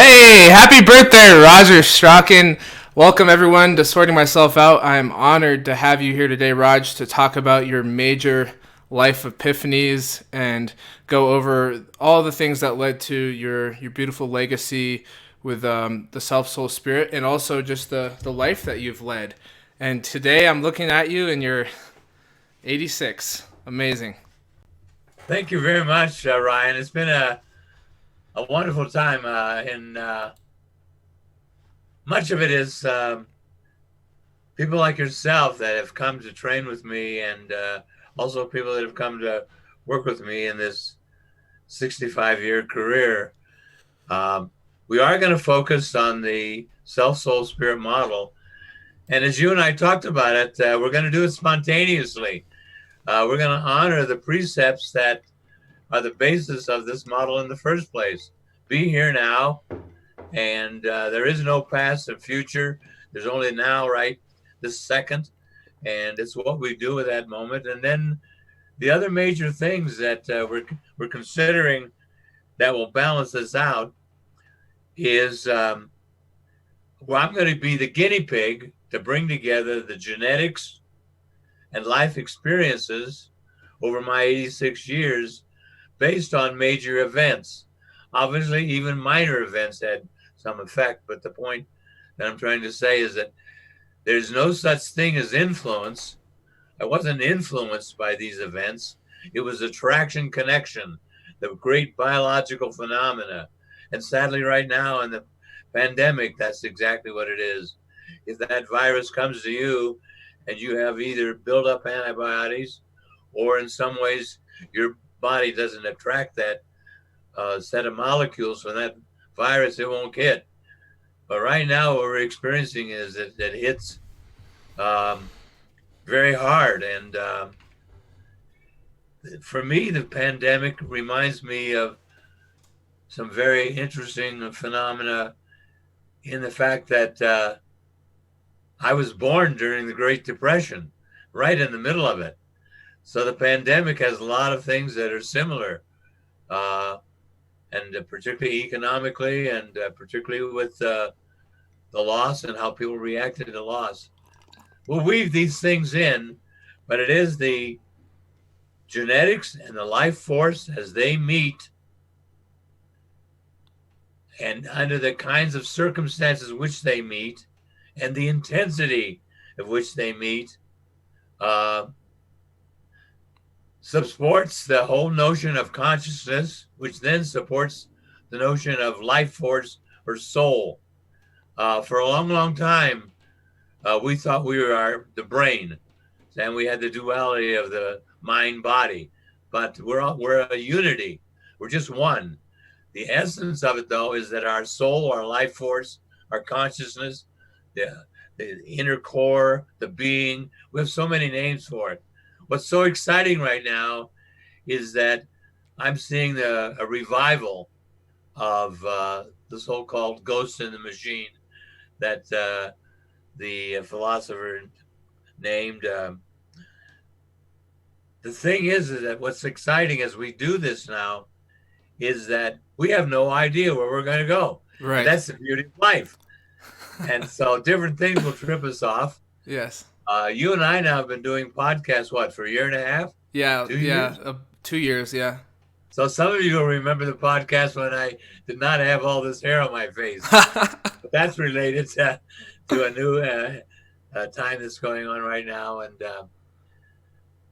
Hey, happy birthday, Roger Strachan. Welcome, everyone, to Sorting Myself Out. I'm honored to have you here today, Raj, to talk about your major life epiphanies and go over all the things that led to your beautiful legacy with the self, soul, spirit, and also just the life that you've led. And today I'm looking at you and you're 86. Amazing. Thank you very much, Ryan. It's been a wonderful time, and much of it is people like yourself that have come to train with me, and also people that have come to work with me in this 65-year career. Um, we are going to focus on the self, soul, spirit model. And as you and I talked about it, we're going to do it spontaneously. We're going to honor the precepts that are the basis of this model in the first place. Be here now, and there is no past and future. There's only now, right this second, and it's what we do with that moment. And then the other major things that we're considering that will balance this out is well, I'm going to be the guinea pig to bring together the genetics and life experiences over my 86 years based on major events. Obviously, even minor events had some effect, but the point that I'm trying to say is that there's no such thing as influence. I wasn't influenced by these events. It was attraction connection, the great biological phenomena. And sadly, right now in the pandemic, that's exactly what it is. If that virus comes to you and you have either built up antibodies or in some ways your body doesn't attract that set of molecules from that virus, it won't hit. But right now, what we're experiencing is that it hits um, very hard. And for me, the pandemic reminds me of some very interesting phenomena in the fact that I was born during the Great Depression, right in the middle of it. So the pandemic has a lot of things that are similar. Uh, and particularly economically, and particularly with the loss and how people reacted to loss. We'll weave these things in, but it is the genetics and the life force as they meet, and under the kinds of circumstances which they meet, and the intensity of which they meet, uh, supports the whole notion of consciousness, which then supports the notion of life force or soul. For a long, long time, we thought we were the brain, and we had the duality of the mind body, but we're a unity. We're just one. The essence of it, though, is that our soul, our life force, our consciousness, the inner core, the being, we have so many names for it. What's so exciting right now is that I'm seeing a revival of the so-called ghost in the machine that the philosopher named. The thing is that what's exciting as we do this now is that we have no idea where we're going to go. And Right. that's the beauty of life. And so different things will trip us off. Yes. You and I now have been doing podcasts, what, for a year and a half, Yeah, two yeah. years? 2 years, yeah. So some of you will remember the podcast when I did not have all this hair on my face. But that's related to a new time that's going on right now. And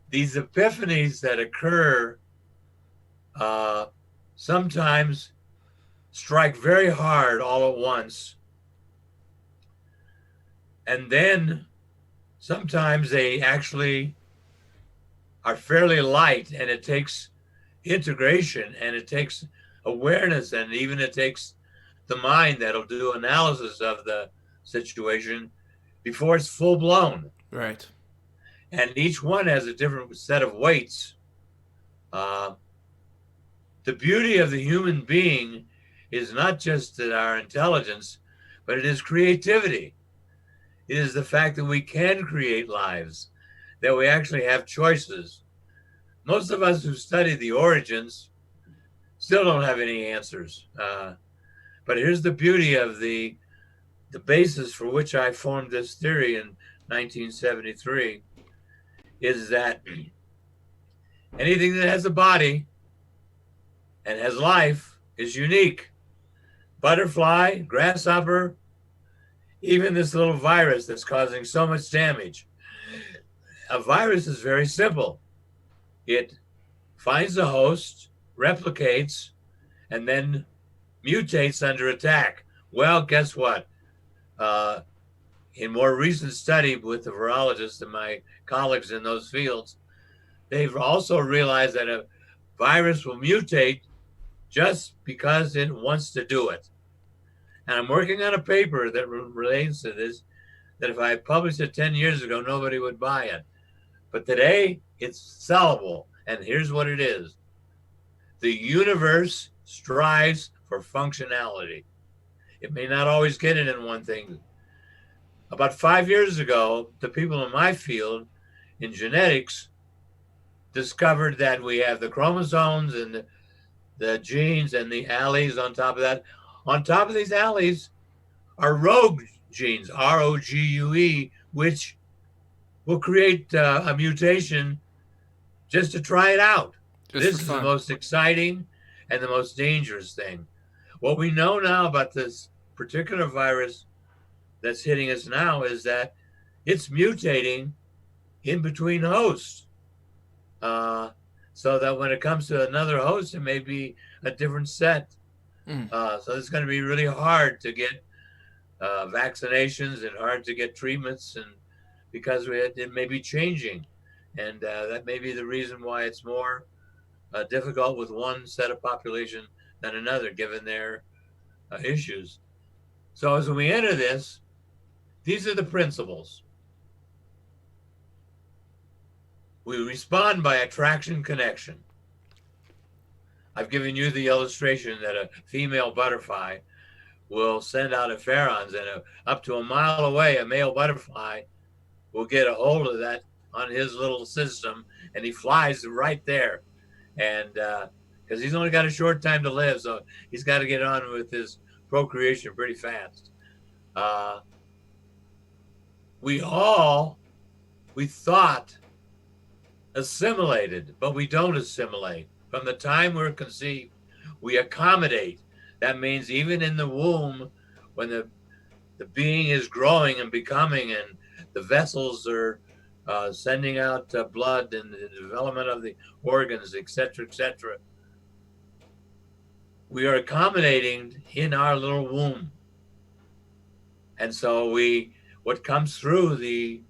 these epiphanies that occur uh, sometimes strike very hard all at once. And then sometimes they actually are fairly light, and it takes integration and it takes awareness, and even it takes the mind that'll do analysis of the situation before it's full blown. Right. And each one has a different set of weights. Uh, the beauty of the human being is not just that our intelligence, but it is creativity. It is the fact that we can create lives, that we actually have choices. Most of us who study the origins still don't have any answers. But But here's the beauty of the basis for which I formed this theory in 1973 is that anything that has a body and has life is unique. Butterfly, grasshopper, even this little virus that's causing so much damage. A virus is very simple. It finds a host, replicates, and then mutates under attack. Well, guess what? In more recent study with the virologists and my colleagues in those fields, they've also realized that a virus will mutate just because it wants to do it. And I'm working on a paper that relates to this, that if I published it 10 years ago, nobody would buy it. But today, it's sellable. And here's what it is. The universe strives for functionality. It may not always get it in one thing. About 5 years ago, the people in my field in genetics discovered that we have the chromosomes and the genes and the alleles on top of that. On top of these alleles are rogue genes, ROGUE, which will create a mutation just to try it out. This is the most exciting and the most dangerous thing. What we know now about this particular virus that's hitting us now is that it's mutating in between hosts. So that when it comes to another host, it may be a different set. So it's going to be really hard to get vaccinations and hard to get treatments, and because it may be changing. And that may be the reason why it's more difficult with one set of population than another, given their issues. So as we enter this, these are the principles. We respond by attraction connection. I've given you the illustration that a female butterfly will send out pheromones, and up to a mile away, a male butterfly will get a hold of that on his little system, and he flies right there. And because he's only got a short time to live, so he's got to get on with his procreation pretty fast. We thought assimilated, but we don't assimilate. From the time we're conceived, we accommodate. That means even in the womb, when the being is growing and becoming, and the vessels are sending out blood and the development of the organs, etc., etc., we are accommodating in our little womb. And so what comes through the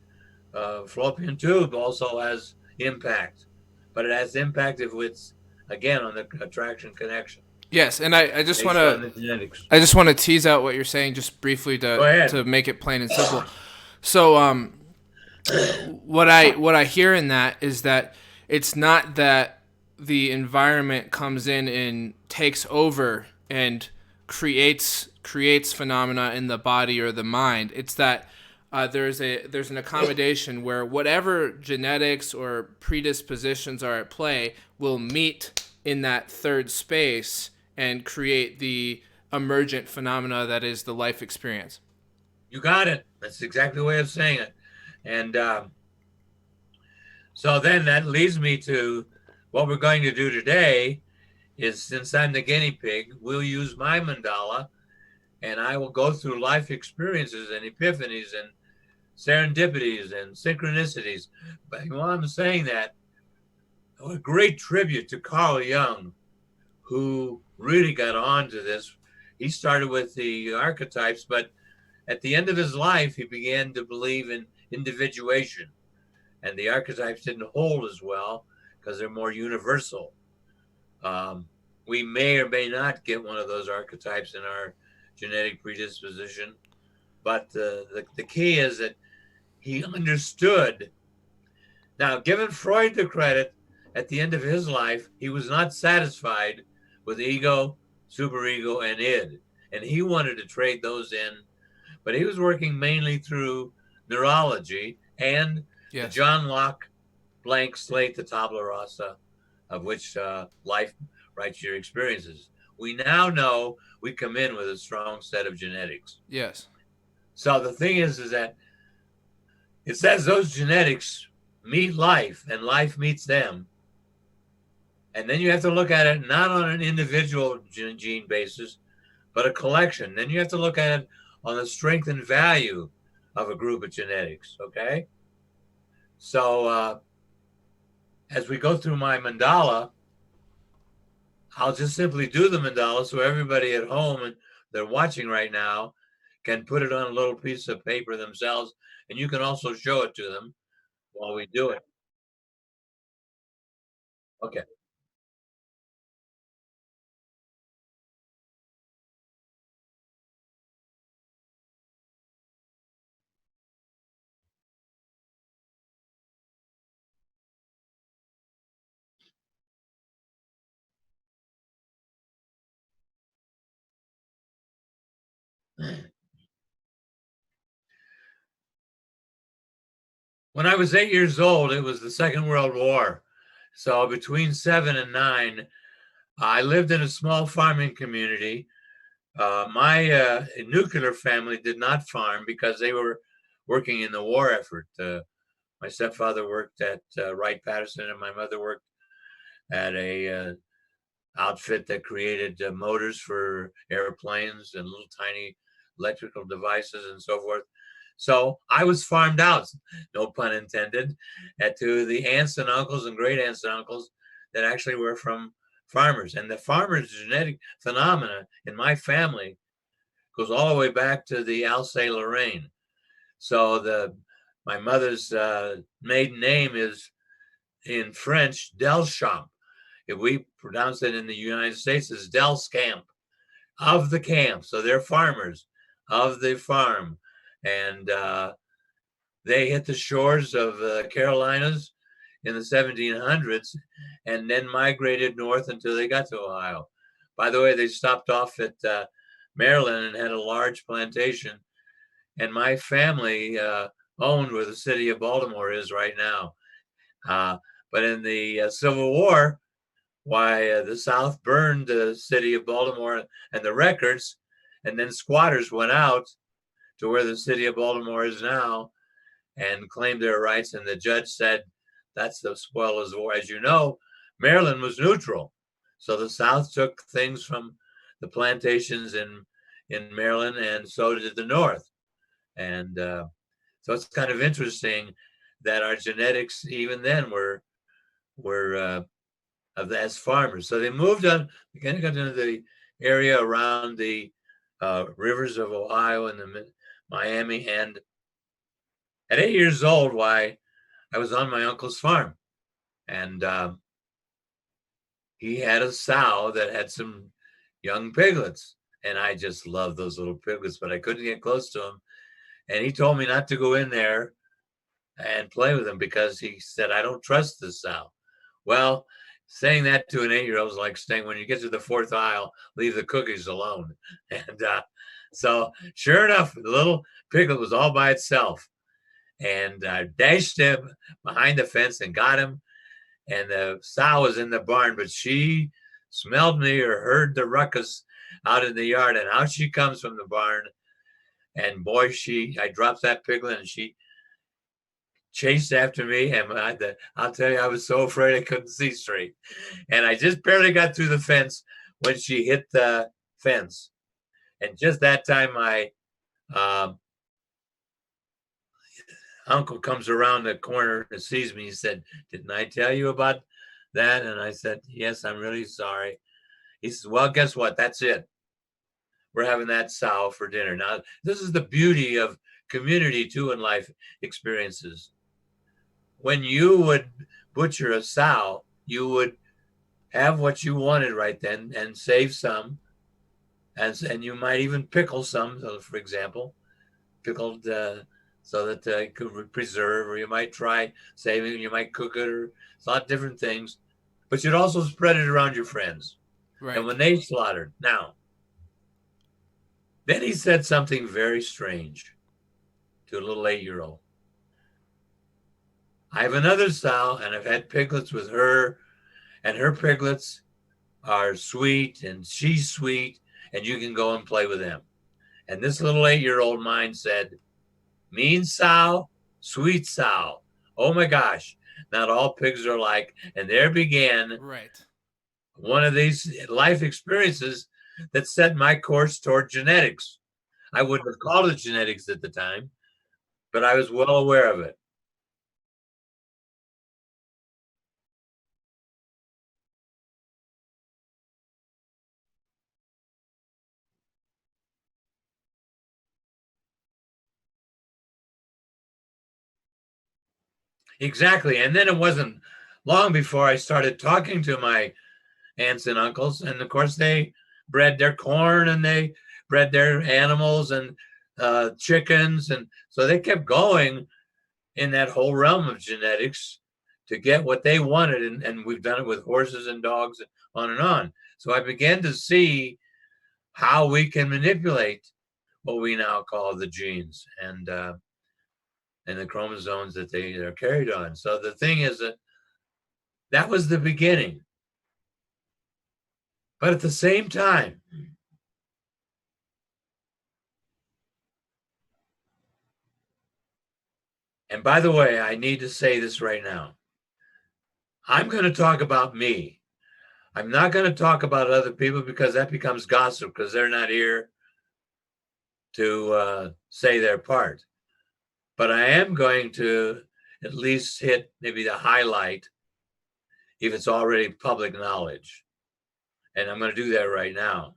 fallopian tube also has impact, but it has impact if it's, again, on the attraction connection. Yes, and I just want to tease out what you're saying just briefly to make it plain and simple. So what I hear in that is that it's not that the environment comes in and takes over and creates phenomena in the body or the mind. It's that there's an accommodation where whatever genetics or predispositions are at play will meet in that third space and create the emergent phenomena that is the life experience. You got it. That's exactly the way of saying it. And so then that leads me to what we're going to do today is, since I'm the guinea pig, we'll use my mandala, and I will go through life experiences and epiphanies and serendipities and synchronicities. But while I'm saying that, a great tribute to Carl Jung, who really got on to this. He started with the archetypes, but at the end of his life, he began to believe in individuation. And the archetypes didn't hold as well because they're more universal. We may or may not get one of those archetypes in our genetic predisposition, but the key is that he understood. Now, given Freud the credit, at the end of his life, he was not satisfied with ego, superego, and id. And he wanted to trade those in, but he was working mainly through neurology and the John Locke blank slate, the tabula rasa, of which life writes your experiences. we now know we come in with a strong set of genetics. Yes. So the thing is that it says those genetics meet life and life meets them. And then you have to look at it not on an individual gene basis, but a collection. Then you have to look at it on the strength and value of a group of genetics. Okay. So as we go through my mandala, I'll just simply do the mandala so everybody at home and they're watching right now can put it on a little piece of paper themselves, and you can also show it to them while we do it. Okay. When I was 8 years old, it was the Second World War. So between 7 and 9, I lived in a small farming community. My nuclear family did not farm because they were working in the war effort. My stepfather worked at Wright-Patterson, and my mother worked at a outfit that created motors for airplanes and little tiny electrical devices and so forth. So I was farmed out, no pun intended, to the aunts and uncles and great aunts and uncles that actually were from farmers. And the farmers' genetic phenomena in my family goes all the way back to the Alsace-Lorraine. So my mother's maiden name is in French Delchamp. If we pronounce it in the United States, it's Del Scamp, of the camp. So they're farmers of the farm. And they hit the shores of the Carolinas in the 1700s and then migrated north until they got to Ohio. By the way, they stopped off at Maryland and had a large plantation. And my family owned where the city of Baltimore is right now. But in the Civil War, why the South burned the city of Baltimore and the records, and then squatters went out to where the city of Baltimore is now and claimed their rights. And the judge said, that's the spoils of war. As you know, Maryland was neutral. So the South took things from the plantations in Maryland, and so did the North. And so it's kind of interesting that our genetics, even then, were as farmers. So they moved on, they kind of got into the area around the rivers of Ohio and the Miami. And at 8 years old, why, I was on my uncle's farm, and he had a sow that had some young piglets, and I just loved those little piglets, but I couldn't get close to them. And he told me not to go in there and play with them because he said, I don't trust this sow. Well, saying that to an 8-year-old is like saying, when you get to the fourth aisle, leave the cookies alone. And so sure enough, the little piglet was all by itself, and I dashed him behind the fence and got him. And the sow was in the barn, but she smelled me or heard the ruckus out in the yard, and out she comes from the barn. And boy, I dropped that piglet, and she chased after me. And I'll tell you, I was so afraid I couldn't see straight. And I just barely got through the fence when she hit the fence. And just that time, my uncle comes around the corner and sees me. He said, didn't I tell you about that? And I said, yes, I'm really sorry. He says, well, guess what? That's it. We're having that sow for dinner. Now, this is the beauty of community too in life experiences. When you would butcher a sow, you would have what you wanted right then and save some. And you might even pickle some, for example, pickled so that it could preserve, or you might try saving it, you might cook it, or it's a lot of different things. But you'd also spread it around your friends. Right. And when they slaughtered, now, then he said something very strange to a little 8-year-old. I have another sow, and I've had piglets with her and her piglets, are sweet and she's sweet, and you can go and play with them. And this little 8-year-old mind said, mean sow, sweet sow. Oh my gosh, not all pigs are alike. And there began Right. one of these life experiences that set my course toward genetics. I wouldn't have called it genetics at the time, but I was well aware of it. Exactly. And then it wasn't long before I started talking to my aunts and uncles. And of course, they bred their corn and they bred their animals and chickens. And so they kept going in that whole realm of genetics to get what they wanted. And we've done it with horses and dogs, on and on. So I began to see how we can manipulate what we now call the genes and the chromosomes that they are carried on. So the thing is that was the beginning. But at the same time, and by the way, I need to say this right now. I'm going to talk about me. I'm not going to talk about other people because that becomes gossip because they're not here to say their part. But I am going to at least hit maybe the highlight if it's already public knowledge. And I'm going to do that right now.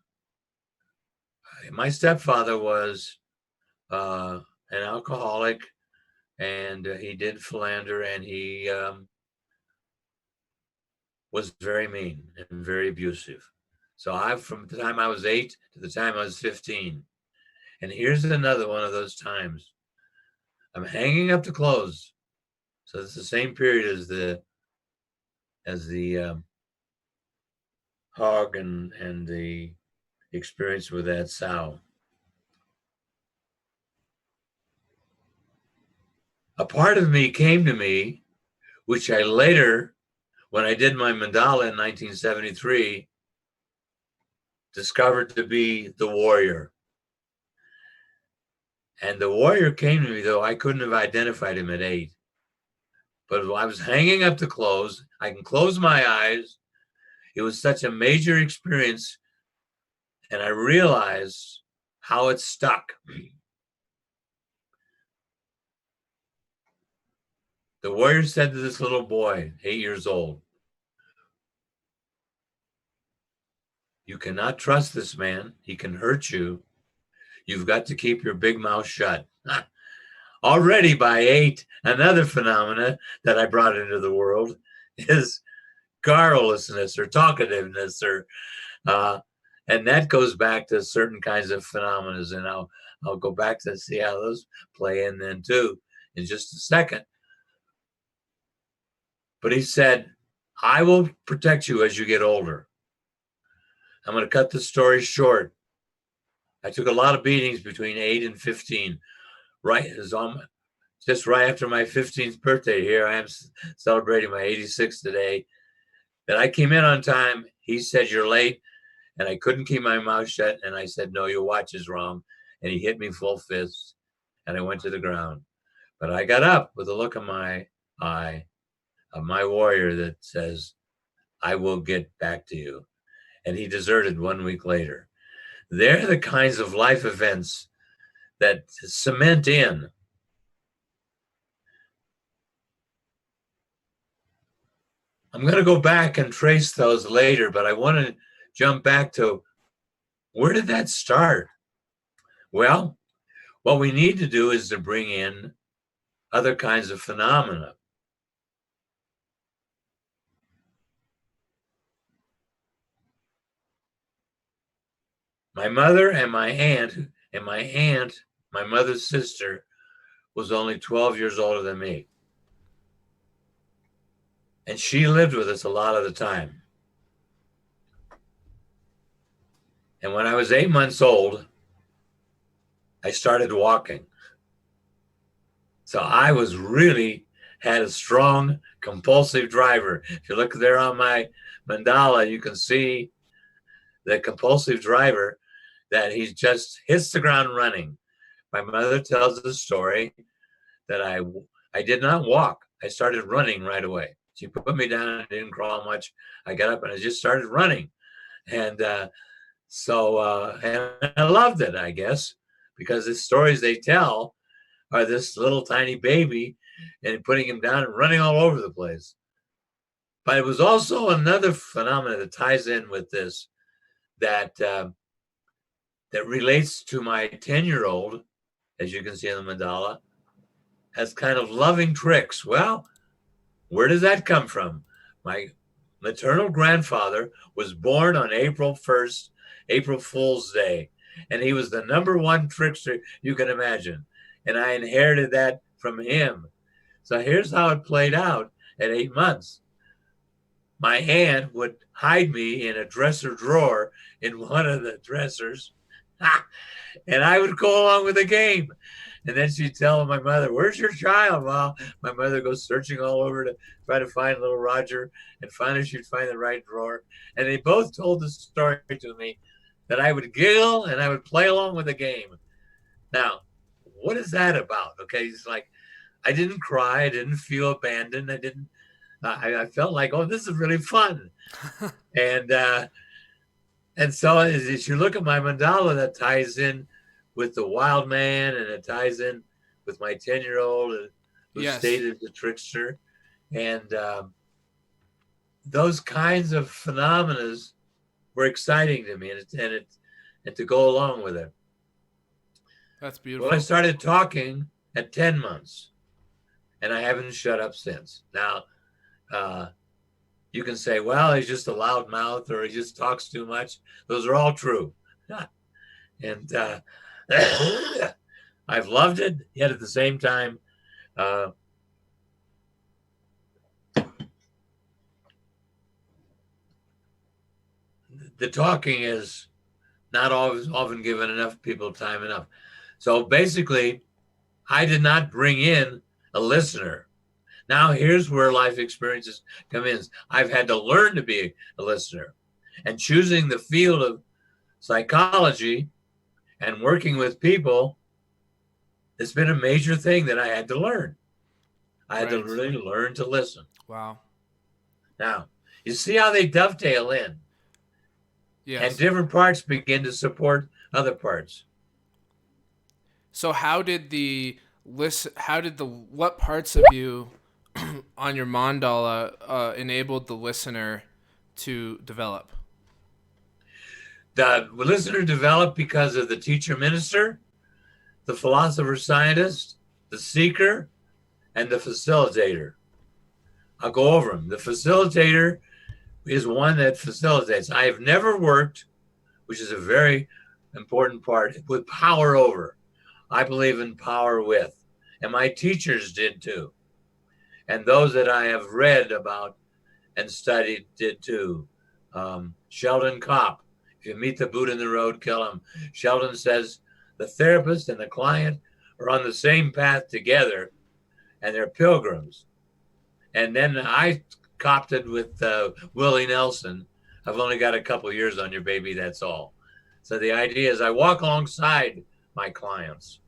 My stepfather was an alcoholic, and he did philander, and he was very mean and very abusive. So from the time I was 8 to the time I was 15. And here's another one of those times. I'm hanging up the clothes. So it's the same period as the hog and the experience with that sow. A part of me came to me, which I later, when I did my mandala in 1973, discovered to be the warrior. And the warrior came to me, though I couldn't have identified him at 8. But I was hanging up the clothes. I can close my eyes. It was such a major experience. And I realized how it stuck. The warrior said to this little boy, 8 years old, you cannot trust this man. He can hurt you. You've got to keep your big mouth shut. Already by 8, another phenomena that I brought into the world is garrulousness or talkativeness, and that goes back to certain kinds of phenomena, and I'll go back to see how those play in then too in just a second. But he said, I will protect you as you get older. I'm going to cut the story short. I took a lot of beatings between 8 and 15. Right, it was just right after my 15th birthday. Here I am celebrating my 86th today. That I came in on time. He said, you're late. And I couldn't keep my mouth shut. And I said, no, your watch is wrong. And he hit me full fist. And I went to the ground. But I got up with a look in my eye of my warrior that says, I will get back to you. And he deserted 1 week later. They're the kinds of life events that cement in. I'm going to go back and trace those later, but I want to jump back to where did that start? Well, what we need to do is to bring in other kinds of phenomena. My mother and my aunt, my mother's sister, was only 12 years older than me. And she lived with us a lot of the time. And when I was 8 months old, I started walking. So I was really had a strong compulsive driver. If you look there on my mandala, you can see the compulsive driver, that he just hits the ground running. My mother tells the story that I did not walk. I started running right away. She put me down and didn't crawl much. I got up and I just started running. And and I loved it, I guess, because the stories they tell are this little tiny baby and putting him down and running all over the place. But it was also another phenomenon that ties in with this, that that relates to my 10-year-old, as you can see in the mandala, as kind of loving tricks. Well, where does that come from? My maternal grandfather was born on April 1st, April Fool's Day, and he was the number one trickster you can imagine. And I inherited that from him. So here's how it played out at 8 months. My aunt would hide me in a dresser drawer in one of the dressers, and I would go along with the game. And then she'd tell my mother, "Where's your child?" Well, my mother goes searching all over to try to find little Roger, and finally she'd find the right drawer. And they both told the story to me that I would giggle and I would play along with the game. Now, what is that about? Okay, it's like I didn't cry, I didn't feel abandoned, I didn't. I felt like, oh, this is really fun. and so as you look at my mandala, that ties in with the wild man, and it ties in with my 10-year-old who stated the trickster. And those kinds of phenomena were exciting to me, and to go along with it. That's beautiful. Well, I started talking at 10 months, and I haven't shut up since. Now, you can say, well, he's just a loud mouth, or he just talks too much. Those are all true. And I've loved it, yet at the same time, the talking is not always often given enough people time enough. So basically, I did not bring in a listener. Now here's where life experiences come in. I've had to learn to be a listener, and choosing the field of psychology and working with people, it's been a major thing that I had to learn. I had to really learn to listen. Wow. Now, you see how they dovetail in. Yes. And different parts begin to support other parts. So what parts of you on your mandala enabled the listener to develop? The listener developed because of the teacher minister, the philosopher scientist, the seeker, and the facilitator. I'll go over them. The facilitator is one that facilitates. I have never worked, which is a very important part, with power over. I believe in power with. And my teachers did too. And those that I have read about and studied did too. Sheldon Kopp, if you meet the Buddha in the road, kill him. Sheldon says the therapist and the client are on the same path together, and they're pilgrims. And then I copped it with Willie Nelson. I've only got a couple years on your baby, that's all. So the idea is I walk alongside my clients,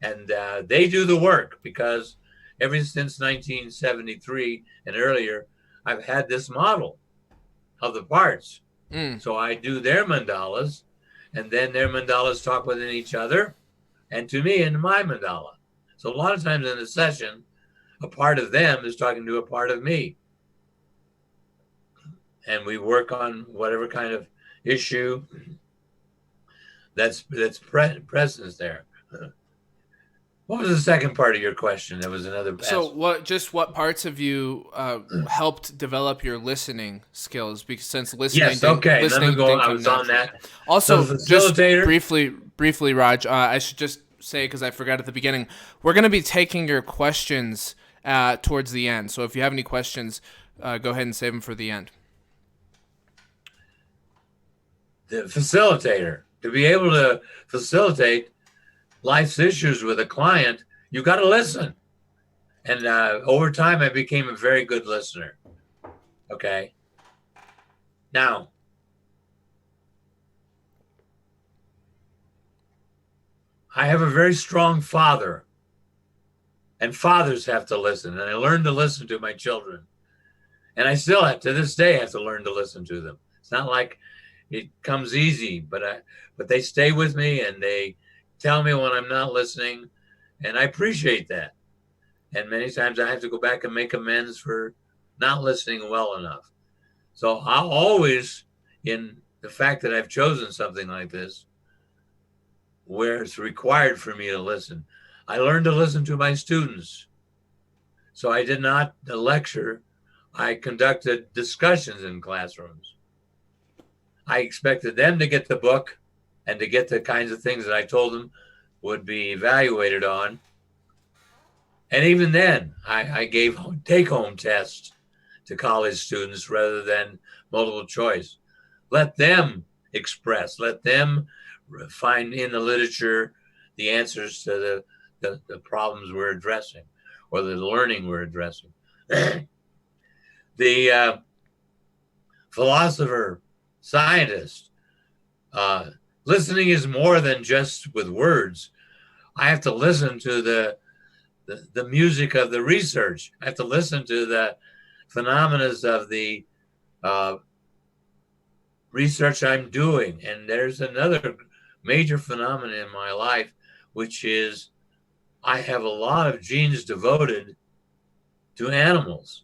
and they do the work, because ever since 1973 and earlier, I've had this model of the parts. So I do their mandalas, and then their mandalas talk within each other and to me in my mandala. So a lot of times in a session, a part of them is talking to a part of me. And we work on whatever kind of issue that's presence there. What was the second part of your question? There was another. So what parts of you helped develop your listening skills? Because since listening, yes, okay. Listening I was on that. Also, so facilitator. Just briefly, Raj. I should just say, because I forgot at the beginning, we're going to be taking your questions towards the end. So if you have any questions, go ahead and save them for the end. The facilitator, to be able to facilitate life's issues with a client, you got to listen. And over time, I became a very good listener. Okay. Now, I have a very strong father, and fathers have to listen. And I learned to listen to my children. And I still have, to this day, have to learn to listen to them. It's not like it comes easy, but they stay with me and they tell me when I'm not listening, and I appreciate that. And many times I have to go back and make amends for not listening well enough. So I'll always, in the fact that I've chosen something like this, where it's required for me to listen, I learned to listen to my students. So I did not lecture. I conducted discussions in classrooms. I expected them to get the book and to get the kinds of things that I told them would be evaluated on. And even then, I gave take-home tests to college students rather than multiple choice. Let them express, let them find in the literature the answers to the problems we're addressing or the learning we're addressing. The philosopher, scientist, listening is more than just with words. I have to listen to the music of the research. I have to listen to the phenomena of the research I'm doing. And there's another major phenomenon in my life, which is I have a lot of genes devoted to animals.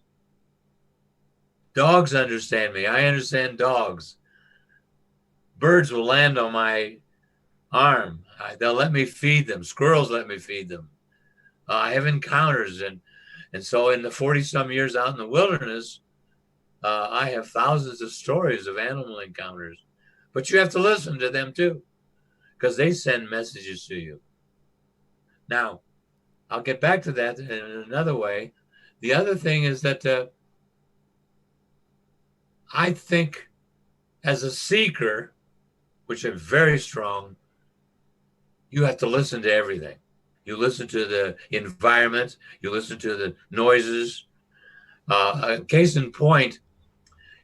Dogs understand me. I understand dogs. Birds will land on my arm. They'll let me feed them. Squirrels let me feed them. I have encounters, and so in the 40-some years out in the wilderness, I have thousands of stories of animal encounters. But you have to listen to them too, because they send messages to you. Now, I'll get back to that in another way. The other thing is that I think as a seeker, which I'm very strong, you have to listen to everything. You listen to the environment, you listen to the noises. A case in point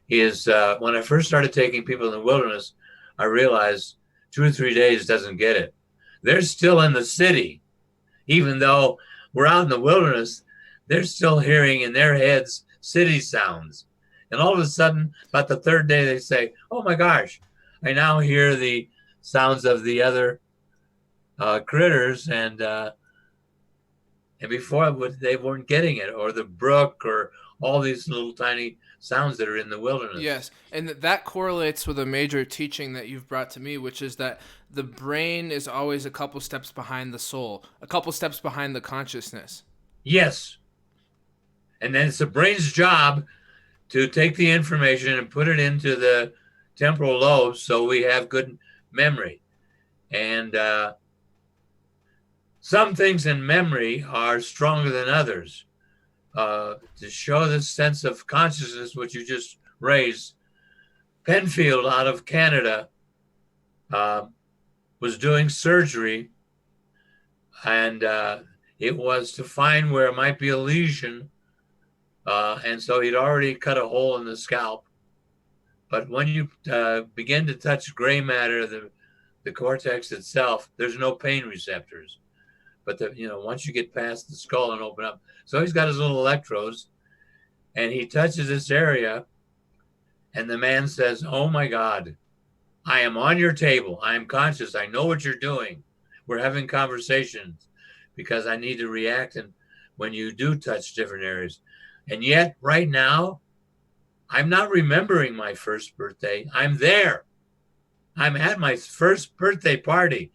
is when I first started taking people in the wilderness, I realized 2 or 3 days doesn't get it. They're still in the city. Even though we're out in the wilderness, they're still hearing in their heads city sounds. And all of a sudden, about the third day, they say, oh my gosh, I now hear the sounds of the other critters, and before they weren't getting it, or the brook, or all these little tiny sounds that are in the wilderness. Yes, and that correlates with a major teaching that you've brought to me, which is that the brain is always a couple steps behind the soul, a couple steps behind the consciousness. Yes. And then it's the brain's job to take the information and put it into the temporal lobes so we have good memory. And some things in memory are stronger than others. To show this sense of consciousness, which you just raised, Penfield out of Canada was doing surgery, and it was to find where it might be a lesion. And so he'd already cut a hole in the scalp. But when you begin to touch gray matter, the cortex itself, there's no pain receptors. But once you get past the skull and open up, so he's got his little electrodes, and he touches this area, and the man says, "Oh my God, I am on your table. I am conscious. I know what you're doing. We're having conversations because I need to react, and when you do touch different areas, and yet right now, I'm not remembering my first birthday. I'm there. I'm at my first birthday party."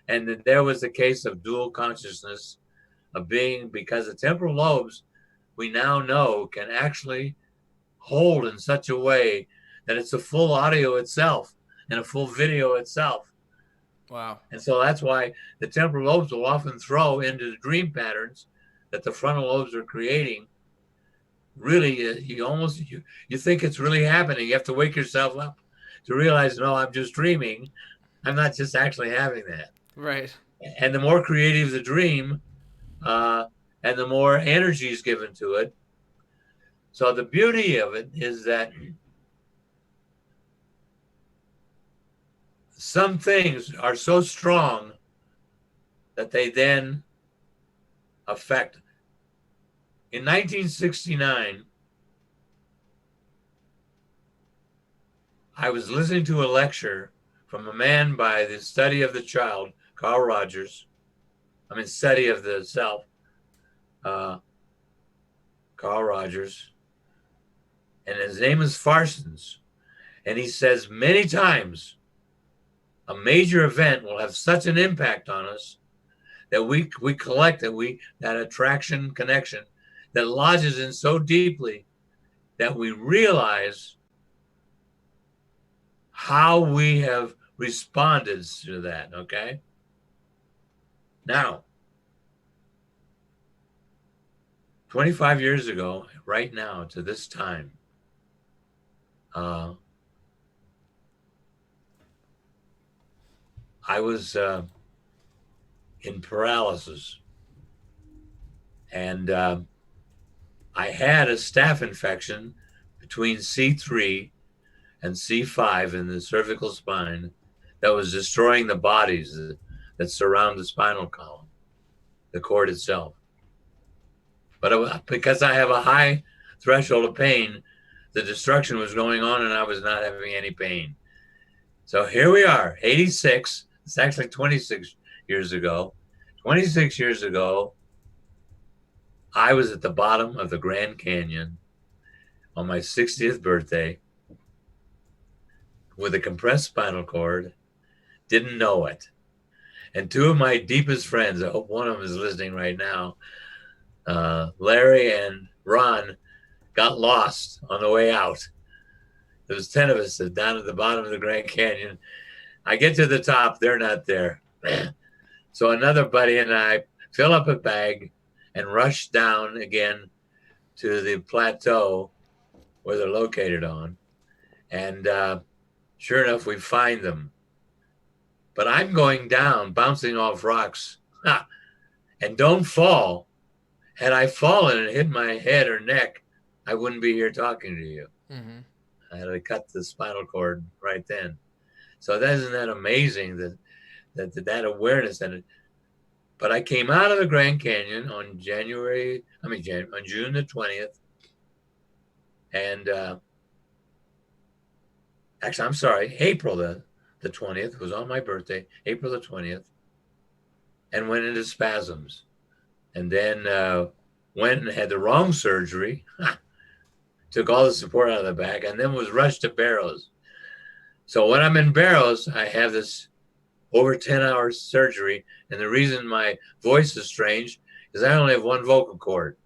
And there was a case of dual consciousness of being, because the temporal lobes, we now know, can actually hold in such a way that it's a full audio itself and a full video itself. Wow. And so that's why the temporal lobes will often throw into the dream patterns that the frontal lobes are creating. Really, you think it's really happening. You have to wake yourself up to realize, no, I'm just dreaming. I'm not just actually having that. Right. And the more creative the dream, and the more energy is given to it. So the beauty of it is that some things are so strong that they then affect. In 1969, I was listening to a lecture from a man by the study of the child, Carl Rogers. Study of the self, Carl Rogers. And his name is Farsons. And he says many times a major event will have such an impact on us that we collect that attraction connection that lodges in so deeply that we realize how we have responded to that. Okay. Now, 25 years ago, right now, to this time, I was in paralysis, and I had a staph infection between C3 and C5 in the cervical spine that was destroying the bodies that surround the spinal column, the cord itself. But because I have a high threshold of pain, the destruction was going on and I was not having any pain. So here we are, 86. It's actually 26 years ago. 26 years ago, I was at the bottom of the Grand Canyon on my 60th birthday with a compressed spinal cord, didn't know it. And two of my deepest friends, I hope one of them is listening right now, Larry and Ron, got lost on the way out. There was 10 of us down at the bottom of the Grand Canyon. I get to the top, they're not there. So another buddy and I fill up a bag and rush down again to the plateau where they're located on. And sure enough, we find them. But I'm going down, bouncing off rocks, and don't fall. Had I fallen and hit my head or neck, I wouldn't be here talking to you. Mm-hmm. I had to cut the spinal cord right then. So isn't that amazing that awareness and but I came out of the Grand Canyon on June the 20th. And actually, I'm sorry, April the 20th was on my birthday, April the 20th, and went into spasms. And then went and had the wrong surgery, took all the support out of the back, and then was rushed to Barrows. So when I'm in Barrows, I have this over 10-hour surgery. And the reason my voice is strange is I only have one vocal cord.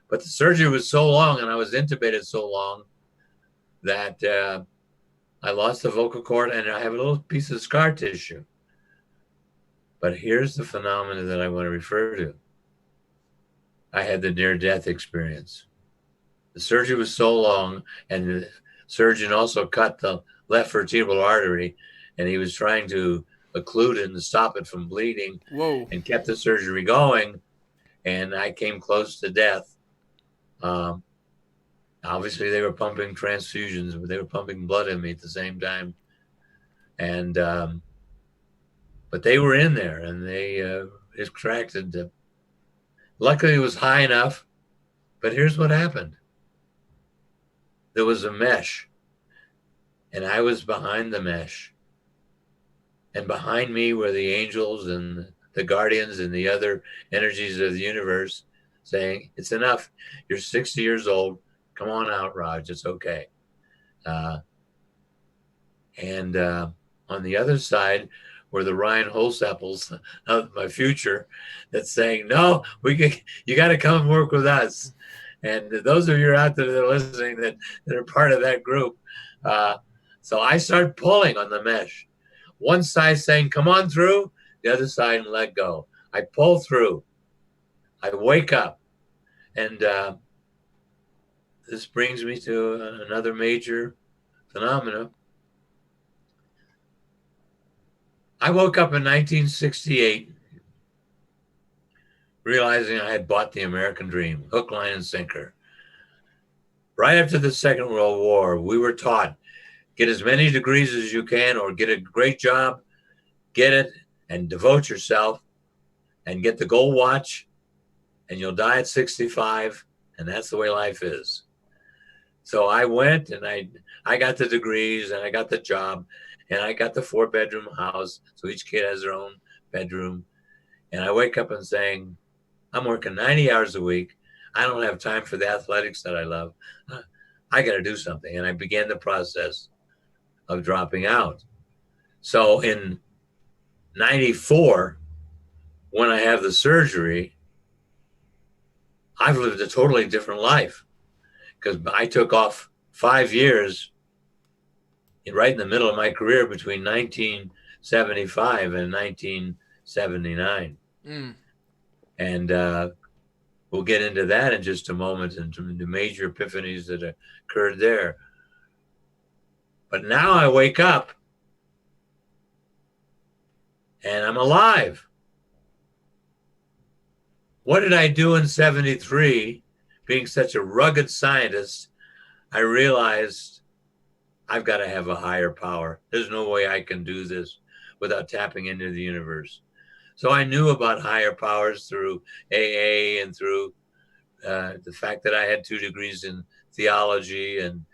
But the surgery was so long and I was intubated so long that I lost the vocal cord and I have a little piece of scar tissue. But here's the phenomenon that I want to refer to. I had the near-death experience. The surgery was so long, and the surgeon also cut the left vertebral artery, and he was trying to occlude it and stop it from bleeding. Whoa. And kept the surgery going, and I came close to death. Obviously, they were pumping transfusions, but they were pumping blood in me at the same time. And but they were in there, and they extracted. Luckily, it was high enough, but here's what happened. There was a mesh, and I was behind the mesh. And behind me were the angels and the guardians and the other energies of the universe saying, it's enough. You're 60 years old. Come on out, Raj. It's okay. And on the other side were the Ryan Holsapples of my future that's saying, no, you got to come and work with us. And those of you out there that are listening that are part of that group. So I start pulling on the mesh. One side saying, come on through, the other side, let go. I pull through. I wake up. And this brings me to another major phenomenon. I woke up in 1968 realizing I had bought the American dream, hook, line, and sinker. Right after the Second World War, we were taught, get as many degrees as you can or get a great job, get it, and devote yourself, and get the gold watch, and you'll die at 65, and that's the way life is. So I went and I got the degrees and I got the job and I got the 4-bedroom house. So each kid has their own bedroom. And I wake up and saying, I'm working 90 hours a week. I don't have time for the athletics that I love. I got to do something. And I began the process of dropping out. So in 94, when I have the surgery, I've lived a totally different life because I took off 5 years right in the middle of my career between 1975 and 1979. And we'll get into that in just a moment and the major epiphanies that occurred there. But now I wake up and I'm alive. What did I do in 73? Being such a rugged scientist, I realized I've got to have a higher power. There's no way I can do this without tapping into the universe. So I knew about higher powers through AA and through the fact that I had 2 degrees in theology. And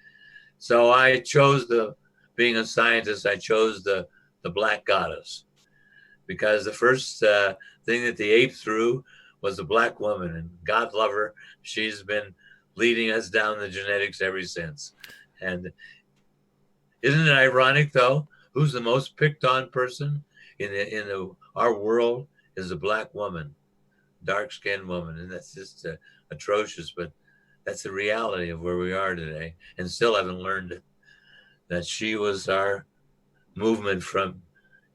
so I chose being a scientist, I chose the black goddess, because the first thing that the ape threw was a black woman, and God love her. She's been leading us down the genetics ever since. And isn't it ironic, though? Who's the most picked on person in our world is a black woman, dark-skinned woman, and that's just atrocious. But that's the reality of where we are today, and still haven't learned it. That she was our movement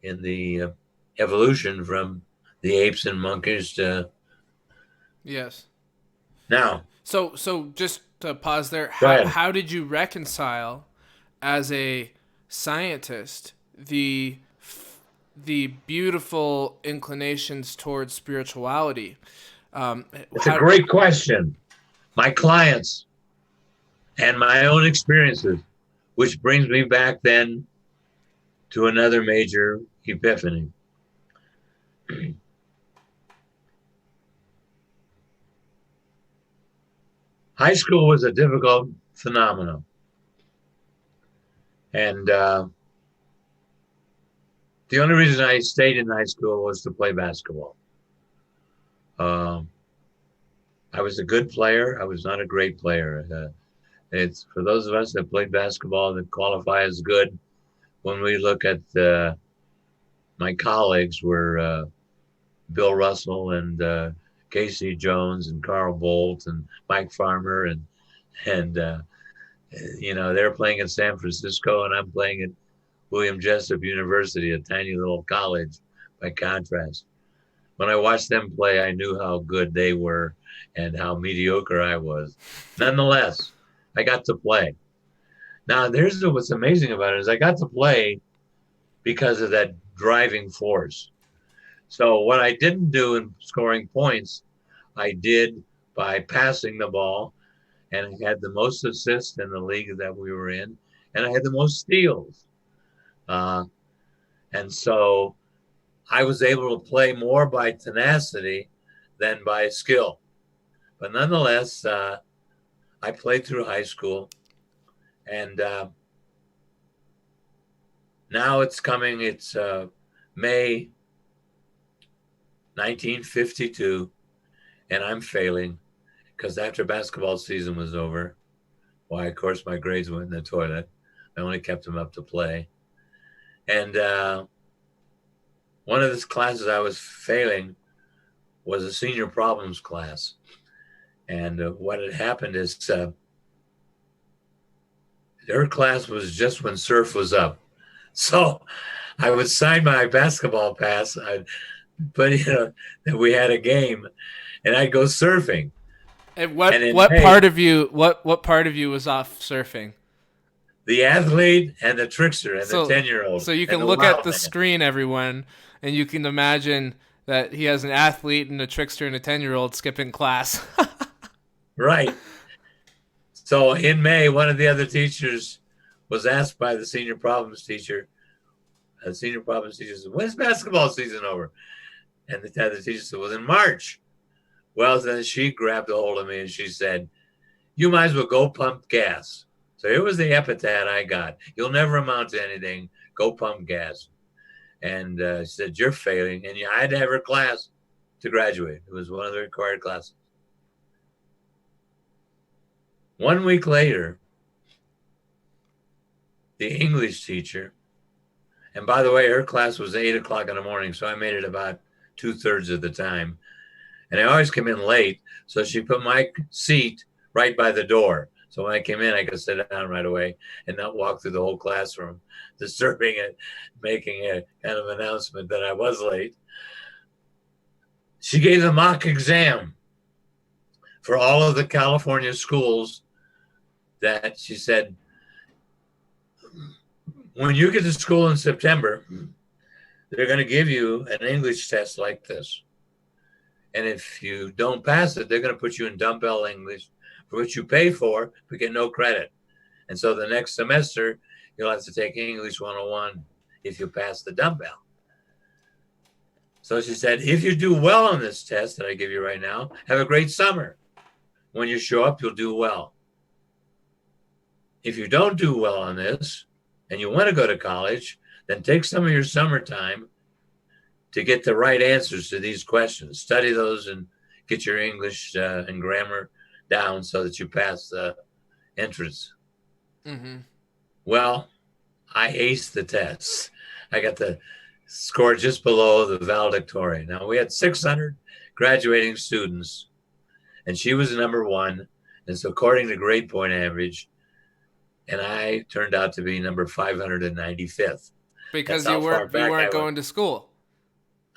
in the evolution from the apes and monkeys to. Yes. Now. So just to pause there, Go how did you reconcile, as a scientist, the beautiful inclinations towards spirituality? It's a great question. My clients and my own experiences, which brings me back then to another major epiphany. High school was a difficult phenomenon. And the only reason I stayed in high school was to play basketball. I was a good player. I was not a great player. It's for those of us that played basketball that qualify as good. When we look at my colleagues were Bill Russell and Casey Jones and Carl Bolt and Mike Farmer and they're playing in San Francisco and I'm playing at William Jessup University, a tiny little college by contrast. When I watched them play, I knew how good they were and how mediocre I was. Nonetheless, I got to play. Now, there's what's amazing about it is I got to play because of that driving force. So what I didn't do in scoring points, I did by passing the ball, and I had the most assists in the league that we were in, and I had the most steals. And so I was able to play more by tenacity than by skill. But nonetheless, I played through high school, and now it's coming. It's May 1952, and I'm failing because after basketball season was over, why, of course, my grades went in the toilet. I only kept them up to play. And one of the classes I was failing was a senior problems class. And what had happened is their class was just when surf was up. So I would sign my basketball pass, but that we had a game, and I'd go surfing. And what part of you was off surfing? The athlete and the trickster and the 10-year-old. So you can look at the screen, everyone, and you can imagine that he has an athlete and a trickster and a 10-year-old skipping class. Right. So in May, one of the other teachers was asked by the senior problems teacher. The senior problems teacher said, "When's basketball season over?" And the other teacher said, well, in March. Well, then she grabbed a hold of me and she said, you might as well go pump gas. So here was the epithet I got. You'll never amount to anything. Go pump gas. And she said, you're failing. And I had to have her class to graduate. It was one of the required classes. 1 week later, the English teacher, and by the way, her class was 8 o'clock in the morning, so I made it about 2/3 of the time. And I always come in late, so she put my seat right by the door. So when I came in, I could sit down right away and not walk through the whole classroom, disturbing it, making a kind of announcement that I was late. She gave the mock exam for all of the California schools that she said, when you get to school in September, they're going to give you an English test like this. And if you don't pass it, they're going to put you in dumbbell English, for which you pay for, but get no credit. And so the next semester, you'll have to take English 101 if you pass the dumbbell. So she said, if you do well on this test that I give you right now, have a great summer. When you show up, you'll do well. If you don't do well on this and you want to go to college, then take some of your summertime to get the right answers to these questions. Study those and get your English and grammar down so that you pass the entrance. Mm-hmm. Well, I aced the test. I got the score just below the valedictorian. Now, we had 600 graduating students, and she was number one. And so according to grade point average, and I turned out to be number 595th. Because you weren't going to school.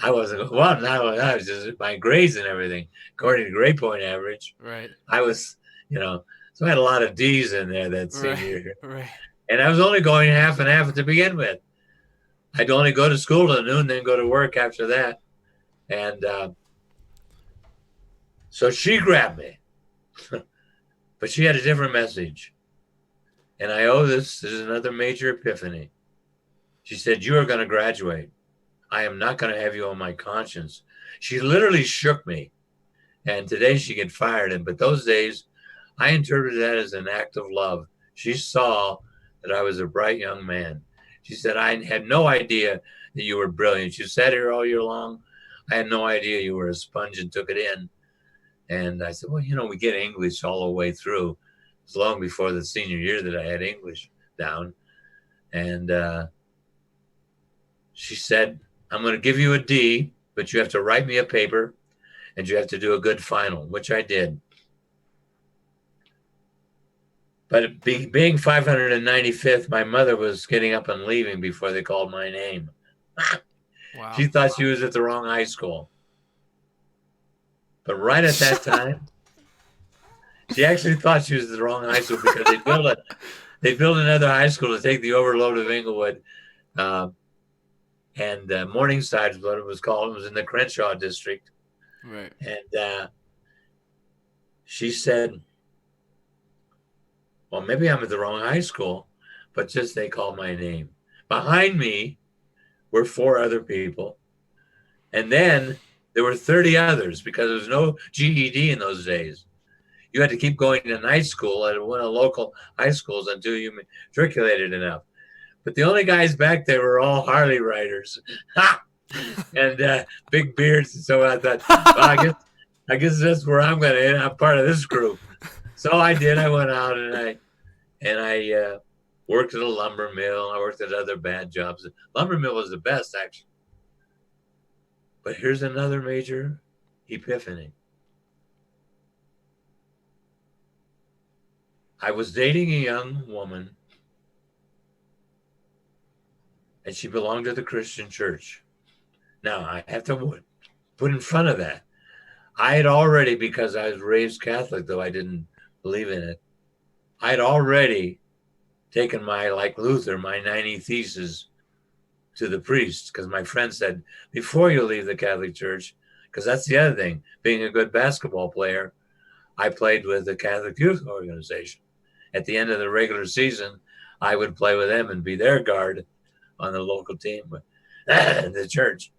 I wasn't. Well, no, I was just my grades and everything. According to grade point average, right? I was, so I had a lot of D's in there that senior year. Right. And I was only going half and half to begin with. I'd only go to school till noon, then go to work after that. And so she grabbed me, but she had a different message. And I owe this. This is another major epiphany. She said, you are going to graduate. I am not going to have you on my conscience. She literally shook me. And today she get fired. But those days, I interpreted that as an act of love. She saw that I was a bright young man. She said, I had no idea that you were brilliant. You sat here all year long. I had no idea you were a sponge and took it in. And I said, well, we get English all the way through. It was long before the senior year that I had English down. And she said, I'm going to give you a D, but you have to write me a paper and you have to do a good final, which I did. But being 595th, my mother was getting up and leaving before they called my name. Wow. She thought she was at the wrong high school. But right at that time, she actually thought she was at the wrong high school because they built another high school to take the overload of Inglewood. And Morningside is what it was called. It was in the Crenshaw district. Right. And she said, well, maybe I'm at the wrong high school, but just they called my name. Behind me were 4 other people. And then there were 30 others because there was no GED in those days. You had to keep going to night school at one of the local high schools until you matriculated enough. But the only guys back there were all Harley riders and big beards. And so I thought, well, I guess that's where I'm going to end. I'm part of this group. So I did. I went out and I worked at a lumber mill. I worked at other bad jobs. Lumber mill was the best, actually. But here's another major epiphany. I was dating a young woman, and she belonged to the Christian church. Now, I have to put in front of that. I had already, because I was raised Catholic, though I didn't believe in it, I had already taken like Luther, my 90 theses to the priest, because my friend said, before you leave the Catholic Church, because that's the other thing, being a good basketball player, I played with the Catholic Youth Organization. At the end of the regular season, I would play with them and be their guard on the local team, the church.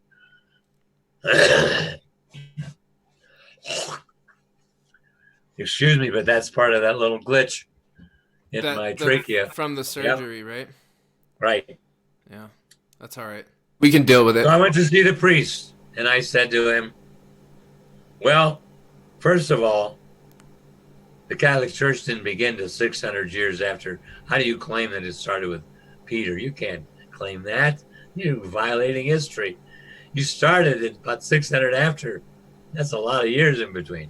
Excuse me, but that's part of that little glitch in my That the trachea. from the Yep, surgery, right? right. Yeah, that's all right. We can deal with So it. I went to see the priest, and I said to him, well, first of all, the Catholic Church didn't begin till 600 years after. How do you claim that it started with Peter? You can't claim that. You're violating history. You started it about 600 after. That's a lot of years in between.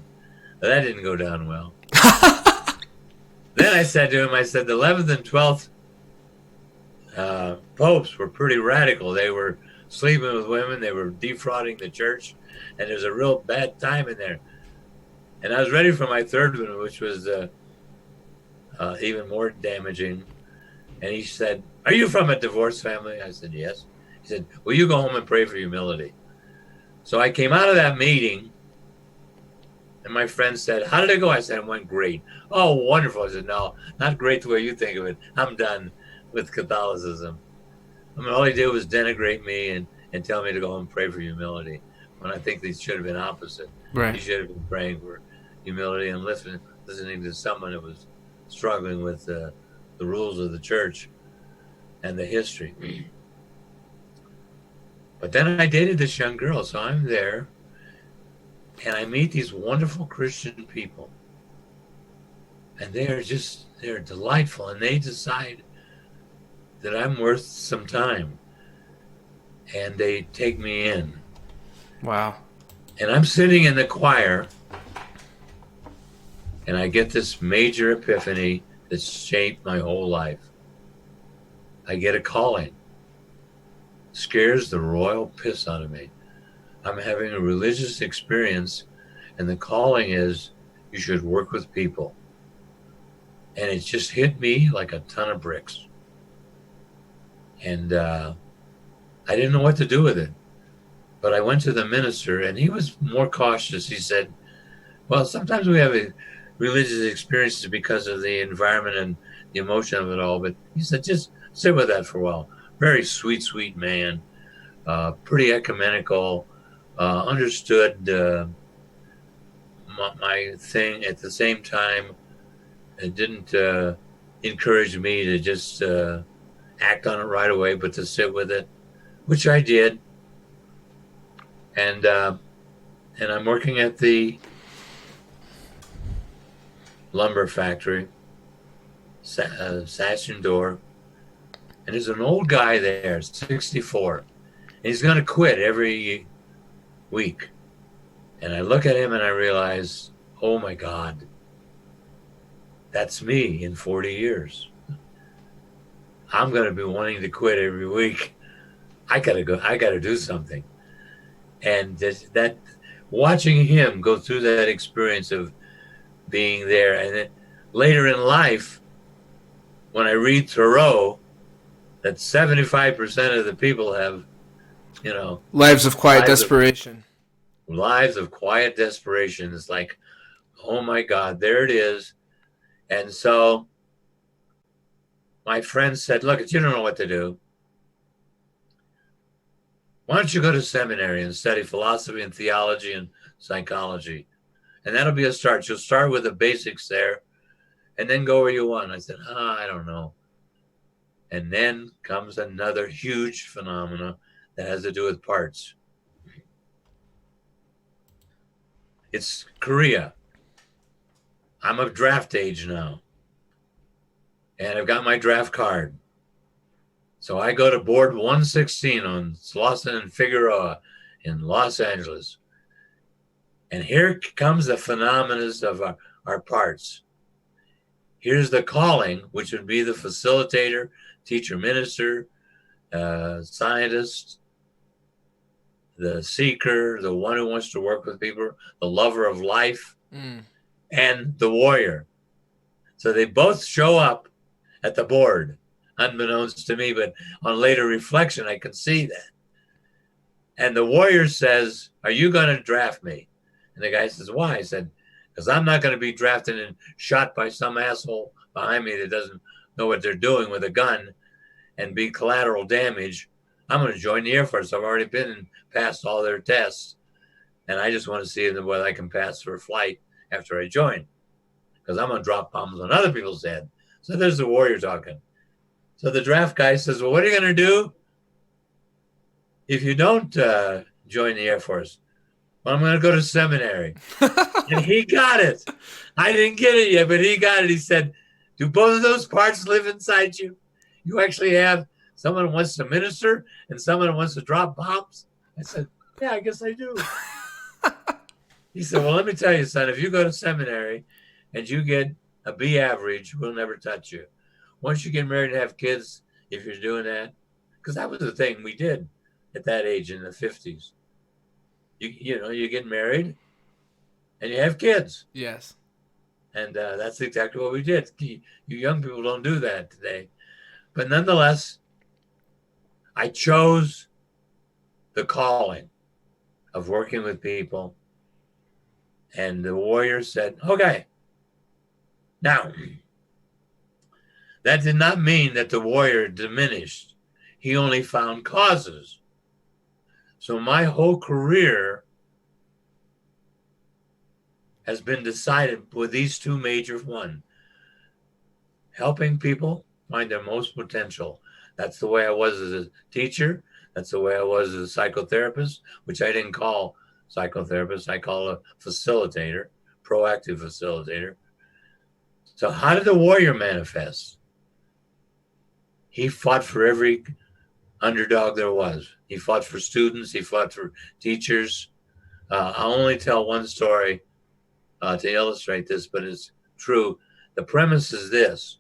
But that didn't go down well. Then I said to him, I said, the 11th and 12th popes were pretty radical. They were sleeping with women. They were defrauding the church. And there's a real bad time in there. And I was ready for my third one, which was even more damaging. And he said, are you from a divorced family? I said, yes. He said, well, you go home and pray for humility. So I came out of that meeting, and my friend said, how did it go? I said, it went great. Oh, wonderful. I said, no, not great the way you think of it. I'm done with Catholicism. I mean, all he did was denigrate me and tell me to go home and pray for humility, when I think these should have been opposite. Right. He should have been praying for humility and listening to someone that was struggling with the rules of the church and the history. But then I dated this young girl, so I'm there, and I meet these wonderful Christian people, and they're delightful, and they decide that I'm worth some time, and they take me in. Wow. And I'm sitting in the choir, and I get this major epiphany that shaped my whole life. I get a calling. Scares the royal piss out of me. I'm having a religious experience, and the calling is you should work with people. And it just hit me like a ton of bricks. And I didn't know what to do with it. But I went to the minister, and he was more cautious. He said, well, sometimes we have religious experiences because of the environment and the emotion of it all. But he said, just sit with that for a while. Very sweet, sweet man. Pretty ecumenical. Understood my thing at the same time. It didn't encourage me to just act on it right away, but to sit with it, which I did. And I'm working at the lumber factory, sash and door, and there's an old guy there, 64, and he's going to quit every week. And I look at him and I realize, oh my God, that's me in 40 years. I'm going to be wanting to quit every week. I got to do something. And that watching him go through that experience of being there, and then later in life, when I read Thoreau, that 75% of the people have, Lives of quiet desperation. Lives of quiet desperation. It's like, oh my God, there it is. And so my friend said, look, you don't know what to do. Why don't you go to seminary and study philosophy and theology and psychology? And that'll be a start. You'll start with the basics there and then go where you want. I said, I don't know. And then comes another huge phenomena that has to do with parts. It's Korea. I'm of draft age now. And I've got my draft card. So I go to board 116 on Slauson and Figueroa in Los Angeles. And here comes the phenomena of our parts. Here's the calling, which would be the facilitator, teacher, minister, scientist, the seeker, the one who wants to work with people, the lover of life, and the warrior. So they both show up at the board, unbeknownst to me, but on later reflection, I can see that. And the warrior says, are you going to draft me? And the guy says, why? I said, because I'm not going to be drafted and shot by some asshole behind me that doesn't know what they're doing with a gun and be collateral damage. I'm going to join the Air Force. I've already been and passed all their tests. And I just want to see whether I can pass for a flight after I join, because I'm going to drop bombs on other people's head. So there's the warrior talking. So the draft guy says, well, what are you going to do if you don't join the Air Force? Well, I'm going to go to seminary. And he got it. I didn't get it yet, but he got it. He said, do both of those parts live inside you? You actually have someone who wants to minister and someone who wants to drop bombs? I said, yeah, I guess I do. He said, well, let me tell you, son, if you go to seminary and you get a B average, we'll never touch you. Once you get married and have kids, if you're doing that, because that was the thing we did at that age in the 50s. You get married and you have kids. Yes. And that's exactly what we did. You young people don't do that today. But nonetheless, I chose the calling of working with people. And the warrior said, okay. Now, that did not mean that the warrior diminished. He only found causes. So my whole career has been decided with these two major ones. Helping people find their most potential. That's the way I was as a teacher. That's the way I was as a psychotherapist, which I didn't call psychotherapist. I call a facilitator, proactive facilitator. So how did the warrior manifest? He fought for every underdog there was. He fought for students. He fought for teachers. I'll only tell one story to illustrate this, but it's true. The premise is this.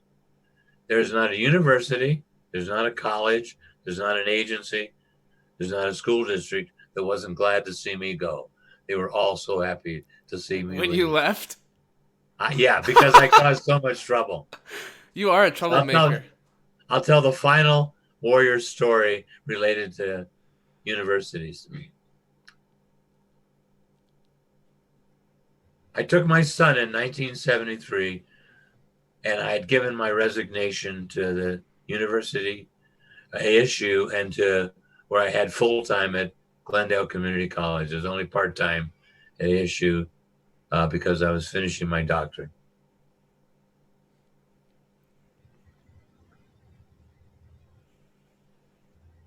There's not a university, there's not a college, there's not an agency, there's not a school district that wasn't glad to see me go. They were all so happy to see me. When you left? Yeah, because I caused so much trouble. You are a troublemaker. I'll tell the final warrior story related to universities. I took my son in 1973, and I had given my resignation to the university, ASU, and to where I had full-time at Glendale Community College. It was only part-time at ASU because I was finishing my doctorate.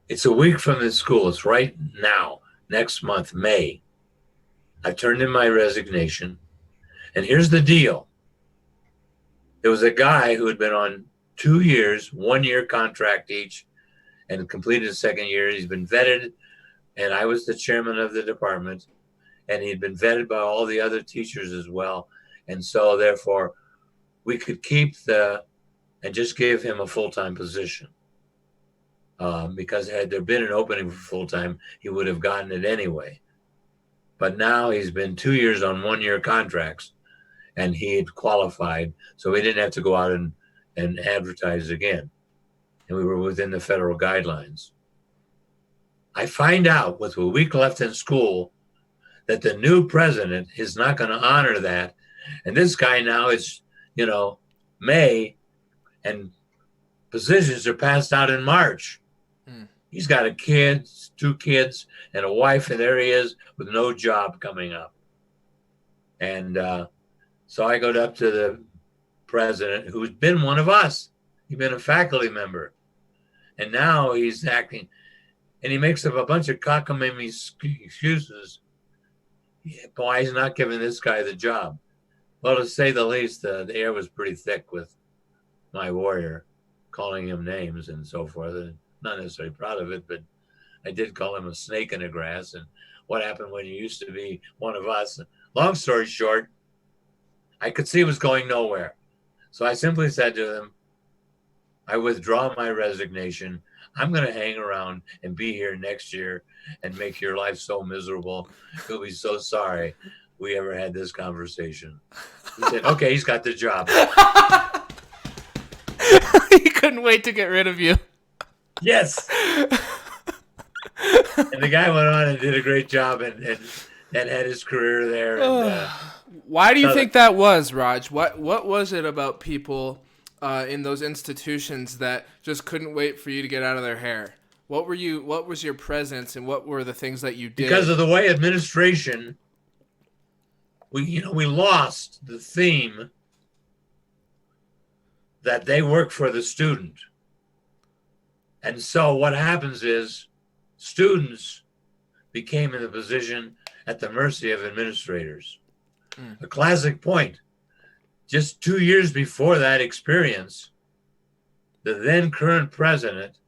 It's a week from the school. It's right now, next month, May. I've turned in my resignation. And here's the deal. There was a guy who had been on 2 years, 1 year contract each, and completed his second year. He's been vetted, and I was the chairman of the department, and he'd been vetted by all the other teachers as well. And so therefore, we could keep and just give him a full-time position. Because had there been an opening for full-time, he would have gotten it anyway. But now he's been 2 years on 1 year contracts, and he had qualified, so we didn't have to go out and advertise again. And we were within the federal guidelines. I find out with a week left in school that the new president is not going to honor that. And this guy now is, May, and positions are passed out in March. He's got a kid, 2 kids, and a wife, and there he is with no job coming up. And so I go up to the president, who's been one of us. He's been a faculty member. And now he's acting, and he makes up a bunch of cockamamie excuses why he's not giving this guy the job. Well, to say the least, the air was pretty thick with my warrior, calling him names and so forth. And not necessarily proud of it, but I did call him a snake in the grass. And what happened when you used to be one of us? Long story short, I could see it was going nowhere. So I simply said to him, I withdraw my resignation. I'm going to hang around and be here next year and make your life so miserable. You'll be so sorry we ever had this conversation. He said, okay, he's got the job. He couldn't wait to get rid of you. Yes. And the guy went on and did a great job and had his career there. And, why do you think that was, Raj? What was it about people in those institutions that just couldn't wait for you to get out of their hair? What was your presence, and what were the things that you did? Because of the way administration we lost the theme that they work for the student. And so what happens is students became in the position at the mercy of administrators. A classic point. Just 2 years before that experience, the then current president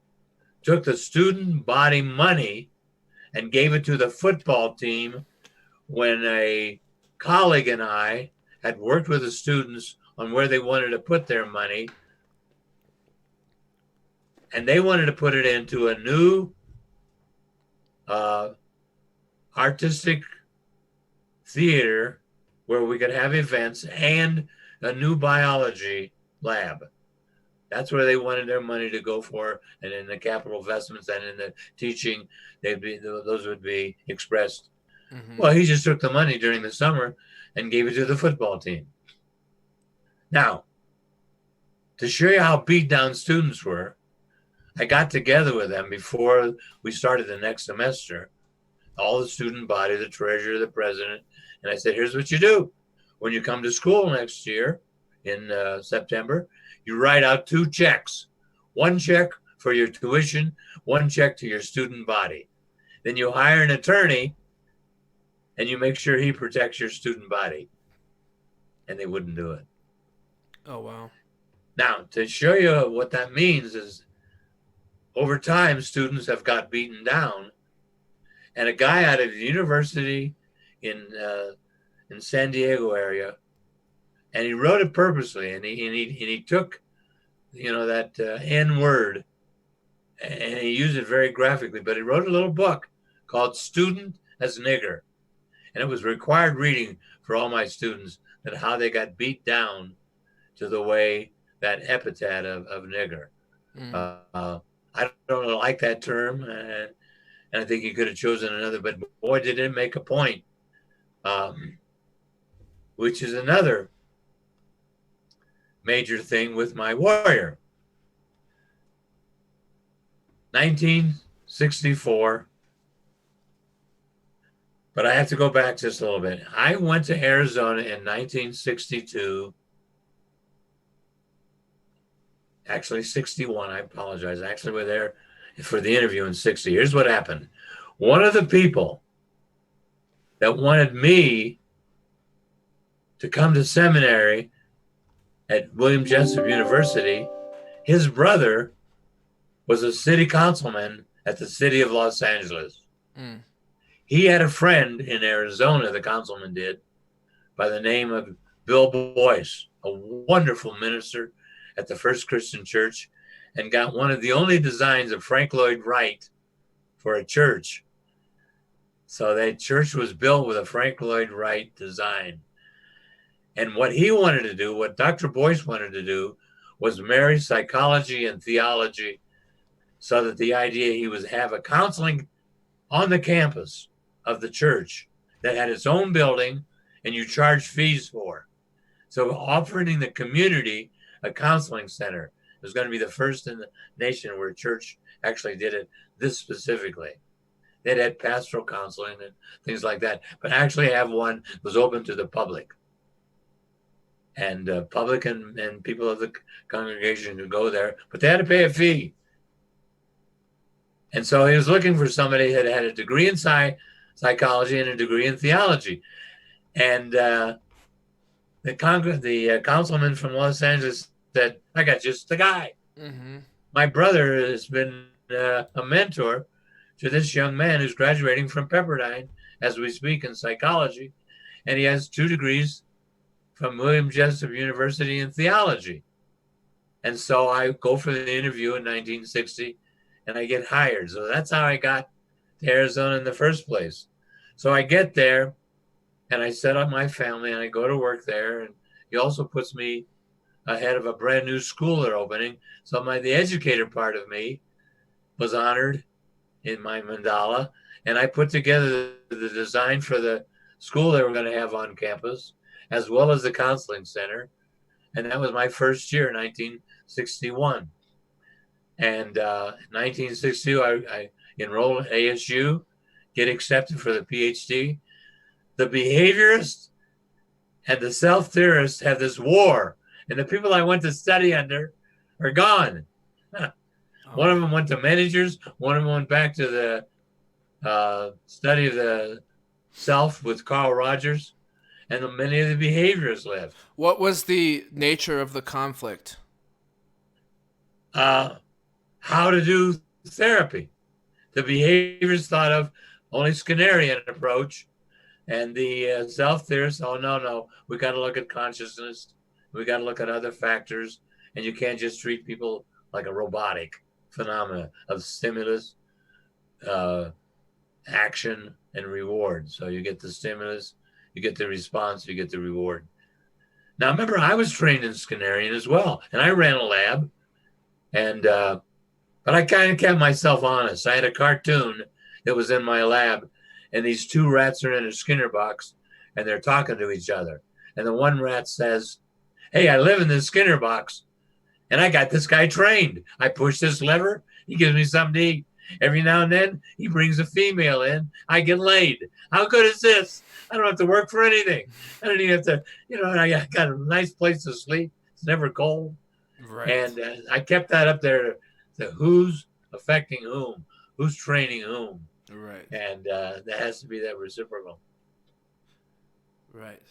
took the student body money and gave it to the football team when a colleague and I had worked with the students on where they wanted to put their money. And they wanted to put it into a new artistic theater where we could have events and a new biology lab. That's where they wanted their money to go for, and in the capital investments and in the teaching, those would be expressed. Mm-hmm. Well, he just took the money during the summer and gave it to the football team. Now, to show you how beat down students were, I got together with them before we started the next semester, all the student body, the treasurer, the president, and I said, here's what you do. When you come to school next year in September, you write out 2 checks. 1 check for your tuition, 1 check to your student body. Then you hire an attorney and you make sure he protects your student body. And they wouldn't do it. Oh, wow. Now, to show you what that means is over time, students have got beaten down. And a guy out of the university in San Diego area, and he wrote it purposely, and he took, that N word, and he used it very graphically. But he wrote a little book called "Student as Nigger," and it was required reading for all my students. That how they got beat down to the way that epithet of nigger. I don't like that term, and I think he could have chosen another. But boy, did it make a point. Which is another major thing with my warrior. 1964, but I have to go back just a little bit. I went to Arizona in 1962, actually 61, I apologize. Actually, we're there for the interview in 60. Here's what happened. One of the people that wanted me to come to seminary at William Jessup University, his brother was a city councilman at the city of Los Angeles. He had a friend in Arizona, the councilman did, by the name of Bill Boyce, a wonderful minister at the First Christian Church, and got one of the only designs of Frank Lloyd Wright for a church. So that church was built with a Frank Lloyd Wright design. And what he wanted to do, what Dr. Boyce wanted to do, was marry psychology and theology, so that the idea he was have a counseling on the campus of the church that had its own building and you charge fees for. So offering the community a counseling center. It was going to be the first in the nation where a church actually did it this specifically. They'd had pastoral counseling and things like that, but actually have one that was open to the public. And public and people of the congregation could go there, but they had to pay a fee. And so he was looking for somebody that had a degree in psychology and a degree in theology. And the councilman from Los Angeles said, I got just the guy. Mm-hmm. My brother has been a mentor to this young man who's graduating from Pepperdine as we speak in psychology. And he has 2 degrees from William Jessup University in theology. And so I go for the interview in 1960 and I get hired. So that's how I got to Arizona in the first place. So I get there and I set up my family and I go to work there. And he also puts me ahead of a brand new school they're opening. So the educator part of me was honored in my mandala. And I put together the design for the school they were going to have on campus, as well as the counseling center. And that was my first year, 1961. And in 1962, I enrolled at ASU, get accepted for the Ph.D. The behaviorist And the self-theorists have this war. And the people I went to study under are gone. One of them went to managers. One of them went back to the study of the self with Carl Rogers. And many of the behaviors left. What was the nature of the conflict? How to do therapy. The behaviors thought of only Skinnerian approach. And the self-theorists, oh, no, we got to look at consciousness. We got to look at other factors. And you can't just treat people like a robotic phenomena of stimulus, action, and reward. So you get the stimulus, you get the response, you get the reward. Now, remember, I was trained in Skinnerian as well, and I ran a lab. And but I kind of kept myself honest. I had a cartoon that was in my lab, and these two rats are in a Skinner box, and they're talking to each other. And the one rat says, "Hey, I live in this Skinner box, and I got this guy trained. I push this lever, he gives me something to eat. Every now and then, he brings a female in. I get laid. How good is this? I don't have to work for anything. I don't even have to, I got a nice place to sleep. It's never cold." Right. And I kept that up there to who's affecting whom, who's training whom. Right. And that has to be that reciprocal. Right.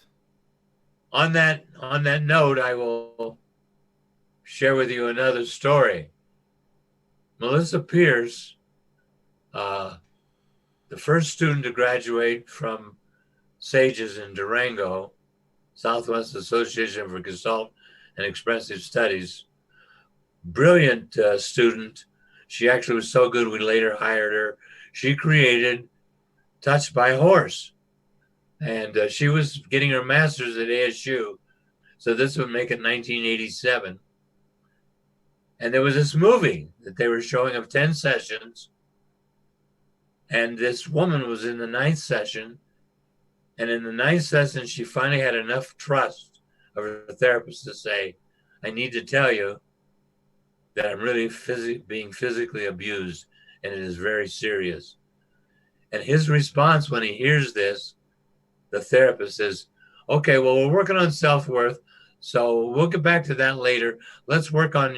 On that note, I will share with you another story. Melissa Pierce, the first student to graduate from SAGES in Durango, Southwest Association for Gestalt and Expressive Studies, brilliant student. She actually was so good we later hired her. She created Touched by a Horse. And she was getting her master's at ASU. So this would make it 1987. And there was this movie that they were showing of 10 sessions. And this woman was in the 9th session. And in the 9th session, she finally had enough trust of her therapist to say, "I need to tell you that I'm really being physically abused, and it is very serious." And his response when he hears this, the therapist says, "Okay, well, we're working on self-worth, so we'll get back to that later. Let's work on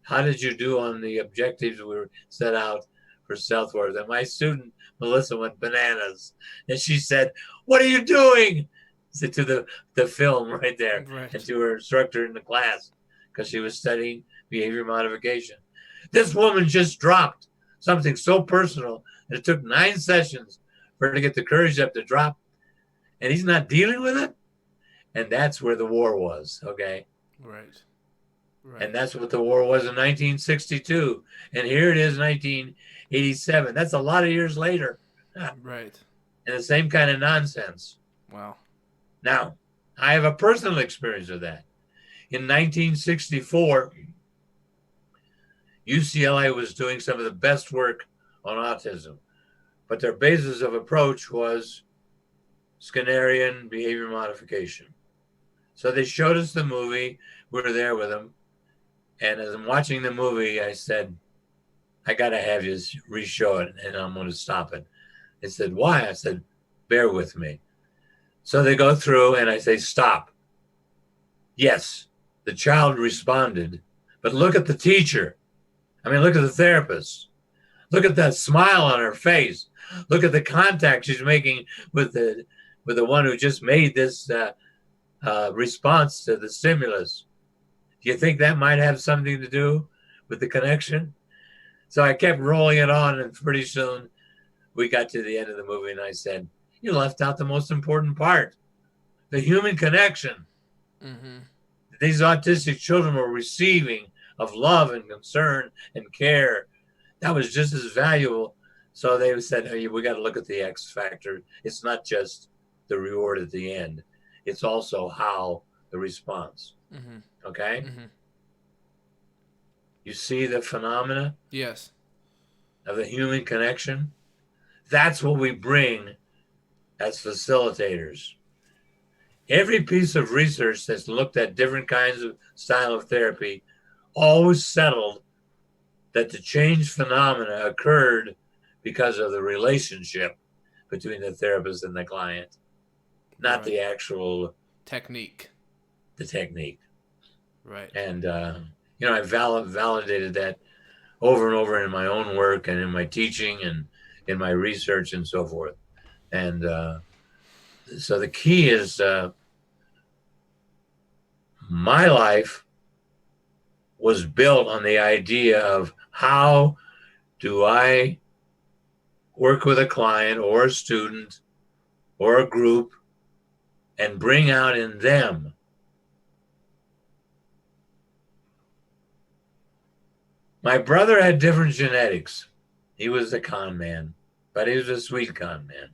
how did you do on the objectives we were set out for self-worth?" And my student, Melissa, went bananas. And she said, "What are you doing?" Said to the film right there, Right. and to her instructor in the class, because she was studying behavior modification. "This woman just dropped something so personal, and it took 9 sessions for her to get the courage up to drop, and he's not dealing with it." And that's where the war was, okay? Right. And that's what the war was in 1962. And here it is, 1987. That's a lot of years later. Right. And the same kind of nonsense. Wow. Now, I have a personal experience of that. In 1964, UCLA was doing some of the best work on autism, but their basis of approach was Skinnerian behavior modification. So they showed us the movie. We were there with them. And as I'm watching the movie, I said, "I got to have you re-show it, and I'm going to stop it." They said, "Why?" I said, "Bear with me." So they go through, and I say, "Stop." Yes, the child responded, but look at the teacher. Look at the therapist. Look at that smile on her face. Look at the contact she's making with the one who just made this response to the stimulus. Do you think that might have something to do with the connection? So I kept rolling it on, and pretty soon we got to the end of the movie, and I said, "You left out the most important part, the human connection." Mm-hmm. These autistic children were receiving of love and concern and care. That was just as valuable. So they said, "Hey, we got to look at the X factor. It's not just the reward at the end. It's also how the response." Mm-hmm. Okay? Mm-hmm. You see the phenomena? Yes. Of the human connection? That's what we bring as facilitators. Every piece of research that's looked at different kinds of style of therapy always settled that the change phenomena occurred because of the relationship between the therapist and the client, not the actual technique. The technique. Right. And, I validated that over and over in my own work and in my teaching and in my research and so forth. And so the key is my life was built on the idea of how do I work with a client or a student or a group and bring out in them my brother had different genetics. He was a con man, but he was a sweet con man.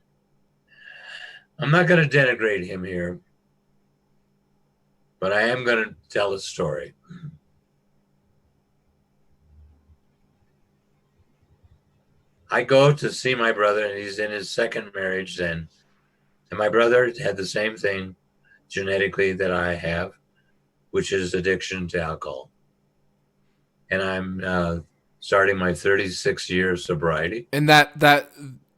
I'm not going to denigrate him here, but I am going to tell a story. I go to see my brother, and he's in his second marriage then. And my brother had the same thing genetically that I have, which is addiction to alcohol. And I'm starting my 36 year sobriety. And that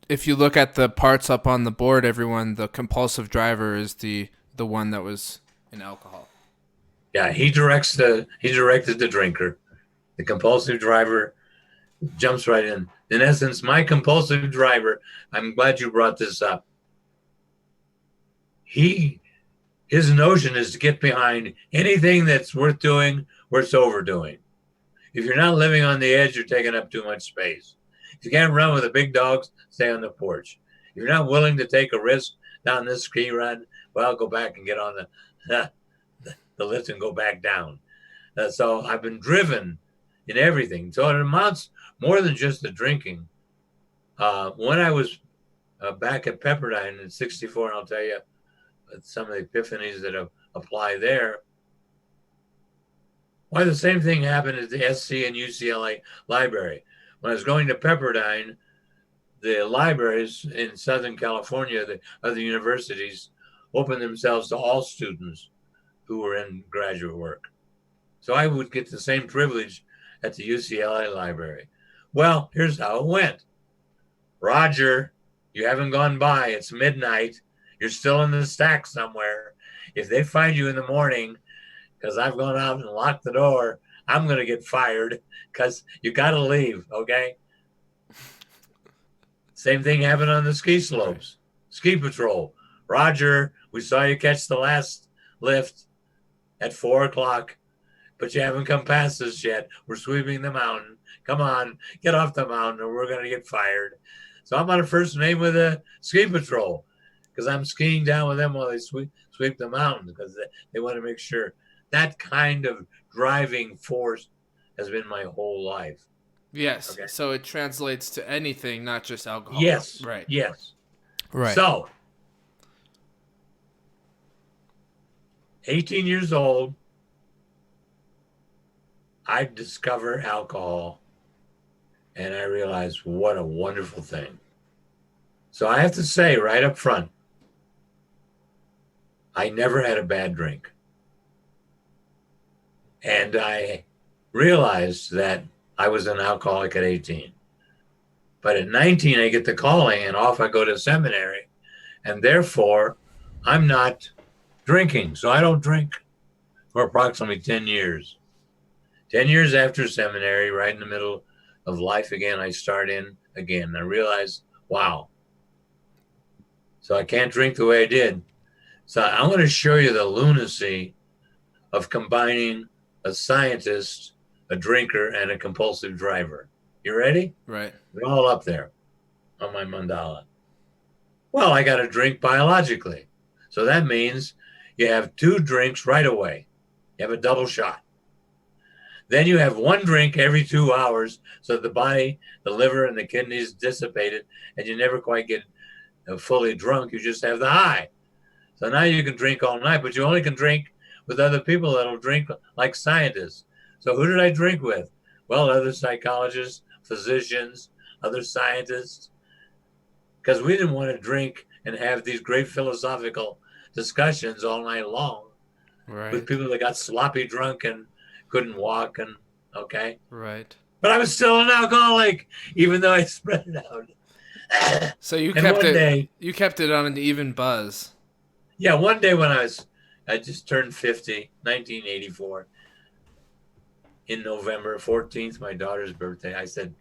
if you look at the parts up on the board, everyone, the compulsive driver is the one that was in alcohol. Yeah, he directed the drinker. The compulsive driver jumps right in. In essence, my compulsive driver, I'm glad you brought this up. His notion is to get behind anything that's worth doing, worth overdoing. If you're not living on the edge, you're taking up too much space. If you can't run with the big dogs, stay on the porch. If you're not willing to take a risk down this ski run, well, go back and get on the lift and go back down. So I've been driven in everything. So it amounts more than just the drinking. When I was back at Pepperdine in '64, and I'll tell you some of the epiphanies that apply there. Why the same thing happened at the SC and UCLA library. When I was going to Pepperdine, the libraries in Southern California, the other universities, opened themselves to all students who were in graduate work. So I would get the same privilege at the UCLA library. Well, here's how it went. Roger, you haven't gone by. It's midnight. You're still in the stack somewhere. If they find you in the morning, because I've gone out and locked the door, I'm going to get fired because you got to leave, okay? Same thing happened on the ski slopes. Ski patrol. Roger, we saw you catch the last lift at 4 o'clock, but you haven't come past us yet. We're sweeping the mountain. Come on, get off the mountain or we're going to get fired. So I'm on a first name with a ski patrol because I'm skiing down with them while they sweep the mountain because they want to make sure. That kind of driving force has been my whole life. Yes. Okay. So it translates to anything, not just alcohol. Yes. Right. Yes. Right. So, 18 years old, I discover alcohol, and I realize what a wonderful thing. So I have to say right up front, I never had a bad drink. And I realized that I was an alcoholic at 18. But at 19, I get the calling and off I go to seminary. And therefore, I'm not drinking. So I don't drink for approximately 10 years. 10 years after seminary, right in the middle of life again, I start in again. I realize, wow. So I can't drink the way I did. So I'm going to show you the lunacy of combining a scientist, a drinker, and a compulsive driver. You ready? Right. They're all up there on my mandala. Well, I got to drink biologically. So that means you have 2 drinks right away. You have a double shot. Then you have 1 drink every 2 hours so that the body, the liver, and the kidneys dissipated, and you never quite get fully drunk. You just have the high. So now you can drink all night, but you only can drink with other people that'll drink like scientists. So who did I drink with? Well, other psychologists, physicians, other scientists, because we didn't want to drink and have these great philosophical discussions all night long with people that got sloppy drunk and couldn't walk and okay. Right. But I was still an alcoholic, even though I spread it out. So you kept it on an even buzz. Yeah, one day when I was I just turned 50, 1984. In November 14th, my daughter's birthday, I said,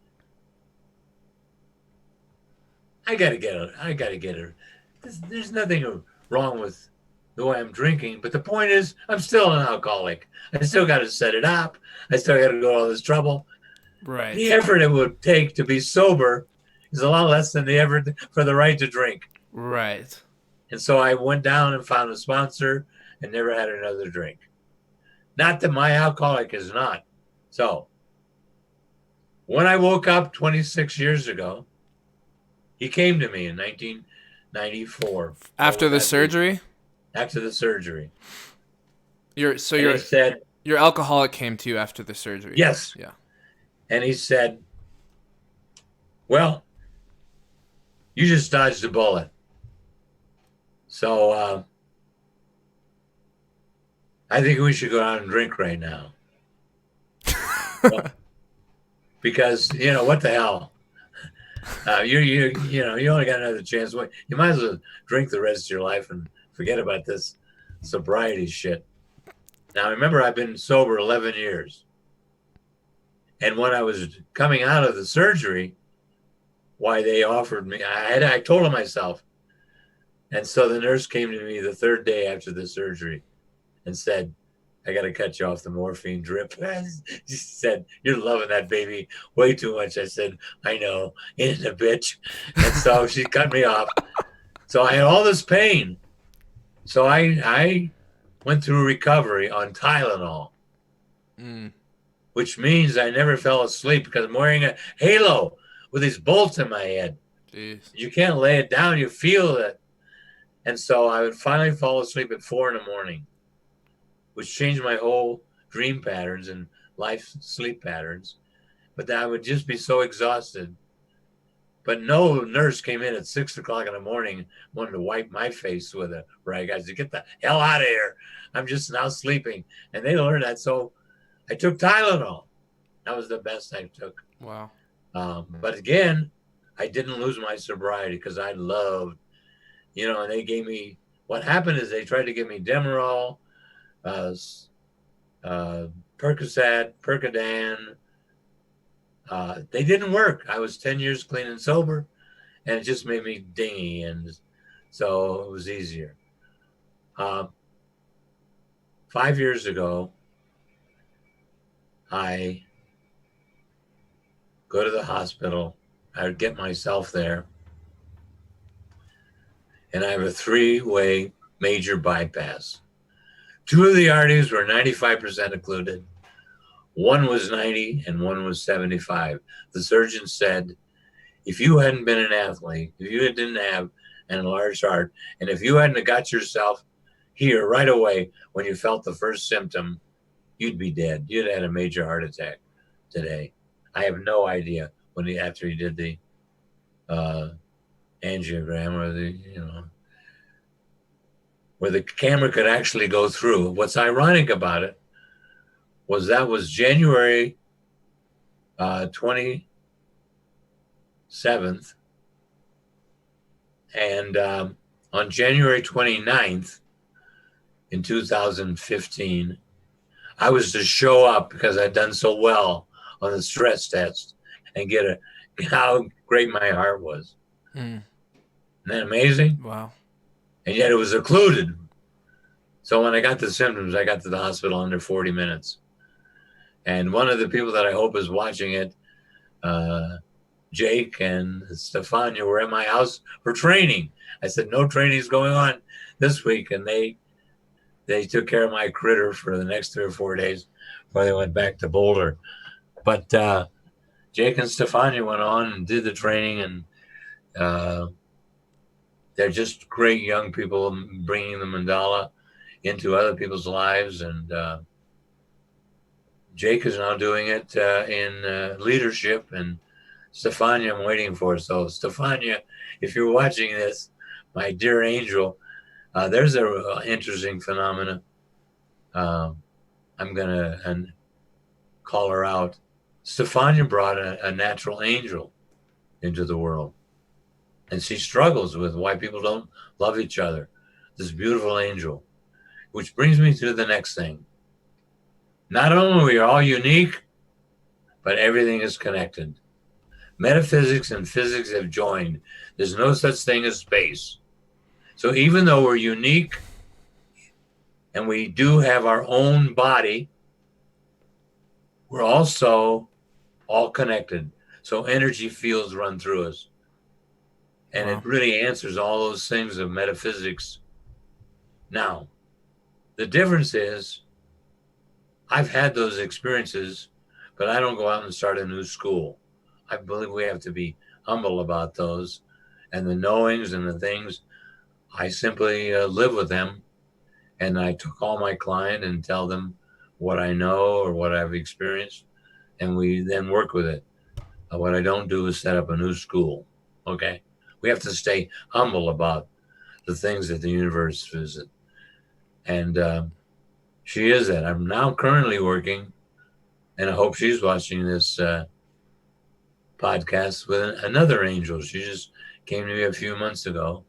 I gotta get her. I gotta get her. There's nothing wrong with the way I'm drinking, but the point is, I'm still an alcoholic. I still got to set it up. I still got to go all this trouble. Right. The effort it would take to be sober is a lot less than the effort for the right to drink. Right. And so I went down and found a sponsor and never had another drink. Not that my alcoholic is not. So when I woke up 26 years ago, he came to me in 1994. After the surgery? After the surgery. Your alcoholic came to you after the surgery. Yes. Yeah. And he said, well, you just dodged a bullet. So I think we should go out and drink right now. Well, because, what the hell? You only got another chance. You might as well drink the rest of your life and forget about this sobriety shit. Now, remember, I've been sober 11 years. And when I was coming out of the surgery, why they offered me, I told them myself. And so the nurse came to me the third day after the surgery and said, I got to cut you off the morphine drip. She said, you're loving that baby way too much. I said, I know, ain't it a bitch? And so she cut me off. So I had all this pain. So I went through recovery on Tylenol, which means I never fell asleep because I'm wearing a halo with these bolts in my head. Jeez. You can't lay it down. You feel it. And so I would finally fall asleep at 4 a.m, which changed my whole dream patterns and life sleep patterns. But then I would just be so exhausted. But no nurse came in at 6 o'clock in the morning, wanted to wipe my face with a rag. I said, get the hell out of here. I'm just now sleeping. And they learned that. So I took Tylenol. That was the best I took. Wow. But again, I didn't lose my sobriety because I loved, and they gave me, what happened is they tried to give me Demerol, Percocet, Percodan. They didn't work. I was 10 years clean and sober, and it just made me dingy, and so it was easier. 5 years ago, I go to the hospital. I would get myself there, and I have a 3-way major bypass. 2 of the arteries were 95% occluded. 1 was 90 and 1 was 75. The surgeon said, if you hadn't been an athlete, if you didn't have an enlarged heart, and if you hadn't got yourself here right away when you felt the first symptom, you'd be dead. You'd had a major heart attack today. I have no idea after he did the angiogram or where the camera could actually go through. What's ironic about it was that was January 27th. And on January 29th in 2015, I was to show up because I'd done so well on the stress test and get how great my heart was. Isn't that amazing? Wow. And yet it was occluded. So when I got the symptoms, I got to the hospital under 40 minutes. And one of the people that I hope is watching it, Jake and Stefania, were at my house for training. I said, no training is going on this week. And they took care of my critter for the next 3 or 4 days before they went back to Boulder. But Jake and Stefania went on and did the training, and they're just great young people bringing the mandala into other people's lives. And Jake is now doing it in leadership, and Stefania I'm waiting for. So Stefania, if you're watching this, my dear angel, there's an interesting phenomena. I'm going to call her out. Stefania brought a natural angel into the world. And she struggles with why people don't love each other. This beautiful angel. Which brings me to the next thing. Not only are we all unique, but everything is connected. Metaphysics and physics have joined. There's no such thing as space. So even though we're unique and we do have our own body, we're also all connected. So energy fields run through us. And Wow. it really answers all those things of metaphysics. Now, the difference is I've had those experiences, but I don't go out and start a new school. I believe we have to be humble about those and the knowings and the things. I simply live with them, and I call my client and tell them what I know or what I've experienced, and we then work with it. What I don't do is set up a new school. Okay, we have to stay humble about the things that the universe visit, and she is that. I'm now currently working, and I hope she's watching this podcast with another angel. She just came to me a few months ago,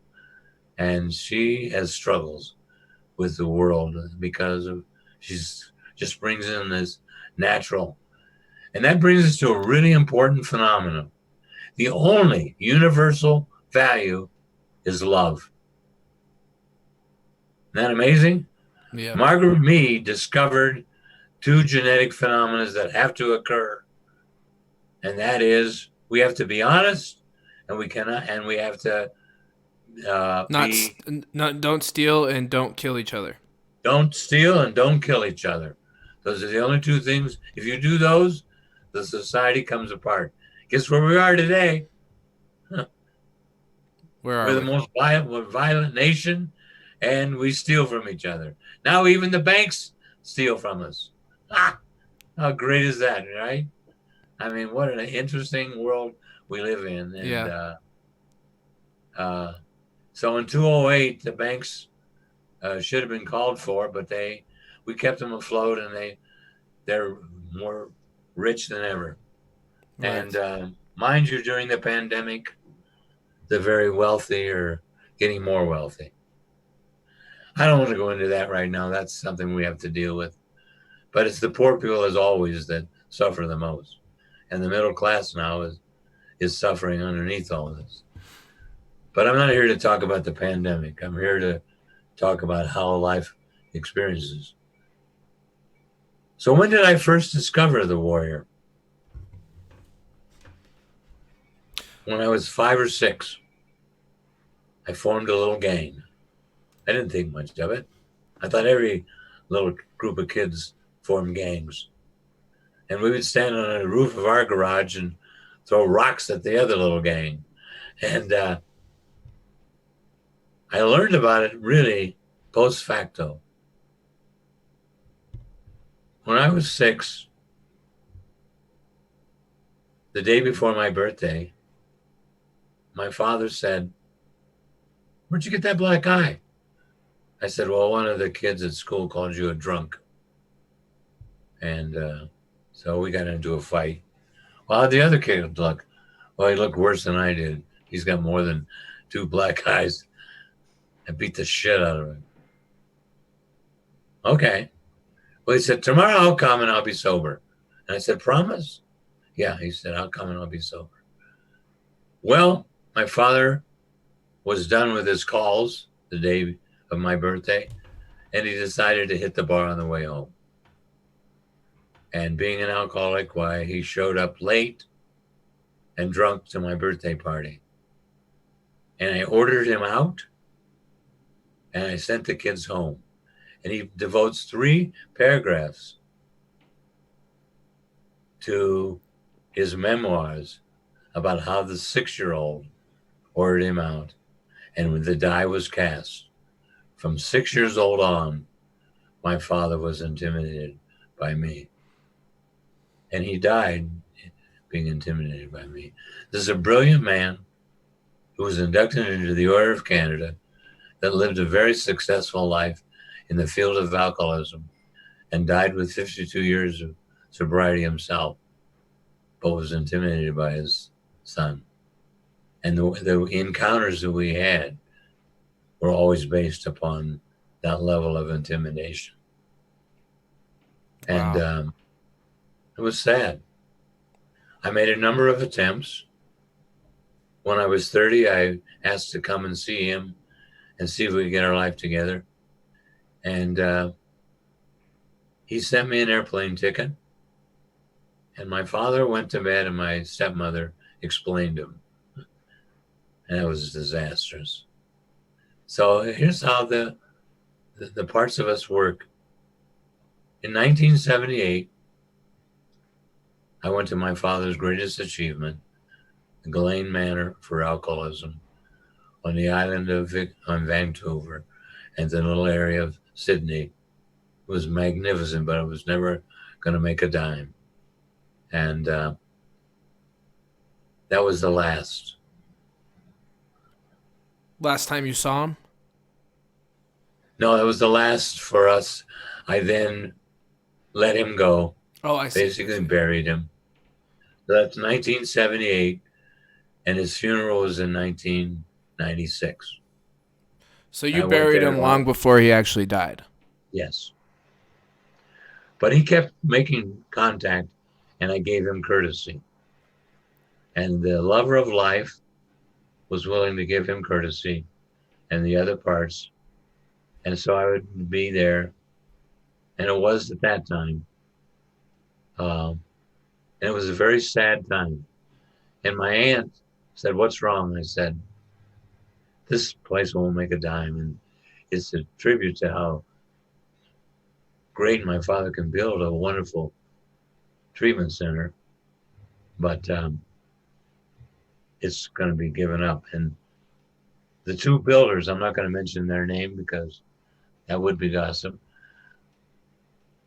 and she has struggles with the world because of she's just brings in this natural, and that brings us to a really important phenomenon. The only universal value is love. Isn't that amazing? Yeah. Margaret Mead discovered two genetic phenomena that have to occur, and that is we have to be honest, and we have to Don't steal and don't kill each other. don't steal and don't kill each other. Those are the only two things. If you do those, the society comes apart. Guess where we are today? Where are We're the we? most violent nation, and we steal from each other. Now even the banks steal from us. Ah, how great is that, right? I mean, what an interesting world we live in. And Yeah. So in 2008, the banks should have been called for, but we kept them afloat, and they're more rich than ever. Right. And mind you, during the pandemic, the very wealthy are getting more wealthy. I don't want to go into that right now. That's something we have to deal with. But it's the poor people, as always, that suffer the most. And the middle class now is suffering underneath all of this. But I'm not here to talk about the pandemic. I'm here to talk about how life experiences. So when did I first discover the warrior? When I was 5 or 6. I formed a little gang. I didn't think much of it. I thought every little group of kids formed gangs. And we would stand on the roof of our garage and throw rocks at the other little gang. And I learned about it really post facto. When I was 6, the day before my birthday, my father said, "Where'd you get that black eye?" I said, "Well, one of the kids at school called you a drunk." And so we got into a fight. Well, how'd the other kid look? Well, he looked worse than I did. He's got more than 2 black eyes. I beat the shit out of him. Okay. Well, he said, "Tomorrow I'll come and I'll be sober." And I said, "Promise?" Yeah, he said, "I'll come and I'll be sober." Well, my father was done with his calls the day of my birthday, and he decided to hit the bar on the way home. And being an alcoholic, why, he showed up late and drunk to my birthday party. And I ordered him out, and I sent the kids home. And he devotes 3 paragraphs to his memoirs about how the 6-year-old ordered him out. And when the die was cast, from 6 years old on, my father was intimidated by me. And he died being intimidated by me. This is a brilliant man who was inducted into the Order of Canada, that lived a very successful life in the field of alcoholism, and died with 52 years of sobriety himself, but was intimidated by his son. And the encounters that we had were always based upon that level of intimidation. And Wow. it was sad. I made a number of attempts. When I was 30, I asked to come and see him and see if we could get our life together. And he sent me an airplane ticket. And my father went to bed and my stepmother explained to him. And it was disastrous. So here's how the parts of us work. In 1978, I went to my father's greatest achievement, the Ghislaine Manor for alcoholism, on the island of Vancouver, and the little area of Sydney. It was magnificent, but it was never going to make a dime. And that was the last. Last time you saw him? No, that was the last for us. I then let him go. Oh, I see. Basically buried him. So that's 1978, and his funeral was in 1996. So you buried him long before he actually died? Yes. But he kept making contact, and I gave him courtesy. And the lover of life was willing to give him courtesy and the other parts. And so I would be there. And it was at that time. And it was a very sad time. And my aunt said, "What's wrong?" I said, "This place won't make a dime." And it's a tribute to how great my father can build a wonderful treatment center. But it's going to be given up. And the two builders, I'm not going to mention their name because that would be gossip.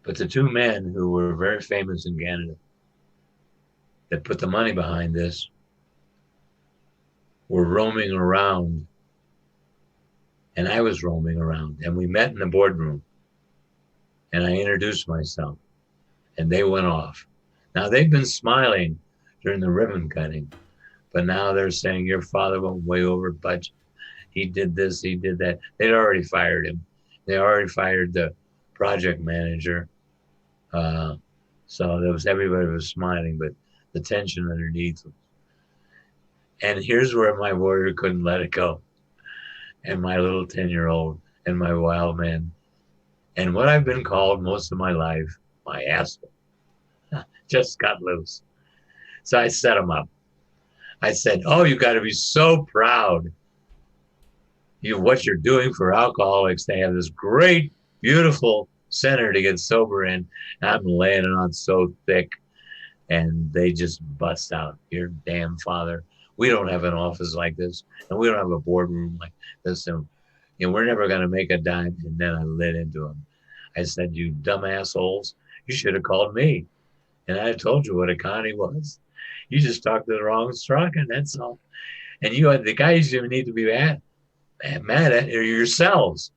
But the two men who were very famous in Canada that put the money behind this were roaming around, and I was roaming around, and we met in the boardroom, and I introduced myself, and they went off. Now, they've been smiling during the ribbon cutting, but now they're saying your father went way over budget. He did this, he did that. They'd already fired him. They already fired the project manager. So there was, everybody was smiling, but the tension underneath. And here's where my warrior couldn't let it go. And my little 10-year-old and my wild man. And what I've been called most of my life, my asshole, just got loose. So I set him up. I said, "Oh, you got to be so proud. What you're doing for alcoholics. They have this great, beautiful center to get sober in. I'm laying it on so thick." And they just bust out, "Your damn father. We don't have an office like this, and we don't have a boardroom like this, and we're never going to make a dime." And then I lit into him. I said, "You dumb assholes, you should have called me. And I told you what a Connie was. You just talked to the wrong Strachan, that's all. And the guys you need to be mad at are yourselves.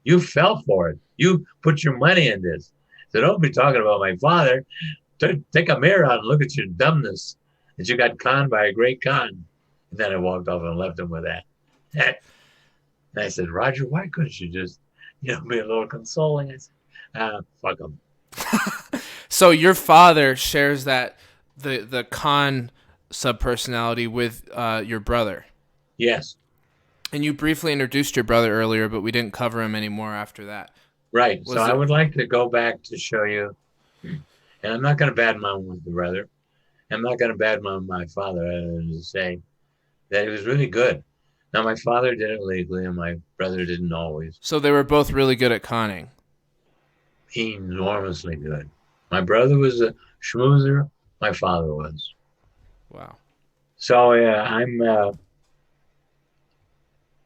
You fell for it. You put your money in this. So don't be talking about my father. Take a mirror out and look at your dumbness that you got conned by a great con." And then I walked off and left him with that. And I said, "Roger, why couldn't you just, be a little consoling?" I said, "Fuck him." So your father shares the con subpersonality with your brother. Yes. And you briefly introduced your brother earlier, but we didn't cover him anymore after that. Right. So I would like to go back to show you, and I'm not going to badmouth my brother. I'm not going to badmouth my father, other than to say that he was really good. Now, my father did it legally, and my brother didn't always. So they were both really good at conning. Enormously good. My brother was a schmoozer. My father was. Wow. So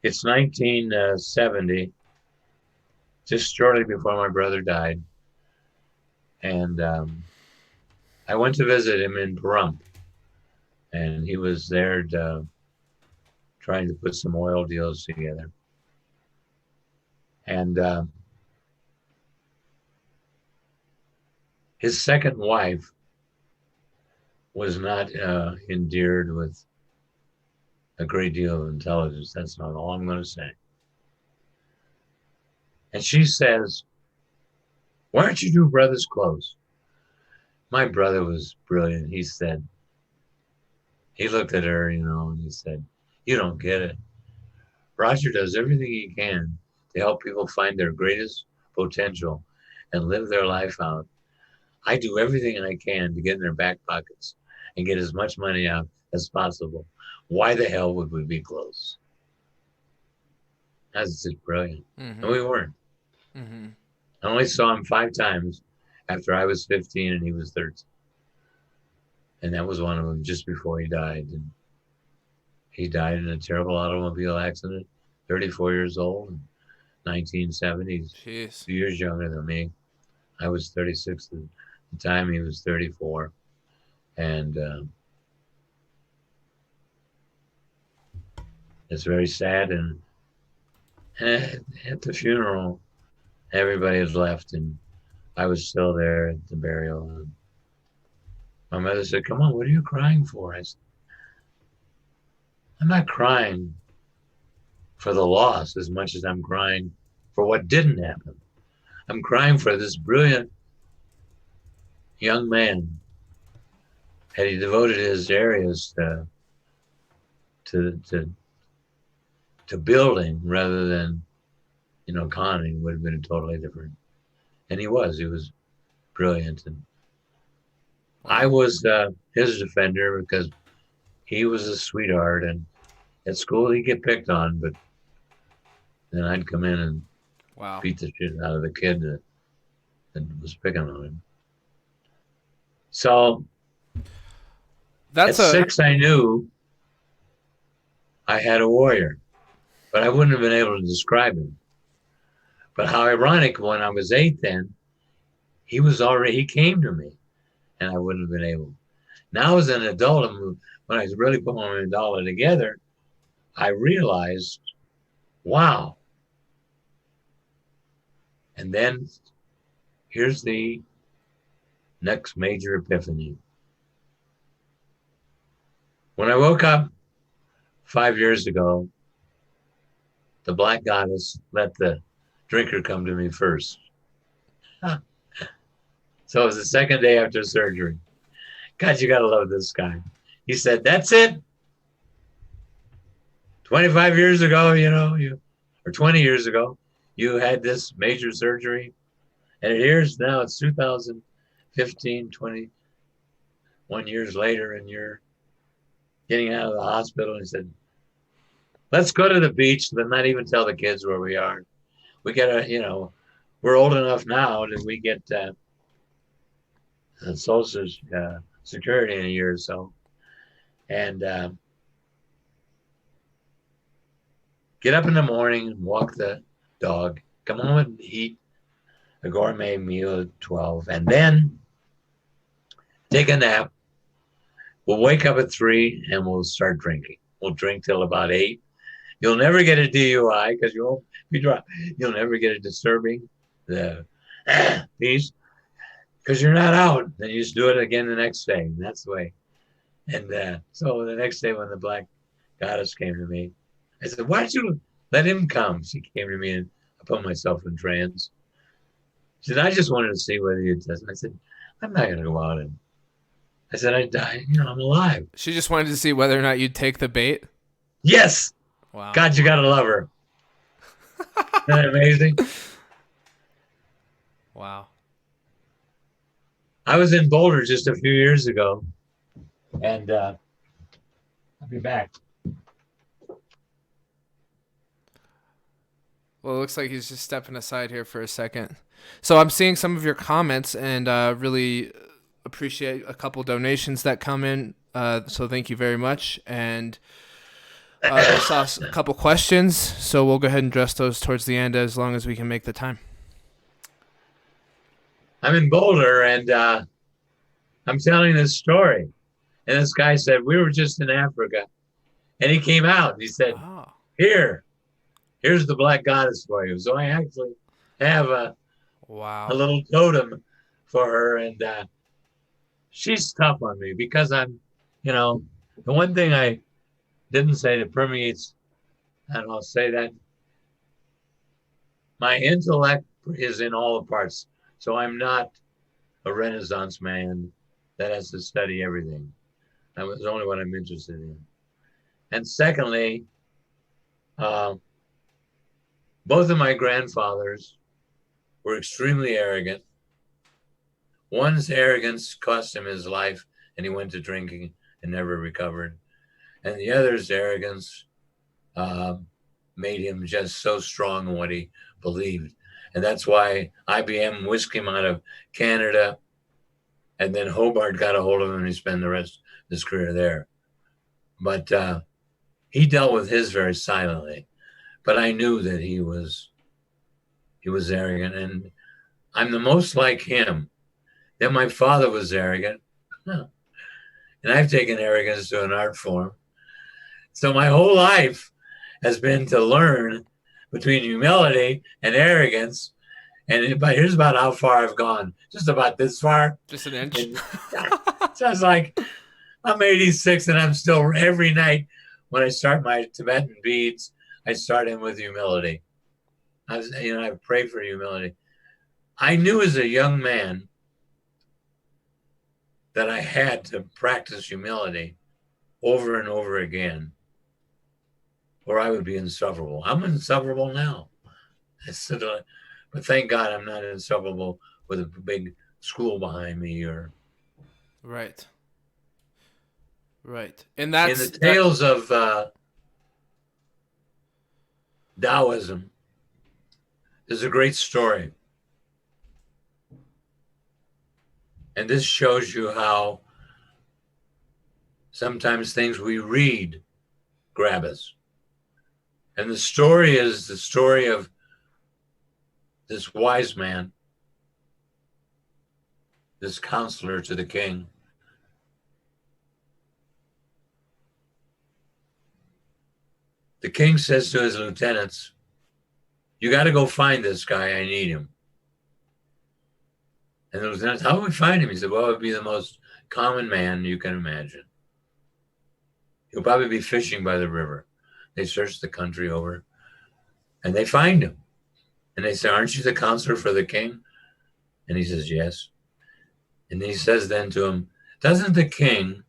it's 1970, just shortly before my brother died. And I went to visit him in Pahrump. And he was there trying to put some oil deals together. And his second wife was not endeared with a great deal of intelligence. That's not all I'm going to say. And she says, why aren't you two brothers close? My brother was brilliant. He said, he looked at her, and he said, you don't get it. Roger does everything he can to help people find their greatest potential and live their life out. I do everything I can to get in their back pockets and get as much money out as possible. Why the hell would we be close? That's just brilliant. Mm-hmm. And we weren't. Mm-hmm. I only saw him 5 times after I was 15 and he was 13. And that was one of them just before he died. And he died in a terrible automobile accident, 34 years old, 1970s. Jeez. 2 years younger than me. I was 36 at the time. He was 34. And it's very sad. And at the funeral, everybody had left, and I was still there at the burial. And my mother said, come on, what are you crying for? I said, I'm not crying for the loss as much as I'm crying for what didn't happen. I'm crying for this brilliant young man. Had he devoted his areas to building rather than, conning, would have been totally different. And he was brilliant. And I was his defender because he was a sweetheart. And at school, he'd get picked on, but then I'd come in and beat the shit out of the kid that was picking on him. So at 6, I knew I had a warrior, but I wouldn't have been able to describe him. But how ironic, when I was 8 then, he came to me, and I wouldn't have been able. Now as an adult, when I really put my mandala together, I realized, wow. And then here's the next major epiphany. When I woke up 5 years ago, the black goddess let the drinker come to me first. So it was the second day after surgery. God, you got to love this guy. He said, that's it. 25 years ago, or 20 years ago, you had this major surgery. And now it's 2015, 21 years later, and you're getting out of the hospital. And he said, let's go to the beach, but not even tell the kids where we are. We get we're old enough now that we get Social Security in a year or so. And get up in the morning and walk the dog, come home and eat a gourmet meal at 12, and then take a nap. We'll wake up at 3 and we'll start drinking. We'll drink till about 8. You'll never get a DUI because you won't be drunk. You'll never get a disturbing piece because you're not out. Then you just do it again the next day. And that's the way. And so the next day when the black goddess came to me, I said, why don't you let him come? She came to me and I put myself in trance. She said, I just wanted to see whether you'd test. I said, I'm not going to go out. And I said, I died. I'm alive. She just wanted to see whether or not you'd take the bait? Yes. Wow. God, you got to love her. Isn't that amazing? Wow. I was in Boulder just a few years ago. And I'll be back. Well, it looks like he's just stepping aside here for a second. So I'm seeing some of your comments and really appreciate a couple donations that come in. So thank you very much. And I saw a couple questions, so we'll go ahead and address those towards the end as long as we can make the time. I'm in Boulder, and I'm telling this story. And this guy said, we were just in Africa. And he came out, and he said, here's the black goddess for you. So I actually have a little totem for her, and she's tough on me because I'm, the one thing I didn't say that permeates, and I'll say that My intellect is in all the parts. So I'm not a Renaissance man that has to study everything. That was only what I'm interested in. And secondly, uh, both of my grandfathers were extremely arrogant. One's arrogance cost him his life, and he went to drinking and never recovered. And the other's arrogance uh, made him just so strong in what he believed. And that's why IBM whisked him out of Canada, and then Hobart got a hold of him, and he spent the rest of his career there. But he dealt with his very silently. But I knew that he was arrogant, and I'm the most like him. Then my father was arrogant, and I've taken arrogance to an art form. So my whole life has been to learn between humility and arrogance. And but here's about how far I've gone. Just about this far. Just an inch. And, so I was like, I'm 86 and I'm still every night when I start my Tibetan beads, I start in with humility. I pray for humility. I knew as a young man that I had to practice humility over and over again, or I would be insufferable. I'm insufferable now. But thank God I'm not insufferable with a big school behind me or. Right. And that's in the tales of Taoism, there's a great story. And this shows you how sometimes things we read grab us. And the story is the story of this wise man, this counselor to the king. The king says to his lieutenants, "You got to go find this guy. I need him." And the lieutenants, "How do we find him?" He said, "Well, it would be the most common man you can imagine. He'll probably be fishing by the river." They search the country over, and they find him. And they say, "Aren't you the counselor for the king?" And he says, "Yes." And he says then to him, "Doesn't the king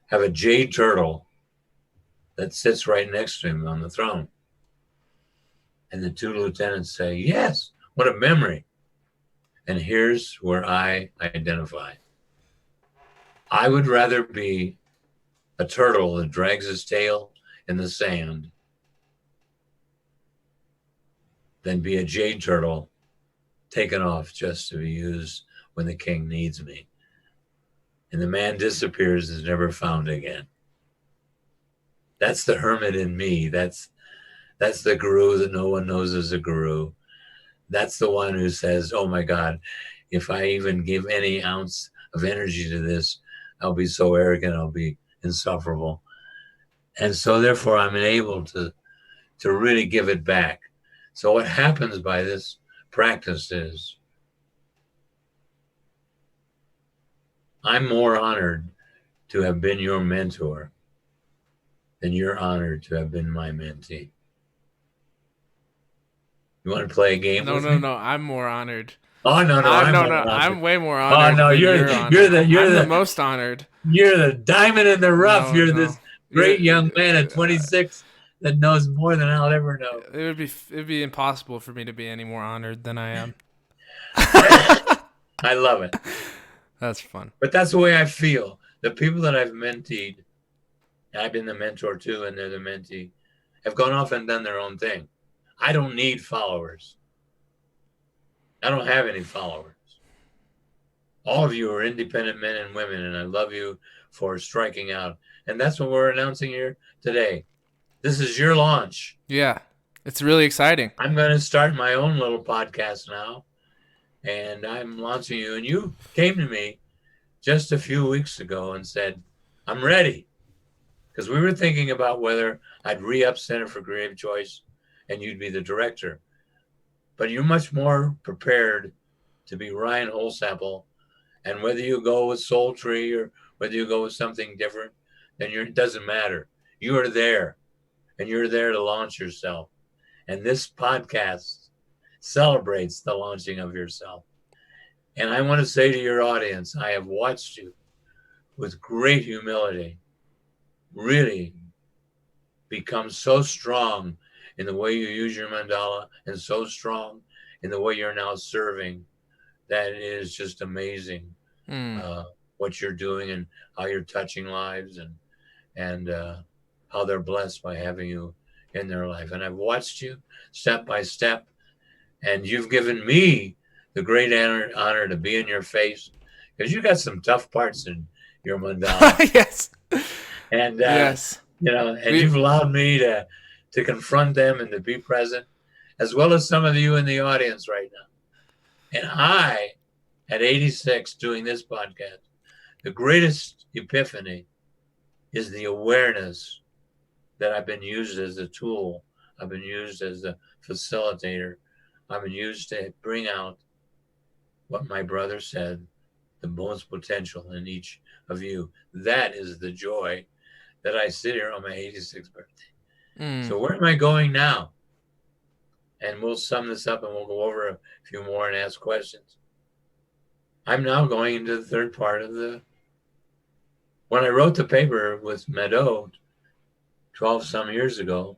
have a jade turtle that sits right next to him on the throne?" And the two lieutenants say, "Yes." What a memory. And here's where I identify. I would rather be a turtle that drags his tail in the sand than be a jade turtle taken off just to be used when the king needs me. And the man disappears and is never found again. That's the hermit in me. That's the guru that no one knows is a guru. That's the one who says, "Oh my God, if I even give any ounce of energy to this, I'll be so arrogant, I'll be insufferable." And so therefore I'm able to really give it back. So what happens by this practice is I'm more honored to have been your mentor than you're honored to have been my mentee. You want to play a game with me? No. I'm more honored. Oh no, I'm way more honored. Oh no, you're the most honored. You're the diamond in the rough. No, you're no. this great young man at 26 that knows more than I'll ever know. It'd be impossible for me to be any more honored than I am. I love it. That's fun. But that's the way I feel. The people that I've menteed, I've been the mentor too, and they're the mentee, have gone off and done their own thing. I don't need followers. I don't have any followers. All of you are independent men and women, and I love you for striking out. And that's what we're announcing here today. This is your launch. Yeah, it's really exciting. I'm going to start my own little podcast now, and I'm launching you. And you came to me just a few weeks ago and said, "I'm ready." Because we were thinking about whether I'd re-up Center for Creative Choice and you'd be the director. But you're much more prepared to be Ryan Holsample. And whether you go with Soul Tree or whether you go with something different, then it doesn't matter. You are there, and you're there to launch yourself. And this podcast celebrates the launching of yourself. And I want to say to your audience, I have watched you with great humility really become so strong in the way you use your mandala and so strong in the way you're now serving that it is just amazing what you're doing and how you're touching lives and how they're blessed by having you in their life. And I've watched you step by step, and you've given me the great honor to be in your face because you got some tough parts in your mandala. Yes. And yes. and you've allowed me to confront them and to be present, as well as some of you in the audience right now. And I, at 86, doing this podcast, the greatest epiphany is the awareness that I've been used as a tool. I've been used as a facilitator. I've been used to bring out what my brother said, the most potential in each of you. That is the joy that I sit here on my 86th birthday. So where am I going now? And we'll sum this up and we'll go over a few more and ask questions. I'm now going into the third part of when I wrote the paper with Meadow 12 some years ago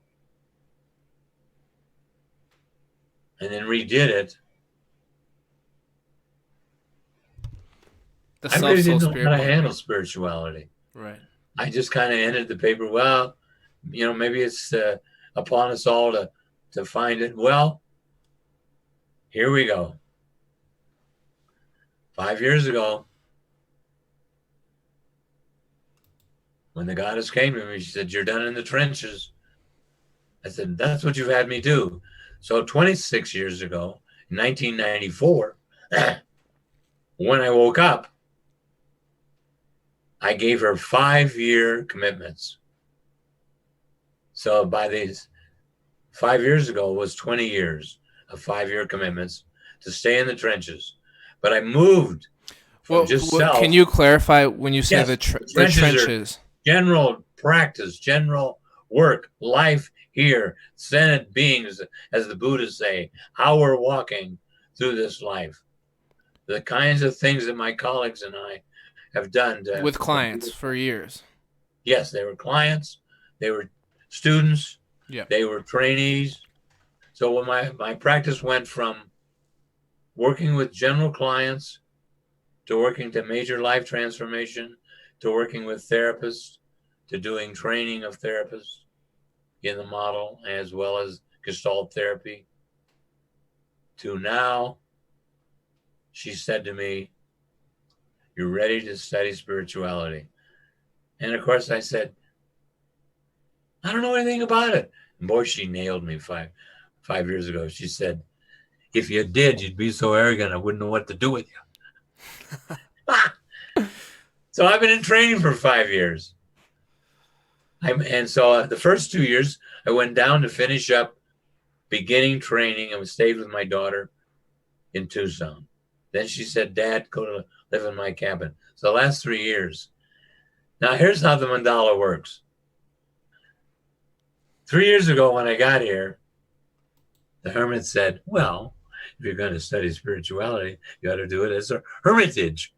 and then redid it, I really didn't know how to handle spirituality. Right. I just kind of ended the paper. Well, maybe it's upon us all to find it. Well, here we go. 5 years ago, when the goddess came to me, she said, "You're done in the trenches." I said, "That's what you've had me do." So 26 years ago, in 1994, when I woke up, I gave her 5-year commitments. So by these 5 years ago was 20 years of 5-year commitments to stay in the trenches. But I moved from self. Can you clarify when you say the trenches? General practice, general work, life here, sentient beings, as the Buddhists say, how we're walking through this life. The kinds of things that my colleagues and I have done with clients for years. Yes, they were clients, they were students, they were trainees. So when my practice went from working with general clients to working to major life transformation, to working with therapists, to doing training of therapists in the model, as well as Gestalt therapy, to now, she said to me, "You're ready to study spirituality." And of course I said, "I don't know anything about it." And boy, she nailed me five years ago. She said, "If you did, you'd be so arrogant, I wouldn't know what to do with you." So I've been in training for 5 years. And so the first 2 years, I went down to finish up beginning training and stayed with my daughter in Tucson. Then she said, "Dad, go to live in my cabin." So the last 3 years. Now, here's how the mandala works. 3 years ago, when I got here, the hermit said, "Well, if you're going to study spirituality, you ought to do it as a hermitage.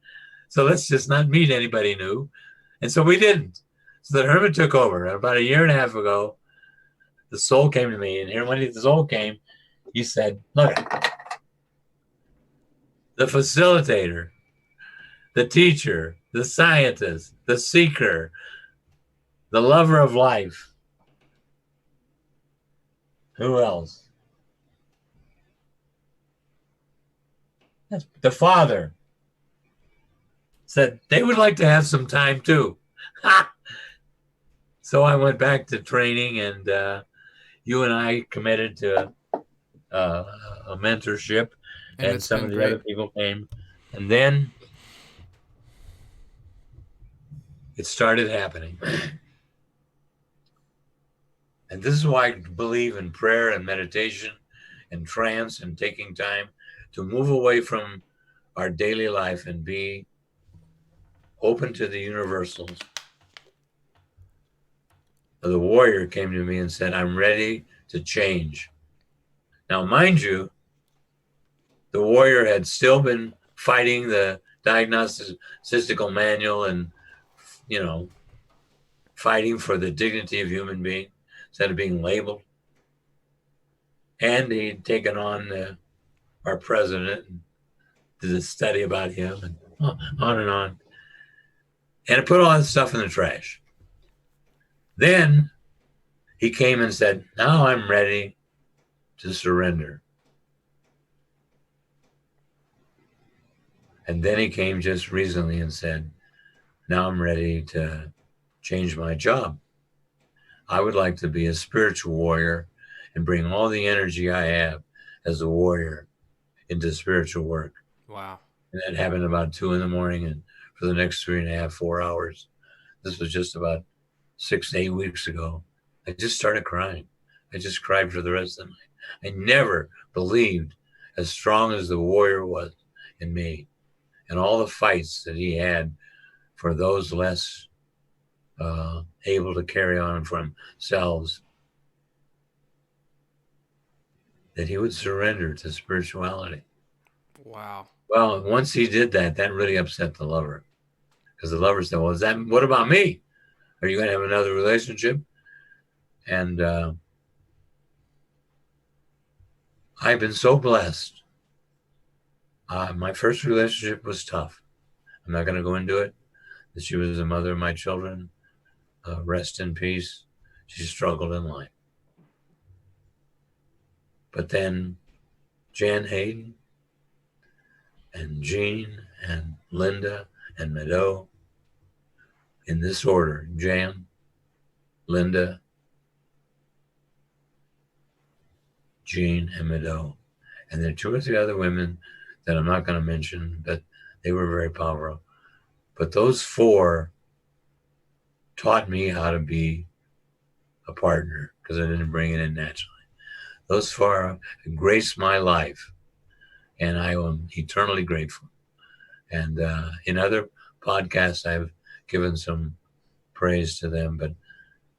So let's just not meet anybody new." And so we didn't. So the hermit took over. About a year and a half ago, the soul came to me. And here, when the soul came, he said, "Look, the facilitator, the teacher, the scientist, the seeker, the lover of life. Who else? The father said they would like to have some time too." So I went back to training, and you and I committed to a mentorship, and some of the other people came. And then it started happening. And this is why I believe in prayer and meditation and trance and taking time to move away from our daily life and be open to the universals. The warrior came to me and said, "I'm ready to change." Now, mind you, the warrior had still been fighting the diagnostical manual and, you know, fighting for the dignity of human being instead of being labeled. And he'd taken on our president and did a study about him and on and on. And it put all that stuff in the trash. Then he came and said, now I'm ready to surrender. And then he came just recently and said, now I'm ready to change my job. I would like to be a spiritual warrior and bring all the energy I have as a warrior into spiritual work. Wow. And that happened about 2 a.m. and for the next 3.5, 4 hours. This was just about 6 to 8 weeks ago. I just started crying. I just cried for the rest of the night. I never believed as strong as the warrior was in me and all the fights that he had for those less able to carry on for themselves, that he would surrender to spirituality. Wow. Well, once he did that, that really upset the lover, because the lover said, well, what about me? Are you going to have another relationship? And I've been so blessed. My first relationship was tough. I'm not going to go into it. She was the mother of my children. Rest in peace. She struggled in life. But then Jan Hayden and Jean and Linda and Meadow, in this order: Jan, Linda, Jean, and Meadow. And there are 2 or 3 other women that I'm not going to mention, but they were very powerful. But those 4 taught me how to be a partner, because I didn't bring it in naturally. Those 4 graced my life, and I am eternally grateful. And in other podcasts, I've given some praise to them. But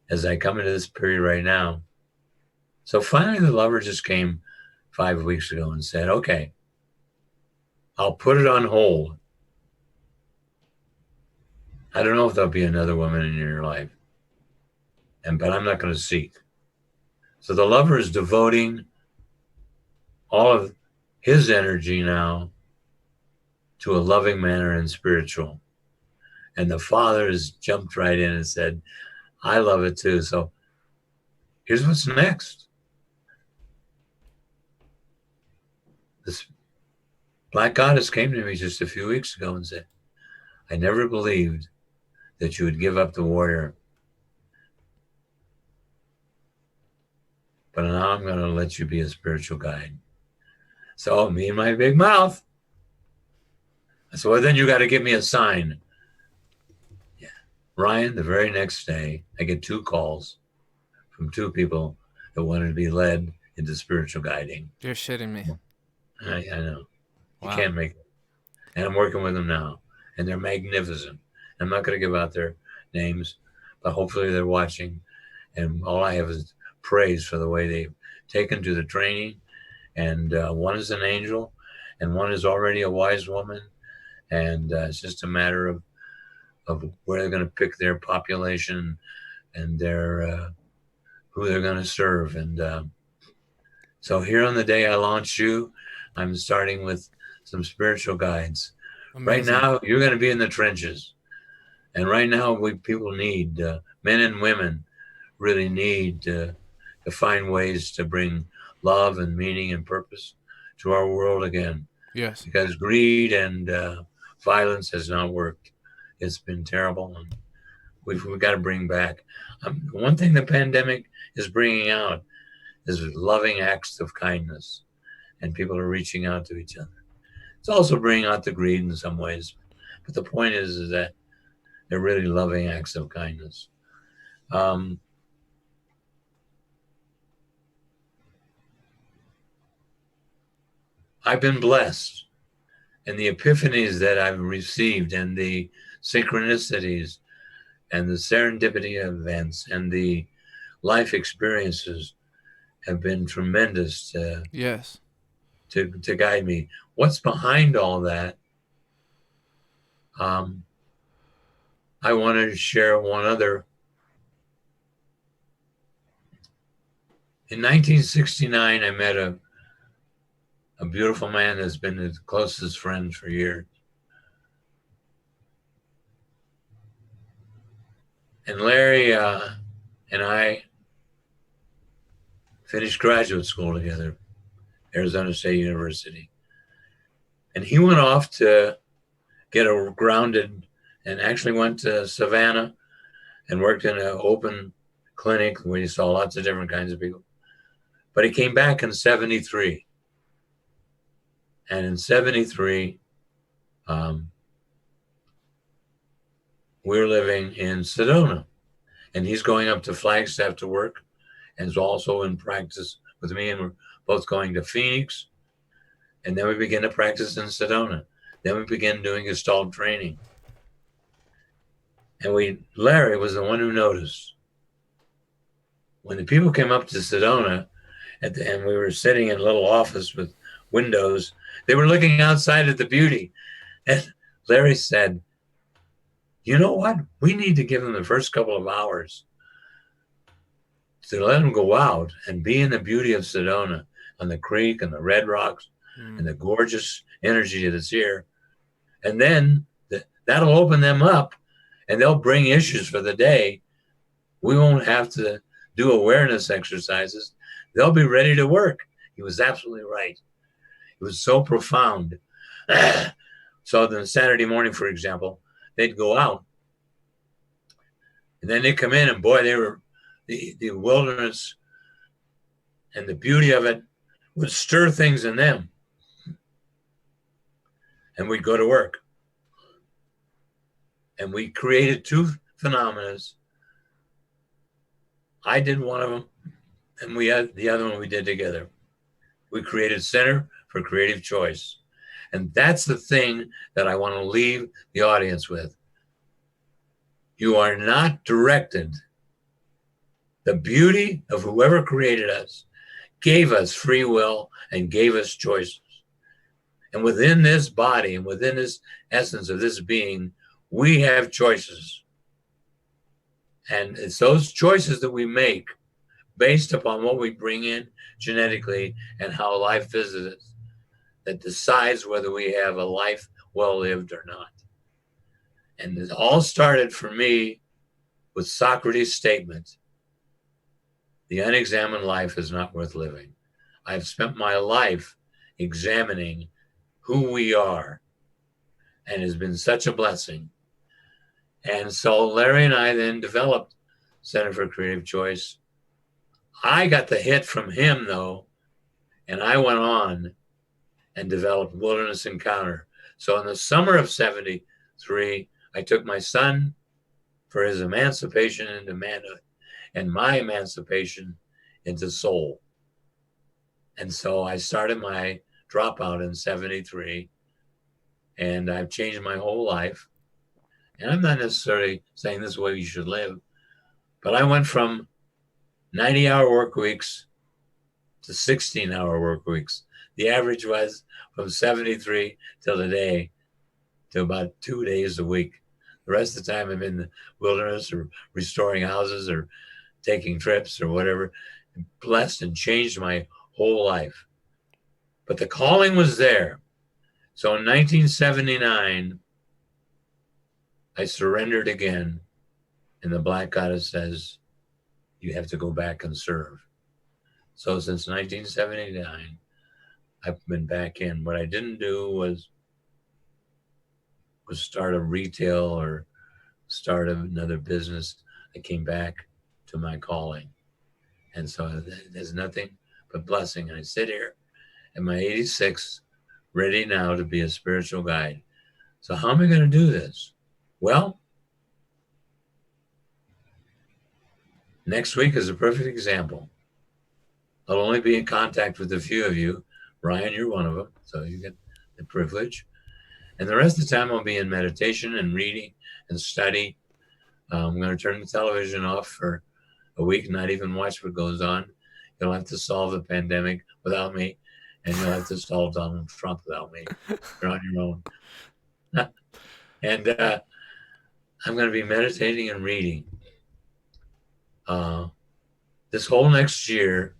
as I come into this period right now, so finally the lover just came 5 weeks ago and said, okay, I'll put it on hold. I don't know if there'll be another woman in your life, but I'm not going to seek. So the lover is devoting all of his energy now to a loving manner and spiritual. And the father has jumped right in and said, I love it too. So here's what's next. This Black Goddess came to me just a few weeks ago and said, I never believed that you would give up the warrior, but now I'm going to let you be a spiritual guide. So me and my big mouth, I said, well, then you got to give me a sign. Yeah. Ryan, the very next day, I get 2 calls from 2 people that wanted to be led into spiritual guiding. You're shitting me. I know. Wow. You can't make it. And I'm working with them now. And they're magnificent. I'm not going to give out their names, but hopefully they're watching. And all I have is praise for the way they've taken to the training. And one is an angel, and one is already a wise woman. And it's just a matter of where they're going to pick their population and their who they're going to serve. And so here on the day I launch you, I'm starting with some spiritual guides. Amazing. Right now, you're going to be in the trenches. And right now, people need, men and women really need to find ways to bring love and meaning and purpose to our world again. Yes. Because greed and violence has not worked. It's been terrible. And we've got to bring back. One thing the pandemic is bringing out is loving acts of kindness. And people are reaching out to each other. It's also bringing out the greed in some ways. But the point is that they're really loving acts of kindness. I've been blessed, and the epiphanies that I've received, and the synchronicities, and the serendipity events, and the life experiences have been tremendous. Yes. to guide me. What's behind all that? I wanted to share one other. In 1969, I met a beautiful man that's been his closest friend for years. And Larry and I finished graduate school together, Arizona State University. And he went off to get grounded and actually went to Savannah and worked in an open clinic where he saw lots of different kinds of people. But he came back in 73. And in 73, we're living in Sedona. And he's going up to Flagstaff to work and is also in practice with me. And we're both going to Phoenix. And then we begin to practice in Sedona. Then we begin doing Gestalt training. And Larry was the one who noticed. When the people came up to Sedona, and we were sitting in a little office with windows, they were looking outside at the beauty. And Larry said, you know what? We need to give them the first couple of hours to let them go out and be in the beauty of Sedona, on the creek and the red rocks and the gorgeous energy that's here. And then that'll open them up and they'll bring issues for the day. We won't have to do awareness exercises. They'll be ready to work. He was absolutely right. It was so profound. So then Saturday morning, for example, they'd go out and then they'd come in and boy, they were the wilderness and the beauty of it would stir things in them. And we'd go to work. And we created two phenomena. I did one of them, and we had the other one we did together. We created Center for Creative Choice. And that's the thing that I want to leave the audience with. You are not directed. The beauty of whoever created us gave us free will and gave us choices. And within this body and within this essence of this being, we have choices. And it's those choices that we make based upon what we bring in genetically and how life visits us that decides whether we have a life well lived or not. And it all started for me with Socrates' statement, the unexamined life is not worth living. I've spent my life examining who we are, and it's been such a blessing. And so Larry and I then developed Center for Creative Choice. I got the hit from him, though, and I went on and developed Wilderness Encounter. So in the summer of 73, I took my son for his emancipation into manhood and my emancipation into soul. And so I started my dropout in 73, and I've changed my whole life. And I'm not necessarily saying this is the way you should live, but I went from 90-hour work weeks to 16-hour work weeks. The average was from 73 till today to about 2 days a week. The rest of the time I'm in the wilderness or restoring houses or taking trips or whatever. Blessed and changed my whole life. But the calling was there. So in 1979, I surrendered again. And the Black Goddess says, you have to go back and serve. So since 1979, I've been back in. What I didn't do was start a retail or start another business. I came back to my calling. And so there's nothing but blessing. And I sit here at my 86, ready now to be a spiritual guide. So how am I going to do this? Well, next week is a perfect example. I'll only be in contact with a few of you. Ryan, you're one of them, so you get the privilege. And the rest of the time I'll be in meditation and reading and study. I'm going to turn the television off for a week, not even watch what goes on. You'll have to solve the pandemic without me. and you'll have to solve Donald Trump without me. You're on your own. And I'm going to be meditating and reading. This whole next year,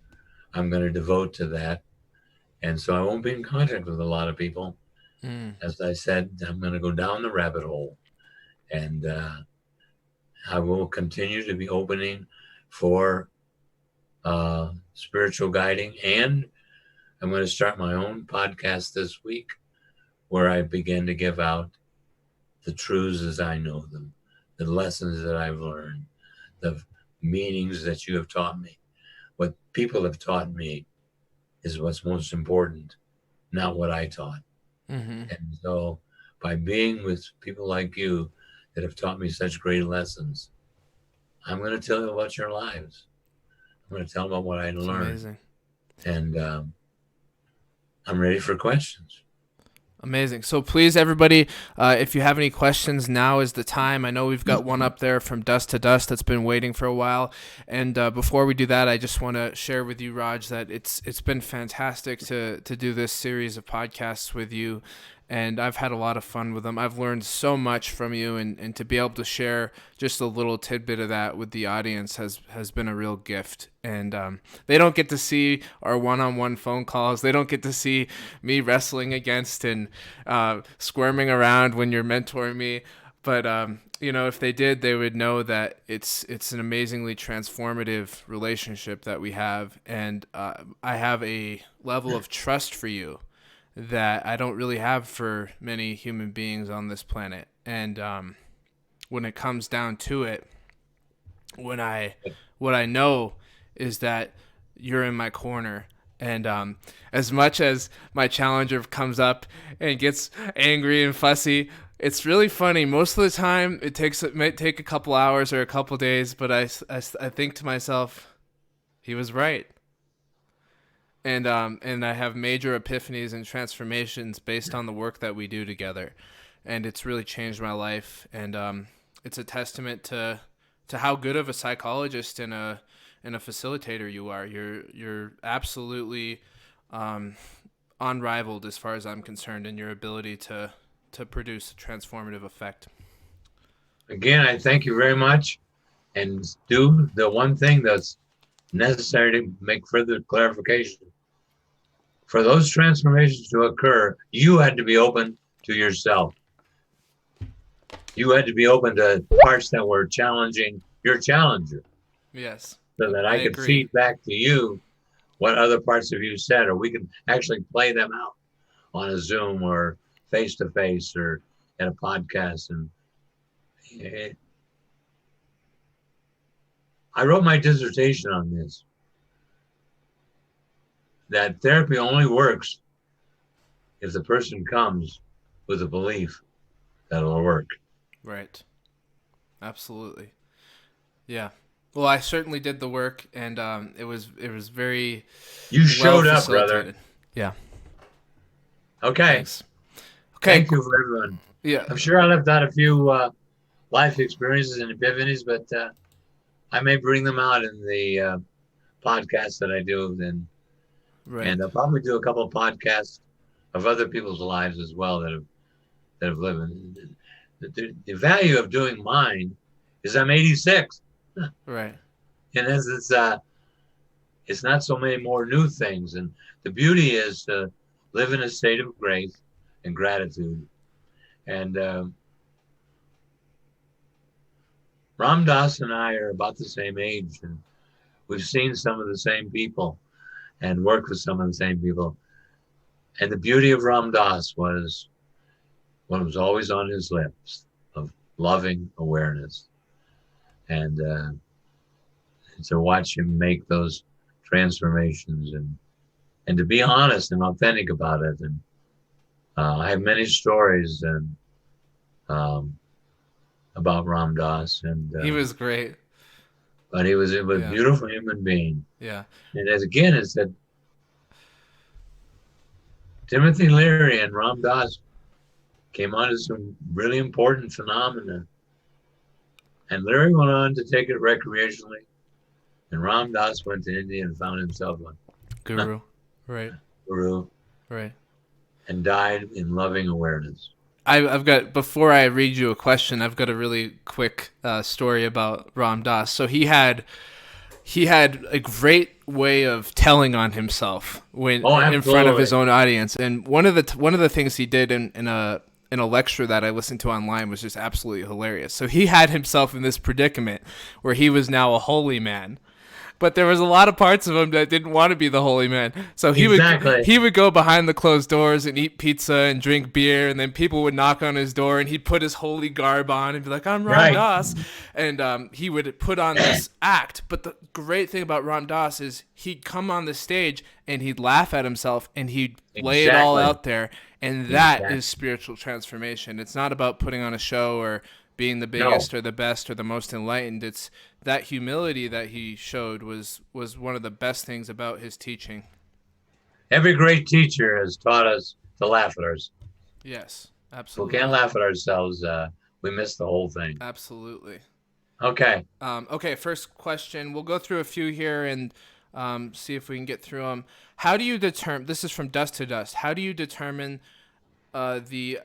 I'm going to devote to that. And so I won't be in contact with a lot of people. As I said, I'm going to go down the rabbit hole. And I will continue to be opening for spiritual guiding. And I'm going to start my own podcast this week where I begin to give out the truths as I know them, the lessons that I've learned, the meanings that you have taught me. What people have taught me is what's most important, not what I taught. And so by being with people like you that have taught me such great lessons, I'm going to tell you about your lives. I'm going to tell them about what I learned. Amazing. And I'm ready for questions. Amazing. So please, everybody, if you have any questions, now is the time. I know we've got one up there from Dust to Dust that's been waiting for a while. And before we do that, I just want to share with you, Raj, that it's been fantastic to do this series of podcasts with you. And I've had a lot of fun with them. I've learned so much from you, and to be able to share just a little tidbit of that with the audience has been a real gift. And they don't get to see our one-on-one phone calls. They don't get to see me wrestling against and squirming around when you're mentoring me. But if they did, they would know that it's an amazingly transformative relationship that we have, and I have a level of trust for you that I don't really have for many human beings on this planet. And when it comes down to it, what I know is that you're in my corner. And as much as my challenger comes up and gets angry and fussy, it's really funny. Most of the time, it might take a couple hours or a couple days, but I think to myself, he was right. And I have major epiphanies and transformations based on the work that we do together, and it's really changed my life. And it's a testament to how good of a psychologist and a facilitator you are. You're absolutely unrivaled as far as I'm concerned in your ability to produce a transformative effect. Again, I thank you very much, and do the one thing that's necessary to make further clarification. For those transformations to occur, you had to be open to yourself. You had to be open to parts that were challenging your challenger. Yes. So that I could agree. feed back to you what other parts of you said, or we could actually play them out on a Zoom or face-to-face or at a podcast. And I wrote my dissertation on this, that therapy only works if the person comes with a belief that it'll work. Right. Absolutely. Yeah. Well, I certainly did the work, and it was very. You showed up, brother. Yeah. Okay. Thanks. Okay. Thank you for everyone. Yeah. I'm sure I left out a few life experiences and epiphanies, but I may bring them out in the podcast that I do then. Right. And I'll probably do a couple of podcasts of other people's lives as well that have lived. The value of doing mine is I'm 86. Right. And as it's not so many more new things. And the beauty is to live in a state of grace and gratitude. And Ram Dass and I are about the same age, and we've seen some of the same people and worked with some of the same people. And the beauty of Ram Dass was what was always on his lips of loving awareness. And to watch him make those transformations and to be honest and authentic about it. And I have many stories and about Ram Dass, and he was great. But he was a beautiful human being. Yeah. And as again, it said Timothy Leary and Ram Dass came onto some really important phenomena. And Leary went on to take it recreationally. And Ram Dass went to India and found himself a guru. Right. guru, Right. and died in loving awareness. I've got, before I read you a question, I've got a really quick story about Ram Dass. So he had a great way of telling on himself when Oh, in front of his absolutely. own audience. And one of the things he did in a lecture that I listened to online was just absolutely hilarious. So he had himself in this predicament where he was now a holy man, but there was a lot of parts of him that didn't want to be the holy man. So Exactly. he would go behind the closed doors and eat pizza and drink beer, and then people would knock on his door, and he'd put his holy garb on and be like, "I'm Ram Right. Dass," and he would put on this act. But the great thing about Ram Dass is he'd come on the stage and he'd laugh at himself and he'd lay it all Exactly. out there, and that Exactly. is spiritual transformation. It's not about putting on a show or being the No. biggest or the best or the most enlightened. It's that humility that he showed was one of the best things about his teaching. Every great teacher has taught us to laugh at ourselves. Yes, If we can't absolutely. laugh at ourselves, we miss the whole thing. Absolutely. Okay. Okay, first question. We'll go through a few here and see if we can get through them. How do you determine? This is from Dust to Dust. How do you determine the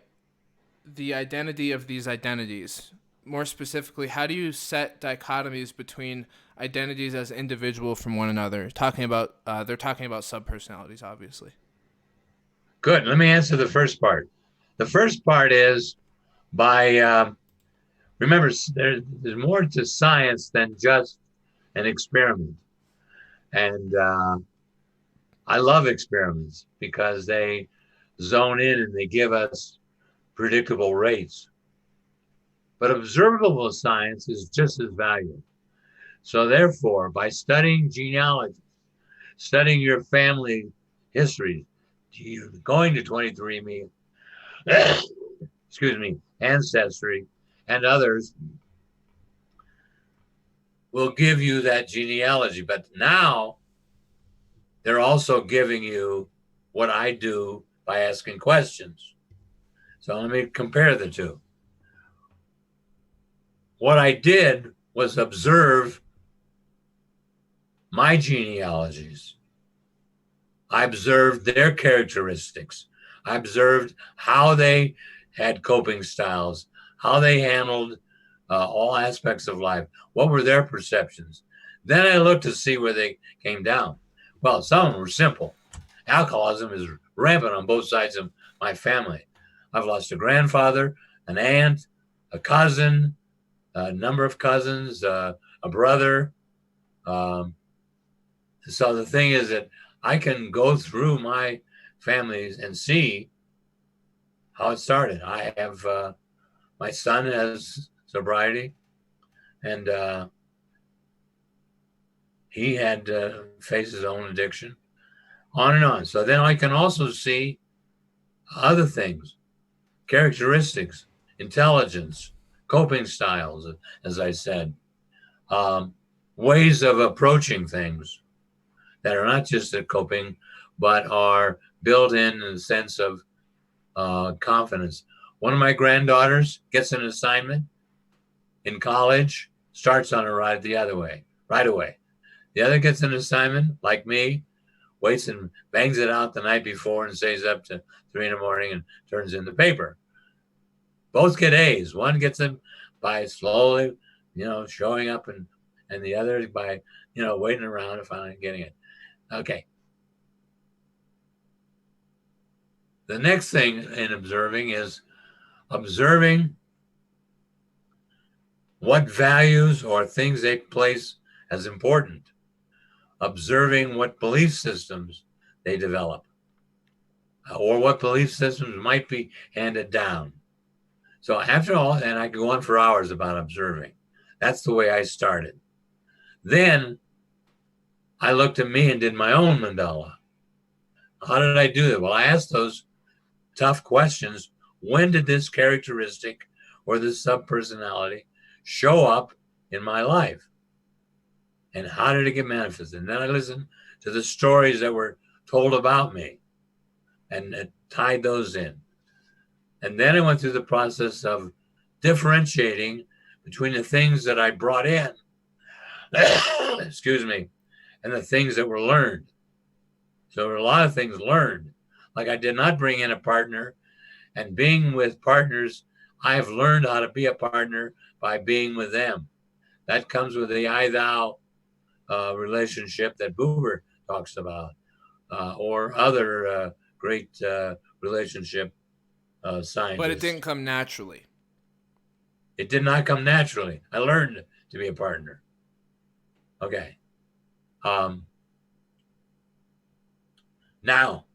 identity of these identities? More specifically, how do you set dichotomies between identities as individual from one another? Talking about they're talking about subpersonalities, obviously. Good. Let me answer the first part. The first part is by, remember, there's more to science than just an experiment. And I love experiments because they zone in and they give us predictable rates. But observable science is just as valuable. So, therefore, by studying genealogy, studying your family history, going to 23andMe, excuse me, Ancestry, and others will give you that genealogy. But now they're also giving you what I do by asking questions. So let me compare the two. What I did was observe my genealogies. I observed their characteristics. I observed how they had coping styles, how they handled all aspects of life. What were their perceptions? Then I looked to see where they came down. Well, some of them were simple. Alcoholism is rampant on both sides of my family. I've lost a grandfather, an aunt, a cousin, a number of cousins, a brother. Um, so the thing is that I can go through my families and see how it started. I have my son has sobriety, and he had faced his own addiction, on and on. So then I can also see other things, characteristics, intelligence, coping styles, as I said, um, ways of approaching things that are not just a coping, but are built in the sense of confidence. One of my granddaughters gets an assignment in college, starts on a ride the other way, right away. The other gets an assignment, like me, waits and bangs it out the night before and stays up to 3 a.m. and turns in the paper. Both get A's. One gets them by slowly, showing up, and the other by, waiting around and finally getting it. Okay. The next thing in observing is observing what values or things they place as important, observing what belief systems they develop, or what belief systems might be handed down. So after all, and I could go on for hours about observing. That's the way I started. Then I looked at me and did my own mandala. How did I do that? Well, I asked those tough questions. When did this characteristic or this subpersonality show up in my life? And how did it get manifested? And then I listened to the stories that were told about me and tied those in. And then I went through the process of differentiating between the things that I brought in, excuse me, and the things that were learned. So there are a lot of things learned. Like I did not bring in a partner, and being with partners, I've learned how to be a partner by being with them. That comes with the I-thou relationship that Buber talks about, or other great relationship But it scientists. didn't come naturally. It did not come naturally. I learned to be a partner. Okay. Now,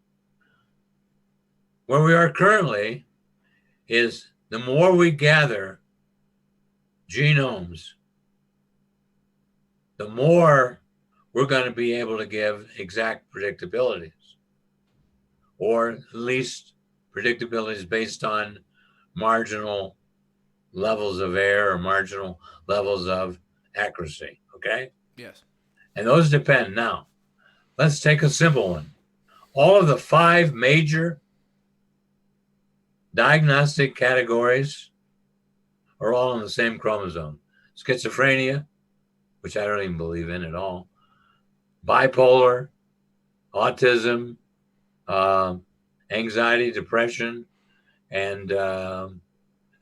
where we are currently is the more we gather genomes, the more we're going to be able to give exact predictabilities, or at least predictabilities based on marginal levels of error or marginal levels of accuracy. Okay. Yes. And those depend. Now, let's take a simple one. All of the 5 major diagnostic categories are all on the same chromosome. Schizophrenia, which I don't even believe in at all, bipolar, autism, anxiety, depression, and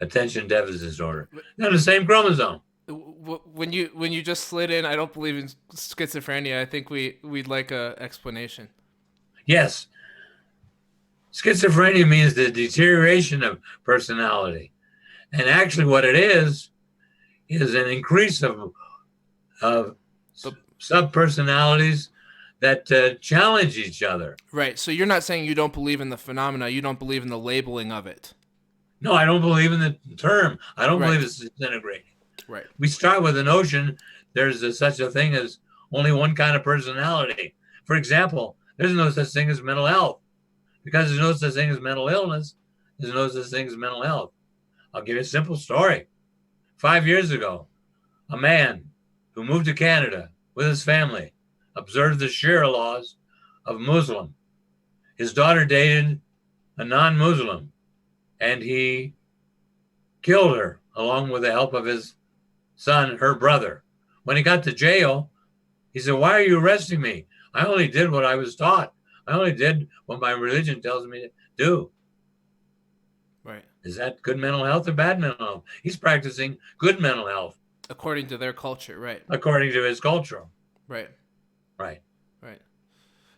attention deficit disorder. They're on the same chromosome. When you just slid in, I don't believe in schizophrenia. I think we'd like a explanation. Yes. Schizophrenia means the deterioration of personality. And actually what it is an increase of subpersonalities that challenge each other. Right. So you're not saying you don't believe in the phenomena. You don't believe in the labeling of it. No, I don't believe in the term. I don't Right. believe it's disintegrating. Right. We start with the notion there's such a thing as only one kind of personality. For example, there's no such thing as mental health. Because there's no such thing as mental illness, there's no such thing as mental health. I'll give you a simple story. 5 years ago, a man who moved to Canada with his family observed the Sharia laws of Muslim. His daughter dated a non-Muslim, and he killed her along with the help of his son, her brother. When he got to jail, he said, "Why are you arresting me? I only did what I was taught. I only did what my religion tells me to do." Right. Is that good mental health or bad mental health? He's practicing good mental health. According to their culture, right. According to his culture. Right. Right. Right.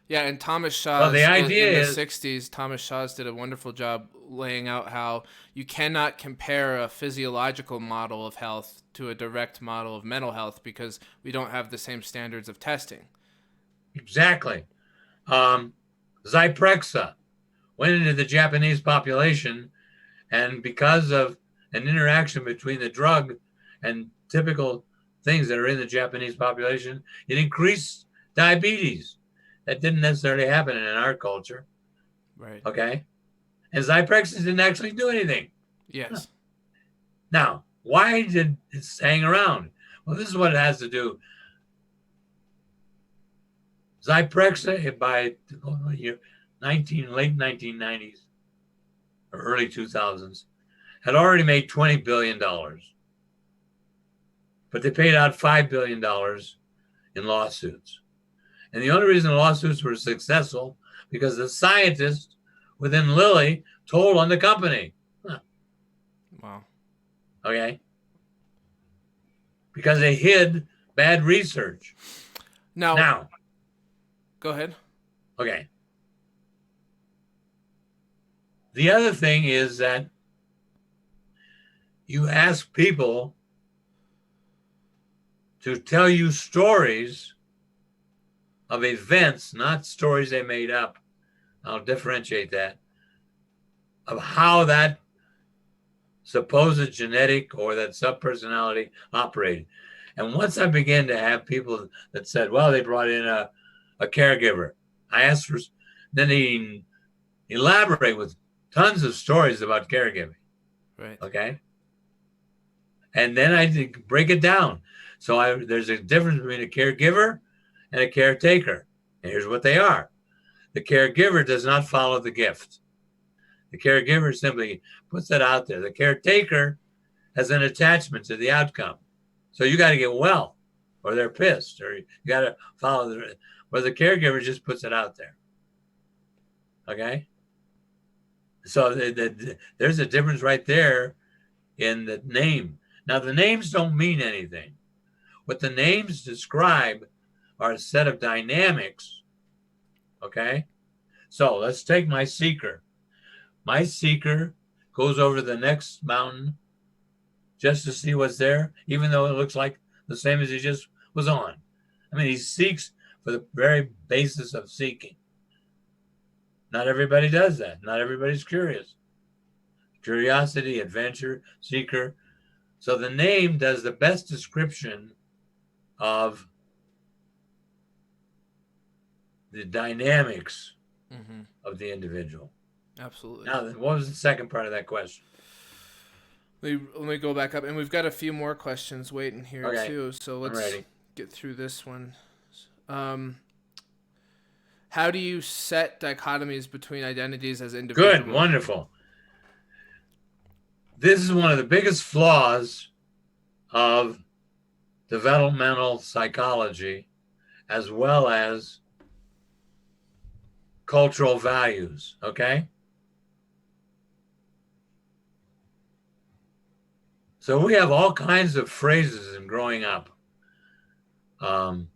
Yeah, and Thomas Shaw's Well, the idea in the is 60s, Thomas Shaw's did a wonderful job laying out how you cannot compare a physiological model of health to a direct model of mental health because we don't have the same standards of testing. Exactly. Zyprexa went into the Japanese population, and because of an interaction between the drug and typical things that are in the Japanese population, it increased diabetes. That didn't necessarily happen in our culture. Right. Okay. And Zyprexa didn't actually do anything. Yes. Now, why did it hang around? Well, this is what it has to do. Zyprexa, by late 1990s or early 2000s, had already made $20 billion. But they paid out $5 billion in lawsuits. And the only reason the lawsuits were successful because the scientists within Lilly told on the company. Wow. Okay. Because they hid bad research. Now, go ahead. Okay. The other thing is that you ask people to tell you stories of events, not stories they made up. I'll differentiate that, of how that supposed genetic or that subpersonality operated. And once I began to have people that said, well, they brought in a caregiver, I asked for, then he elaborate with tons of stories about caregiving. Right. Okay. And then I break it down. So there's a difference between a caregiver and a caretaker. And here's what they are. The caregiver does not follow the gift. The caregiver simply puts that out there. The caretaker has an attachment to the outcome. So you got to get well or they're pissed or you got to follow where the caregiver just puts it out there. Okay? So there's a difference right there in the name. Now, the names don't mean anything. What the names describe are a set of dynamics. Okay? So let's take my seeker. My seeker goes over the next mountain just to see what's there, even though it looks like the same as he just was on. I mean, he seeks for the very basis of seeking. Not everybody does that. Not everybody's curious. Curiosity, adventure, seeker. So the name does the best description of the dynamics of the individual. Absolutely. Now, what was the second part of that question? Let me go back up, and we've got a few more questions waiting here too. So let's get through this one. How do you set dichotomies between identities as individuals? Good, wonderful. This is one of the biggest flaws of developmental psychology, as well as cultural values, okay? So we have all kinds of phrases in growing up. One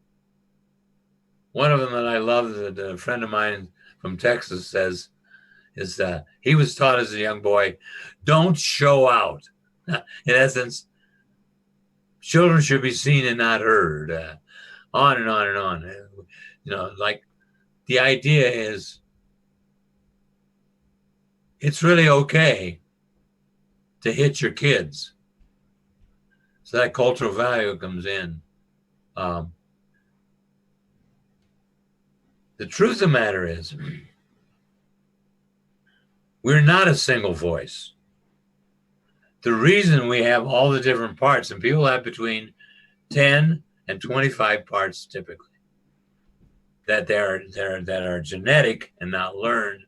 of them that I love that a friend of mine from Texas says is that he was taught as a young boy, don't show out. In essence, children should be seen and not heard. On and on and on. You know, like the idea is it's really okay to hit your kids. So that cultural value comes in. The truth of the matter is, we're not a single voice. The reason we have all the different parts, and people have between 10 and 25 parts typically, that are genetic and not learned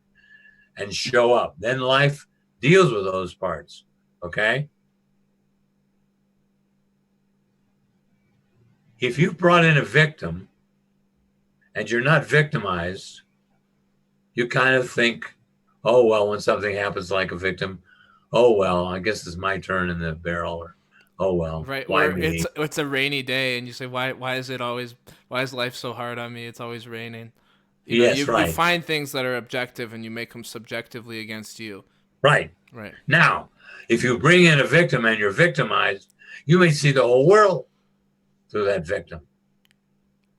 and show up. Then life deals with those parts, okay? If you brought in a victim and you're not victimized, you kind of think, oh, well, when something happens like a victim, oh, well, I guess it's my turn in the barrel, or oh, well, right? why Or me? it's a rainy day, and you say, why is life so hard on me? It's always raining. You find things that are objective and you make them subjectively against you. Right. Now, if you bring in a victim and you're victimized, you may see the whole world through that victim.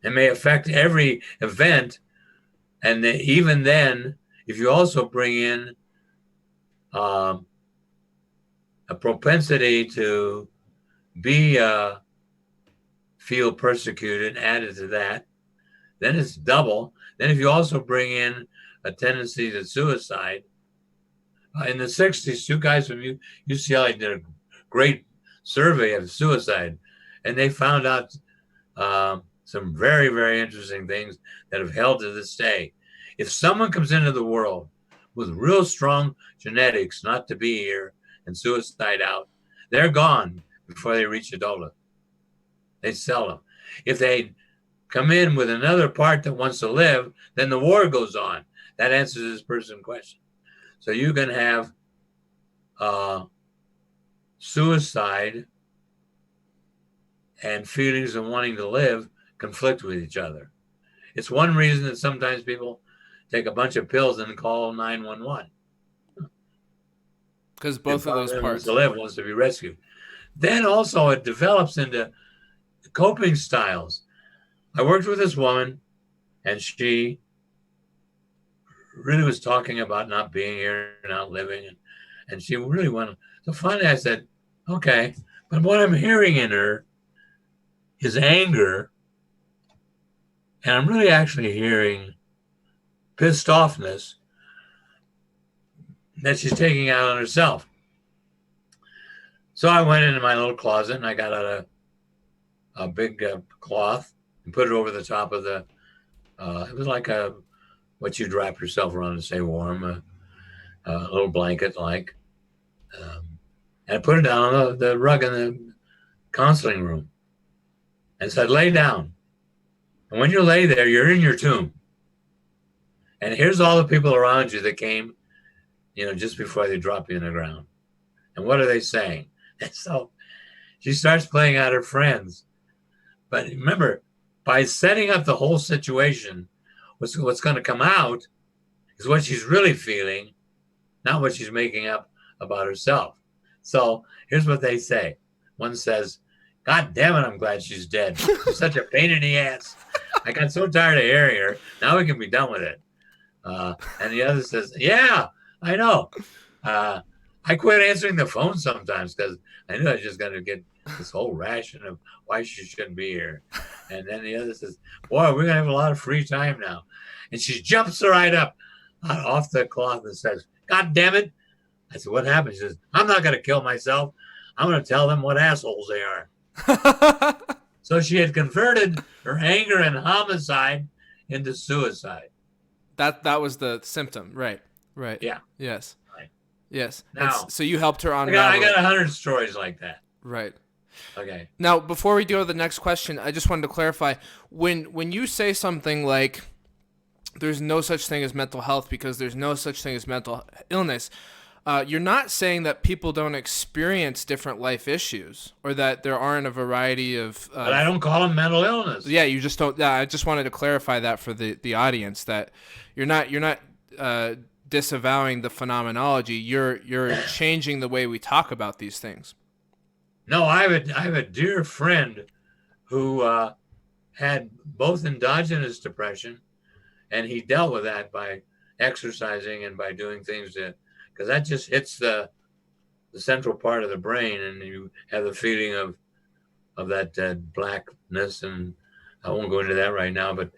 It may affect every event. And even then, if you also bring in a propensity to feel persecuted added to that, then it's double. Then if you also bring in a tendency to suicide, in the 60s, two guys from UCLA did a great survey of suicide, and they found out some very, very interesting things that have held to this day. If someone comes into the world with real strong genetics not to be here and suicide out, they're gone before they reach adulthood. They sell them. If they come in with another part that wants to live, then the war goes on. That answers this person's question. So you can have suicide and feelings of wanting to live conflict with each other. It's one reason that sometimes people take a bunch of pills and call 911. Because both of those parts wants to live, wants to be rescued. Then also it develops into coping styles. I worked with this woman, and she really was talking about not being here, not living, and she really wanted. So finally I said, okay, but what I'm hearing in her is anger, and I'm really actually hearing pissed offness that she's taking out on herself. So I went into my little closet and I got out a big cloth and put it over the top of the, it was like what you'd wrap yourself around to stay warm, a little blanket like. And I put it down on the rug in the counseling room and said, lay down. And when you lay there, you're in your tomb. And here's all the people around you that came, just before they drop you in the ground. And what are they saying? And so she starts playing out her friends. But remember, by setting up the whole situation, what's going to come out is what she's really feeling, not what she's making up about herself. So here's what they say. One says, "God damn it, I'm glad she's dead. She's such a pain in the ass. I got so tired of hearing her. Now we can be done with it." And the other says, "Yeah, I know. I quit answering the phone sometimes because I knew I was just going to get this whole ration of why she shouldn't be here." And then the other says, "Boy, we're going to have a lot of free time now." And she jumps right up off the cloth and says, "God damn it." I said, "What happened?" She says, "I'm not going to kill myself. I'm going to tell them what assholes they are." So she had converted her anger and homicide into suicide. That was the symptom, right? Yeah. Yes. Right. Yes. Now, so you helped her on. I got 100 stories like that. Right. Okay. Now, before we go to the next question, I just wanted to clarify when you say something like there's no such thing as mental health because there's no such thing as mental illness. You're not saying that people don't experience different life issues or that there aren't a variety of... but I don't call them mental illness. Yeah, you just don't... I just wanted to clarify that for the audience, that you're not disavowing the phenomenology. You're changing the way we talk about these things. No, I have a dear friend who had both endogenous depression, and he dealt with that by exercising and by doing things because that just hits the central part of the brain, and you have the feeling of that blackness. And I won't go into that right now, but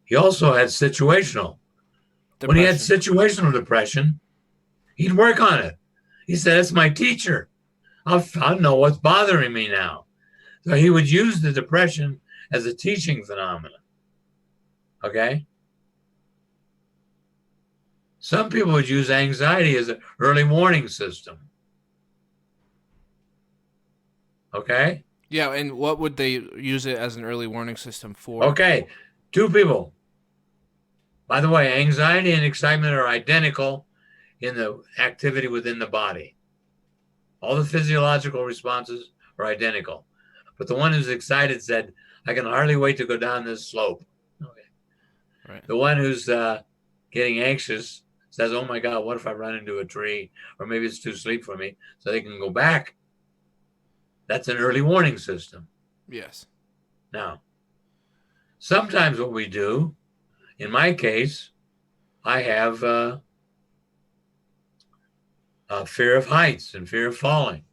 he also had situational. Depression. When he had situational depression, he'd work on it. He said, "It's my teacher. I'll know what's bothering me now." So he would use the depression as a teaching phenomenon. Okay? Some people would use anxiety as an early warning system. Okay? Yeah, and what would they use it as an early warning system for? Okay, 2 people. By the way, anxiety and excitement are identical in the activity within the body. All the physiological responses are identical. But the one who's excited said, "I can hardly wait to go down this slope." Okay. Right. The one who's getting anxious says, "Oh my God, what if I run into a tree? Or maybe it's too steep for me," so they can go back. That's an early warning system. Yes. Now, sometimes what we do, in my case, I have fear of heights and fear of falling.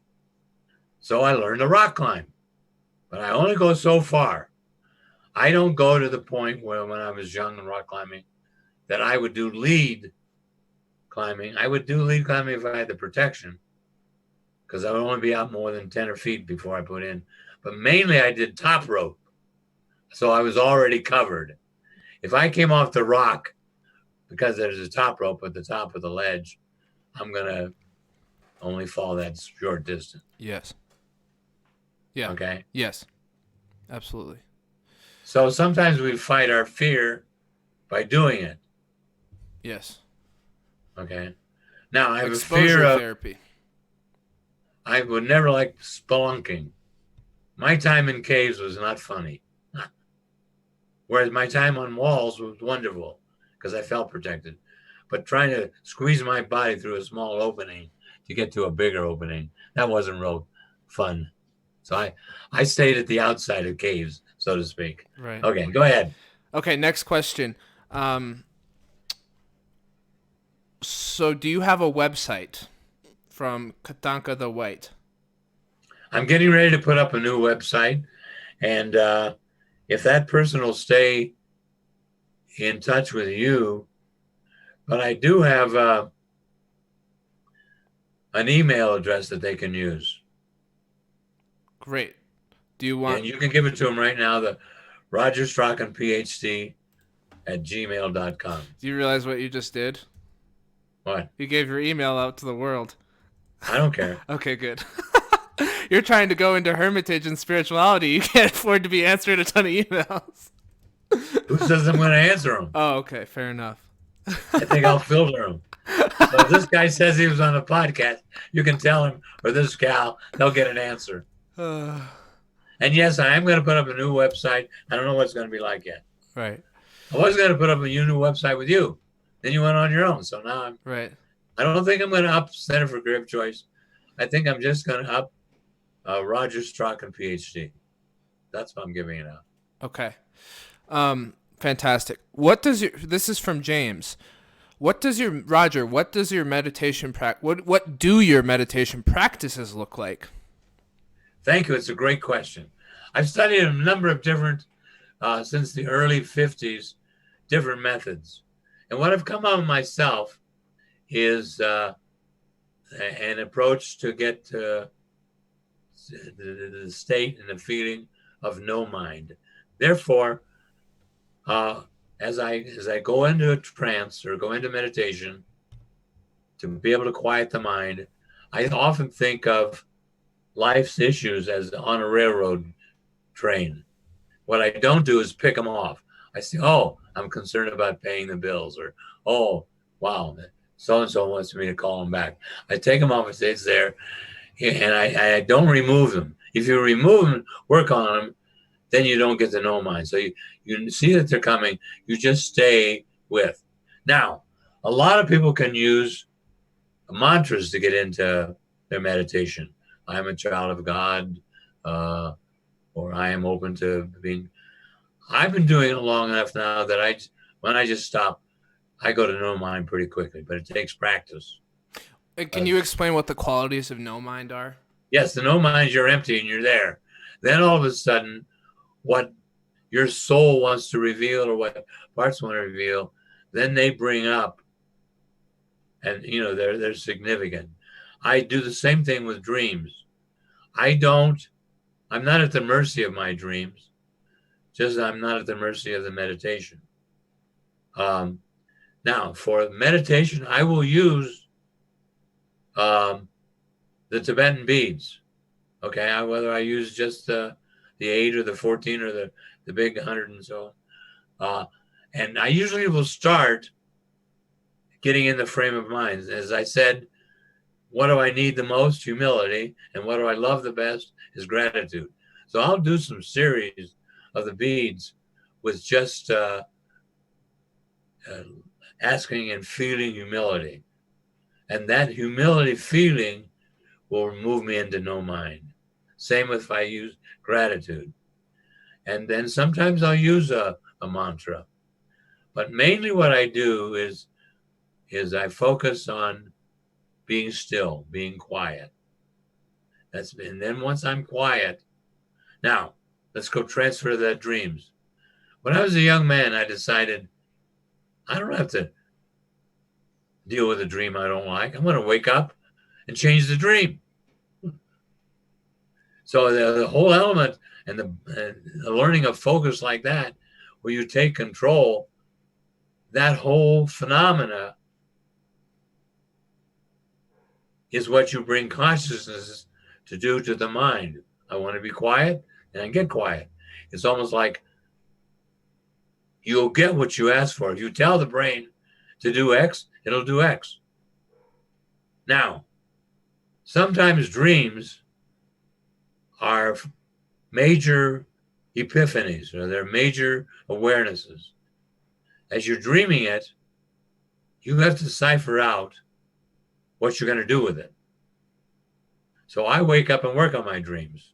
So I learned to rock climb, but I only go so far. I don't go to the point where when I was young and rock climbing that I would do lead climbing. I would do lead climbing if I had the protection, because I would only be out more than 10 or feet before I put in. But mainly I did top rope. So I was already covered. If I came off the rock, because there's a top rope at the top of the ledge, I'm going to only fall that short distance. Yes. Yeah. Okay? Yes. Absolutely. So sometimes we fight our fear by doing it. Yes. Okay? Now, I have exposure a fear of therapy. I would never like spelunking. My time in caves was not funny. Whereas my time on walls was wonderful because I felt protected. But trying to squeeze my body through a small opening to get to a bigger opening, that wasn't real fun. So I stayed at the outside of caves, so to speak. Right. Okay, go ahead. Okay, next question. So do you have a website from Katanka the White? I'm getting ready to put up a new website. And if that person will stay in touch with you, but I do have an email address that they can use. Great. Do you want... And you can give it to them right now, the Roger Strachan, Ph.D. @gmail.com. Do you realize what you just did? What? You gave your email out to the world. I don't care. Okay, good. You're trying to go into hermitage and spirituality. You can't afford to be answering a ton of emails. Who says I'm going to answer them? Oh, okay. Fair enough. I think I'll filter them. So if this guy says he was on a podcast, you can tell him, or this gal, they'll get an answer. And yes, I am going to put up a new website. I don't know what it's going to be like yet. Right. I was going to put up a new website with you. Then you went on your own. So now Right. I don't think I'm going to up Center for Creative Choice. I think I'm just going to up Roger Strachan, Ph.D. That's what I'm giving it out. Okay. Fantastic. This is from James. What does your meditation what do your meditation practices look like? Thank you. It's a great question. I've studied a number of different, since the early 50s, different methods. And what I've come up with myself is an approach to get to the state and the feeling of no mind. Therefore, as I go into a trance or go into meditation, to be able to quiet the mind, I often think of life's issues as on a railroad train. What I don't do is pick them off. I say, oh, I'm concerned about paying the bills, or, oh, wow, so-and-so wants me to call them back. I take them off and say it's there, and I don't remove them. If you remove them, work on them, then you don't get the no mind. So you see that they're coming, you just stay with. Now, a lot of people can use mantras to get into their meditation. I am a child of God, or I am open to being. I've been doing it long enough now that when I just stop, I go to no mind pretty quickly, but it takes practice. Can you explain what the qualities of no mind are? Yes, the no mind, you're empty and you're there. Then all of a sudden, what your soul wants to reveal or what parts want to reveal, then they bring up, and they're significant. I do the same thing with dreams. I'm not at the mercy of my dreams, just I'm not at the mercy of the meditation. Now, for meditation, I will use the Tibetan beads. Okay, whether I use just the 8 or the 14 or the big 100 and so on. And I usually will start getting in the frame of mind. As I said, what do I need the most? Humility. And what do I love the best is gratitude. So I'll do some series of the beads with just asking and feeling humility. And that humility feeling will move me into no mind. Same if I use gratitude. And then sometimes I'll use a mantra. But mainly what I do is I focus on being still, being quiet. And then once I'm quiet, now let's go transfer that dreams. When I was a young man, I decided I don't have to deal with a dream I don't like. I'm going to wake up and change the dream. So the whole element and the learning of focus like that, where you take control, that whole phenomena is what you bring consciousness to do to the mind. I want to be quiet, and I get quiet. It's almost like you'll get what you ask for. If you tell the brain to do X, it'll do X. Now, sometimes dreams are major epiphanies, or they're major awarenesses. As you're dreaming it, you have to cipher out what you're going to do with it. So I wake up and work on my dreams.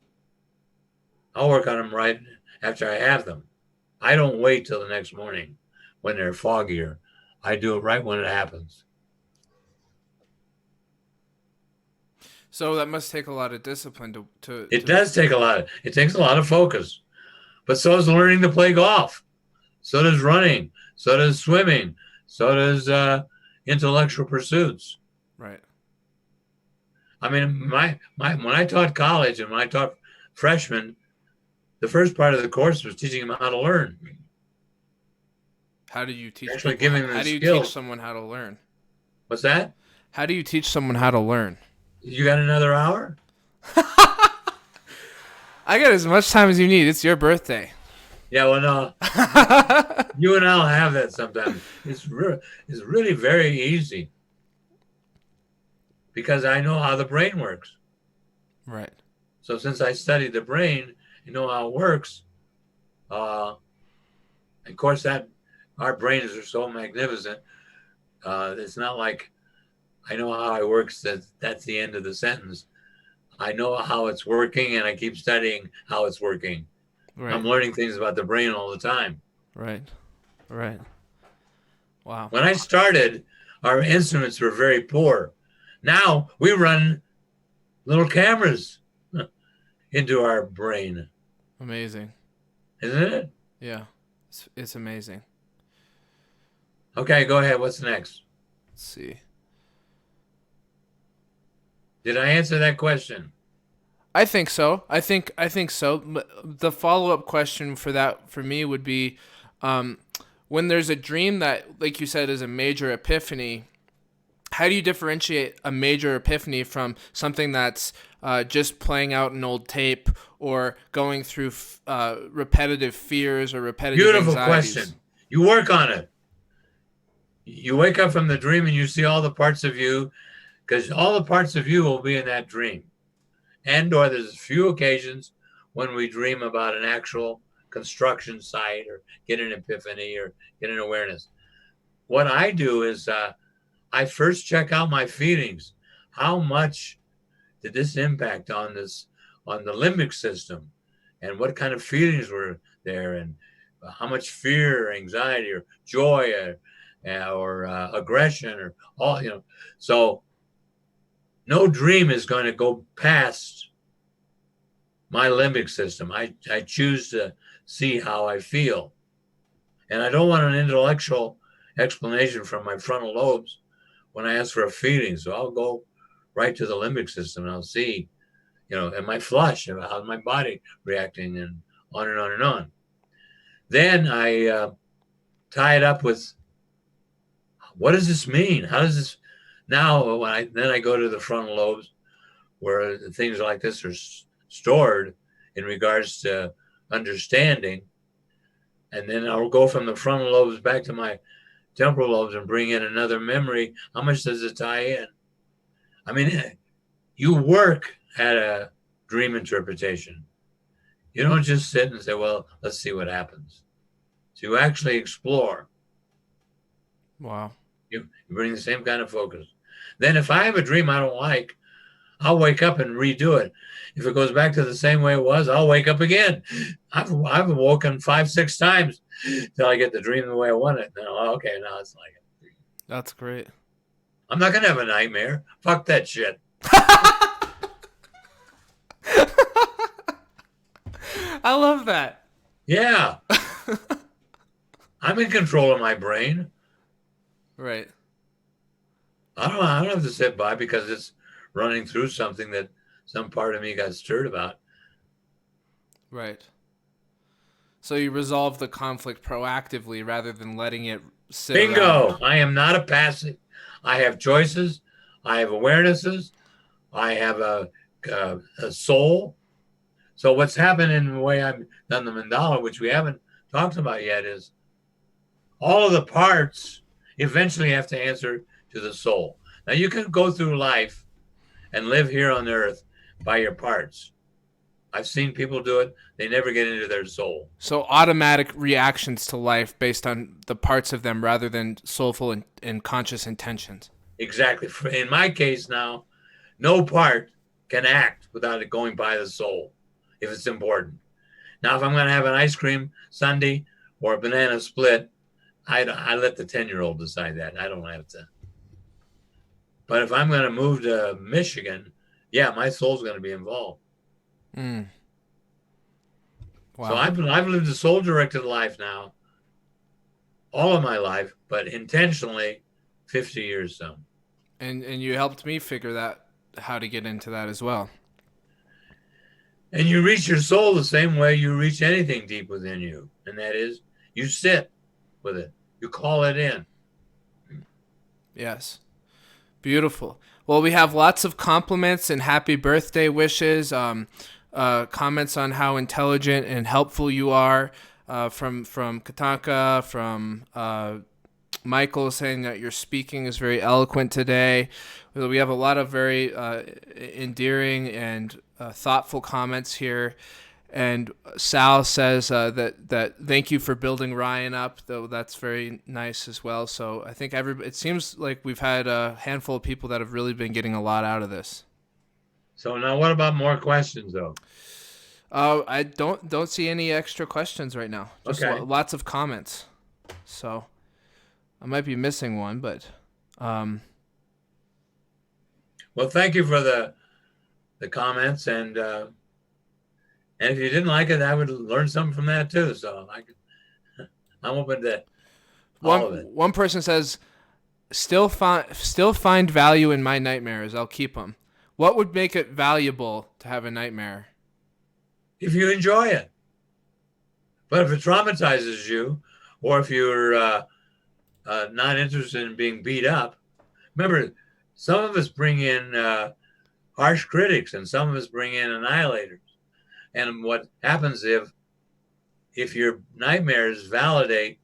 I'll work on them right after I have them. I don't wait till the next morning when they're foggier. I do it right when it happens. So that must take a lot of discipline to It does take a lot. It takes a lot of focus. But so does learning to play golf. So does running. So does swimming. So does intellectual pursuits. Right. I mean, when I taught college and when I taught freshmen, the first part of the course was teaching them how to learn. How do you teach? Actually, giving them how do you skills. Teach someone how to learn? What's that? How do you teach someone how to learn? You got another hour? I got as much time as you need. It's your birthday. Yeah, well, no, you and I'll have that sometimes. It's really very easy because I know how the brain works. Right. So since I studied the brain, you know how it works. Uh, of course, that our brains are so magnificent. It's not like I know how it works. That's the end of the sentence. I know how it's working, and I keep studying how it's working. Right. I'm learning things about the brain all the time. Right. Right. Wow. When I started, our instruments were very poor. Now we run little cameras into our brain, Amazing. isn't it? Yeah. It's amazing. Okay, go ahead. What's next? Let's see. Did I answer that question? I think so. I think so. The follow-up question for that for me would be, um, when there's a dream that, like you said, is a major epiphany. How do you differentiate a major epiphany from something that's just playing out an old tape or going through repetitive fears or repetitive Beautiful anxieties? question. You work on it. You wake up from the dream and you see all the parts of you, because all the parts of you will be in that dream. And or there's a few occasions when we dream about an actual construction site or get an epiphany or get an awareness. What I do is I first check out my feelings. How much did this impact on the limbic system, and what kind of feelings were there, and how much fear, or anxiety, or joy, or aggression, or all So no dream is going to go past my limbic system. I choose to see how I feel, and I don't want an intellectual explanation from my frontal lobes when I ask for a feeling. So I'll go right to the limbic system and I'll see, am I flush? How's my body reacting? And on and on and on. Then I tie it up with, what does this mean? How does this now? Then I go to the frontal lobes where things like this are stored in regards to understanding, and then I'll go from the frontal lobes back to my temporal lobes and bring in another memory. How much does it tie in? I mean, you work at a dream interpretation. You don't just sit and say, well, let's see what happens. So you actually explore. Wow. You bring the same kind of focus. Then if I have a dream I don't like, I'll wake up and redo it. If it goes back to the same way it was, I'll wake up again. I've woken 5-6 times till I get the dream the way I want it. Then, okay, now it's like it. That's great. I'm not going to have a nightmare. Fuck that shit. I love that. Yeah. I'm in control of my brain. Right. I don't have to sit by because it's running through something that some part of me got stirred about. Right. So you resolve the conflict proactively rather than letting it sit Bingo! around. I am not a passive. I have choices. I have awarenesses. I have a soul. So what's happened in the way I've done the mandala, which we haven't talked about yet, is all of the parts eventually have to answer to the soul. Now you can go through life and live here on earth by your parts. I've seen people do it. They never get into their soul. So automatic reactions to life based on the parts of them rather than soulful and conscious intentions. Exactly. In my case now, no part can act without it going by the soul if it's important. Now, if I'm going to have an ice cream sundae or a banana split, I let the 10-year-old decide that. I don't have to. But if I'm going to move to Michigan, yeah, my soul's going to be involved. Mm. Wow. So I've lived a soul-directed life now, all of my life, but intentionally 50 years so. And you helped me figure that how to get into that as well. And you reach your soul the same way you reach anything deep within you, and that is you sit with it. You call it in. Yes. Beautiful. Well, we have lots of compliments and happy birthday wishes, comments on how intelligent and helpful you are. from Katanka, from Michael saying that your speaking is very eloquent today. We have a lot of very endearing and thoughtful comments here. And Sal says that thank you for building Ryan up, though that's very nice as well. So I think it seems like we've had a handful of people that have really been getting a lot out of this. So now what about more questions, though? I don't see any extra questions right now. Just Okay. lots of comments. So I might be missing one, but well, thank you for the comments, and if you didn't like it, I would learn something from that too. So I'm open to all of it. One person says, still find value in my nightmares. I'll keep them. What would make it valuable to have a nightmare? If you enjoy it. But if it traumatizes you, or if you're not interested in being beat up, remember, some of us bring in harsh critics, and some of us bring in annihilators. And what happens if your nightmares validate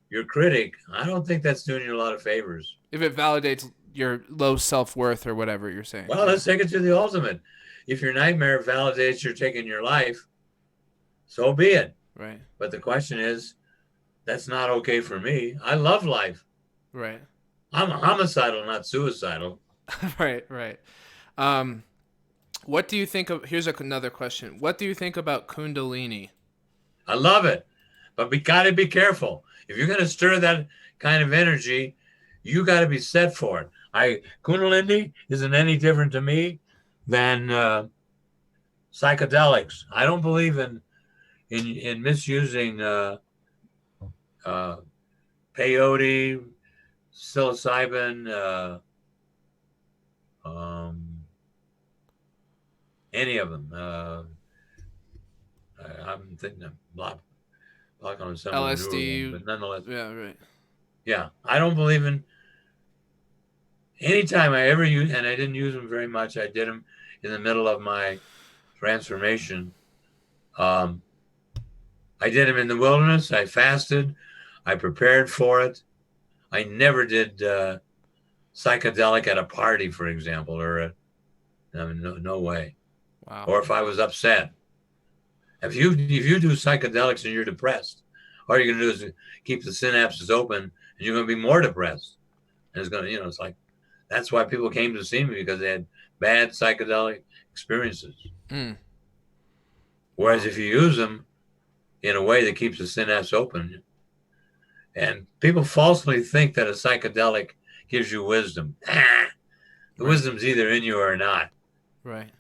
your critic, I don't think that's doing you a lot of favors. If it validates your low self-worth or whatever you're saying. Well, let's take it to the ultimate. If your nightmare validates you're taking your life, so be it. Right. But the question is, that's not okay for me. I love life. Right. I'm homicidal, not suicidal. Right. What do you think of? Here's another question. What do you think about Kundalini? I love it, but we got to be careful. If you're going to stir that kind of energy, you got to be set for it. Kundalini isn't any different to me than psychedelics. I don't believe in misusing peyote, psilocybin, any of them. I'm thinking of block on some LSD, but nonetheless. Yeah, right. Yeah, I don't believe in. Anytime I ever use, and I didn't use them very much. I did them in the middle of my transformation. I did them in the wilderness. I fasted. I prepared for it. I never did psychedelic at a party, for example, or no way. Wow. Or if I was upset. If you do psychedelics and you're depressed, all you're going to do is keep the synapses open, and you're going to be more depressed. And it's going to, it's like, that's why people came to see me, because they had bad psychedelic experiences. Whereas if you use them in a way that keeps the synapse open, and people falsely think that a psychedelic gives you wisdom. The wisdom's either in you or not. Right.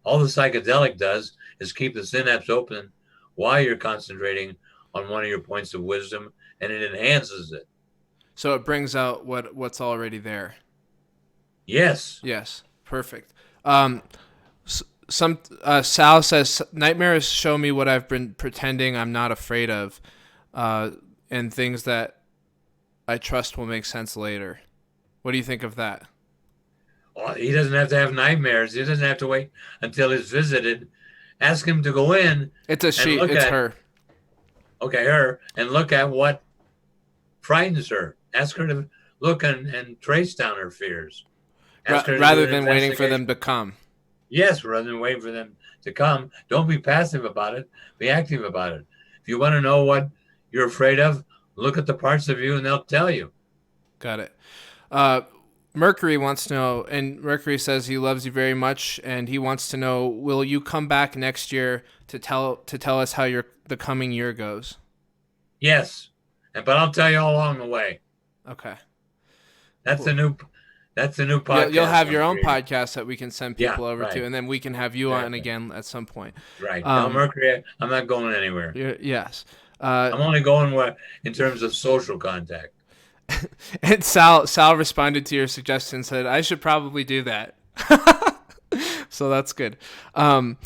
All the psychedelic does is keep the synapse open while you're concentrating on one of your points of wisdom, and it enhances it. So it brings out what's already there. Yes. Yes. Perfect. Sal says, nightmares show me what I've been pretending I'm not afraid of, and things that I trust will make sense later. What do you think of that? Well, he doesn't have to have nightmares. He doesn't have to wait until he's visited. Ask him to go in. It's a she. It's her. Okay, her. And look at what frightens her. Ask her to look and trace down her fears. Rather than waiting for them to come. Yes, rather than waiting for them to come. Don't be passive about it. Be active about it. If you want to know what you're afraid of, look at the parts of you and they'll tell you. Got it. Mercury wants to know, and Mercury says he loves you very much, and he wants to know, will you come back next year to tell us how the coming year goes? Yes, but I'll tell you all along the way. Okay. That's cool. That's the new podcast. You'll have your own podcast that we can send people over to, and then we can have you on again at some point. Right. Tell Mercury I'm not going anywhere. Yes. I'm only going in terms of social contact. And Sal responded to your suggestion and said, I should probably do that. So that's good. Go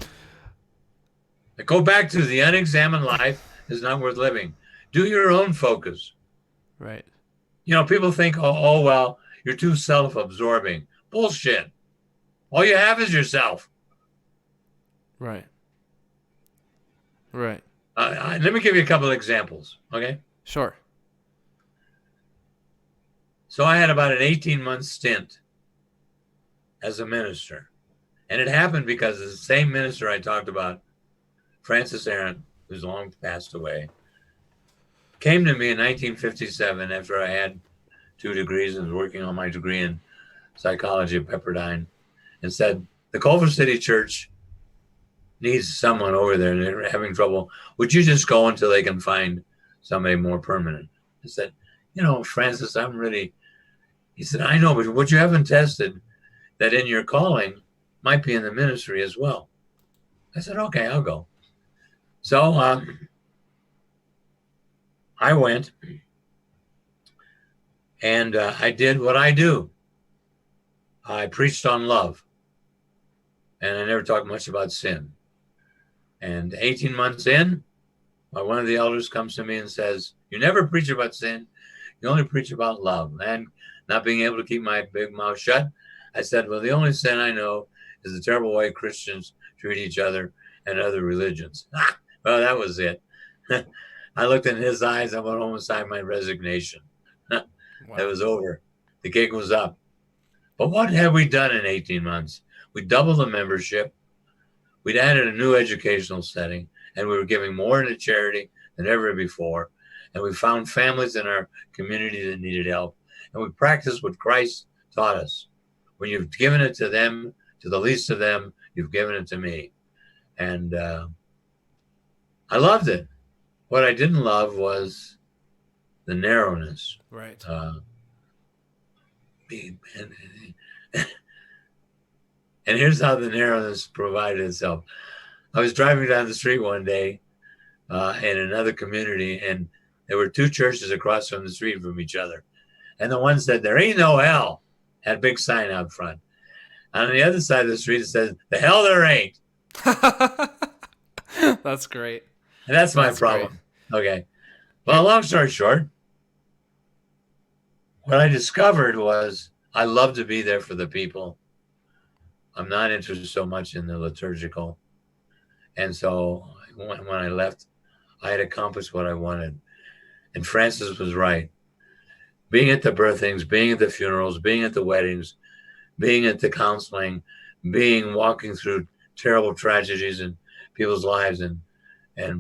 back to the unexamined life is not worth living. Do your own focus. Right. People think, oh well, you're too self-absorbing. Bullshit. All you have is yourself. Right. Right. Let me give you a couple of examples, okay? Sure. So I had about an 18-month stint as a minister. And it happened because the same minister I talked about, Francis Aaron, who's long passed away, came to me in 1957 after I had 2 degrees and was working on my degree in psychology at Pepperdine, and said, the Culver City Church needs someone over there and they're having trouble. Would you just go until they can find somebody more permanent? I said, Francis, he said, I know, but what you haven't tested that in your calling might be in the ministry as well. I said, okay, I'll go. So I went and I did what I do. I preached on love and I never talked much about sin. And 18 months in, one of the elders comes to me and says, you never preach about sin. You only preach about love. And not being able to keep my big mouth shut, I said, well, the only sin I know is the terrible way Christians treat each other and other religions. Well, that was it. I looked in his eyes. I went home and signed my resignation. Wow. It was over. The gig was up. But what have we done in 18 months? We doubled the membership. We'd added a new educational setting, and we were giving more into charity than ever before. And we found families in our community that needed help. And we practiced what Christ taught us. When you've given it to them, to the least of them, you've given it to me. And I loved it. What I didn't love was the narrowness. Right. And here's how the narrowness provided itself. I was driving down the street one day in another community, and there were 2 churches across from the street from each other. And the one said, there ain't no hell, had a big sign out front. And on the other side of the street, it says, the hell there ain't. That's great. And that's my problem. Great. Okay. Well, long story short, what I discovered was I love to be there for the people. I'm not interested so much in the liturgical. And so when I left, I had accomplished what I wanted. And Francis was right. Being at the birthings, being at the funerals, being at the weddings, being at the counseling, walking through terrible tragedies in people's lives and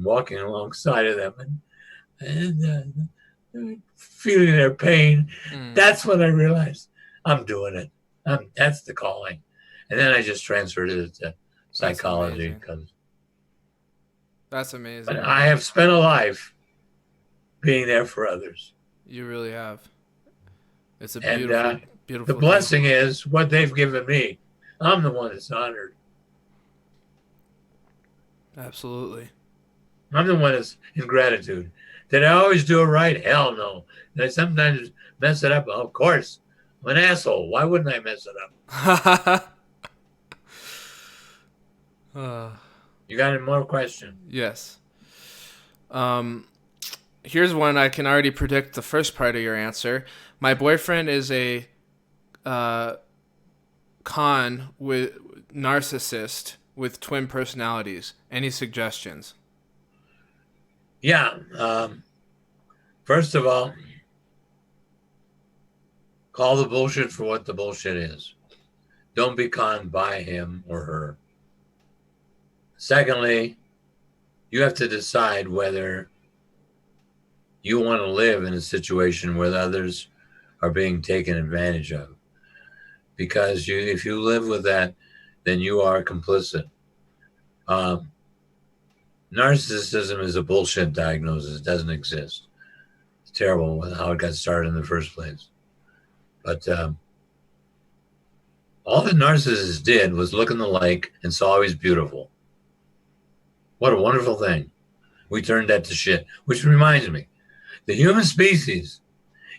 walking alongside of them and feeling their pain. That's when I realized I'm doing it. That's the calling. And then I just transferred it to psychology. That's amazing. But I have spent a life being there for others. You really have. It's a beautiful, beautiful the blessing is what they've given me. I'm the one that's honored. Absolutely. I'm the one that's in gratitude. Did I always do it right? Hell no. Did I sometimes mess it up? Of course. I'm an asshole. Why wouldn't I mess it up? You got any more questions? Yes. Here's one. I can already predict the first part of your answer. My boyfriend is a narcissist with twin personalities. Any suggestions? Yeah. First of all, call the bullshit for what the bullshit is. Don't be conned by him or her. Secondly, you have to decide whether you want to live in a situation where others are being taken advantage of. Because if you live with that, then you are complicit. Narcissism is a bullshit diagnosis. It doesn't exist. It's terrible how it got started in the first place. But all the narcissist did was look in the lake and saw he was beautiful. What a wonderful thing. We turned that to shit, which reminds me, the human species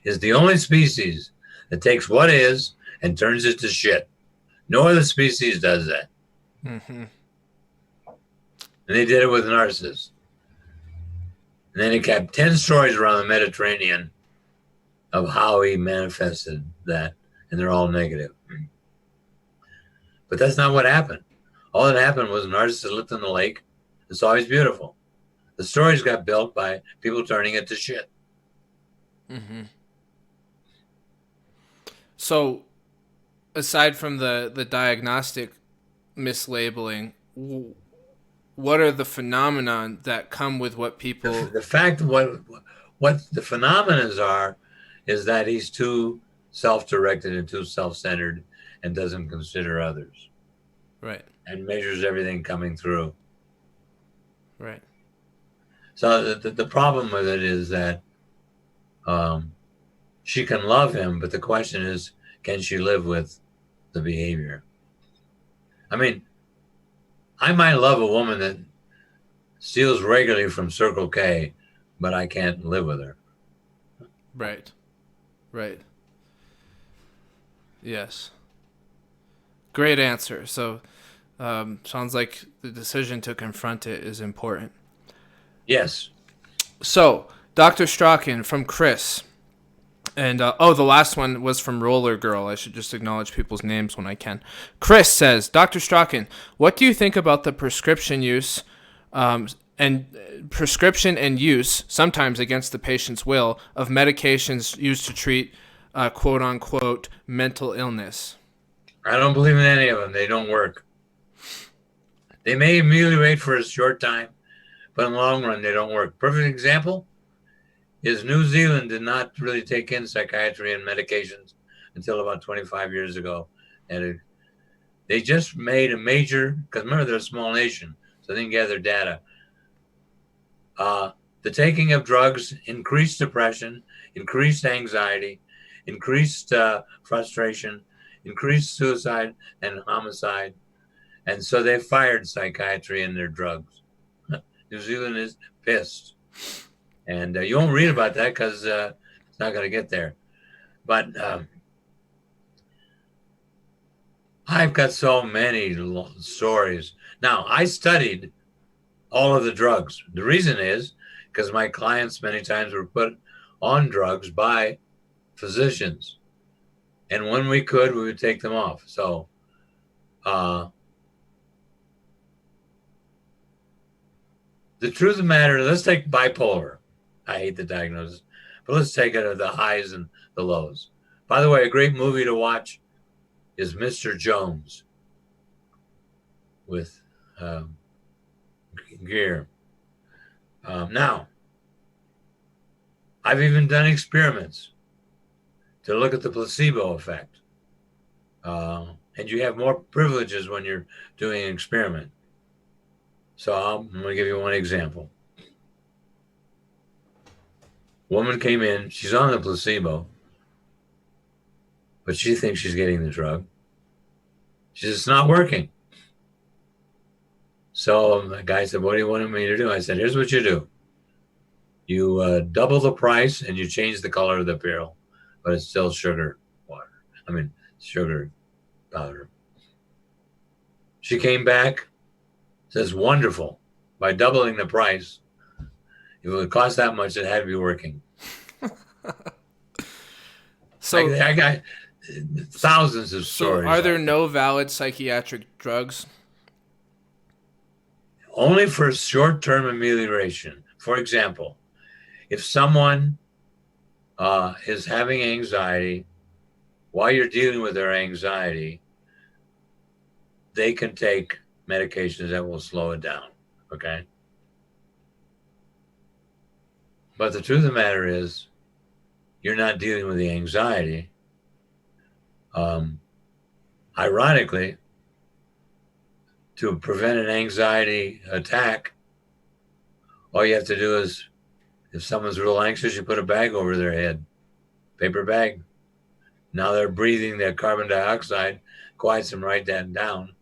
is the only species that takes what is and turns it to shit. No other species does that. Mm-hmm. And they did it with Narcissus. And then he kept 10 stories around the Mediterranean of how he manifested that, and they're all negative. But that's not what happened. All that happened was Narcissus looked in the lake and saw he's beautiful. The stories got built by people turning it to shit. Mm-hmm. So, aside from the diagnostic mislabeling, what are the phenomenon that come with what people? The fact what the phenomenons are is that he's too self-directed and too self-centered and doesn't consider others Right. and measures everything coming through. Right. So the problem with it is that she can love him, but the question is, can she live with the behavior? I mean, I might love a woman that steals regularly from Circle K, but I can't live with her. Right. Right. Yes. Great answer. So, sounds like the decision to confront it is important. Yes. So, Dr. Strachan from Chris. And, the last one was from Roller Girl. I should just acknowledge people's names when I can. Chris says, Dr. Strachan, what do you think about the prescription use and use, sometimes against the patient's will, of medications used to treat quote unquote mental illness? I don't believe in any of them. They don't work. They may ameliorate for a short time, but in the long run, they don't work. Perfect example is New Zealand did not really take in psychiatry and medications until about 25 years ago. And they just made a major, because remember, they're a small nation, so they didn't gather data. The taking of drugs increased depression, increased anxiety, increased frustration, increased suicide and homicide. And so they fired psychiatry and their drugs. New Zealand is pissed. And you won't read about that because it's not going to get there. But I've got so many stories. Now, I studied all of the drugs. The reason is because my clients many times were put on drugs by physicians. And when we could, we would take them off. So the truth of the matter, let's take bipolar. I hate the diagnosis, but let's take it at the highs and the lows. By the way, a great movie to watch is Mr. Jones with Gear. Now, I've even done experiments to look at the placebo effect. And you have more privileges when you're doing an experiment. So I'm going to give you one example. Woman came in, she's on the placebo, but she thinks she's getting the drug. She says, it's not working. So the guy said, what do you want me to do? I said, here's what you do. You double the price and you change the color of the pill, but it's still sugar powder. She came back, says, wonderful. By doubling the price, if it would cost that much, it had to be working. So I got thousands of stories. So are there no valid psychiatric drugs? Only for short-term amelioration. For example, if someone is having anxiety, while you're dealing with their anxiety, they can take medications that will slow it down, okay? But the truth of the matter is, you're not dealing with the anxiety. Ironically, to prevent an anxiety attack, all you have to do is, if someone's real anxious, you put a bag over their head, paper bag. Now they're breathing their carbon dioxide, quiets them right down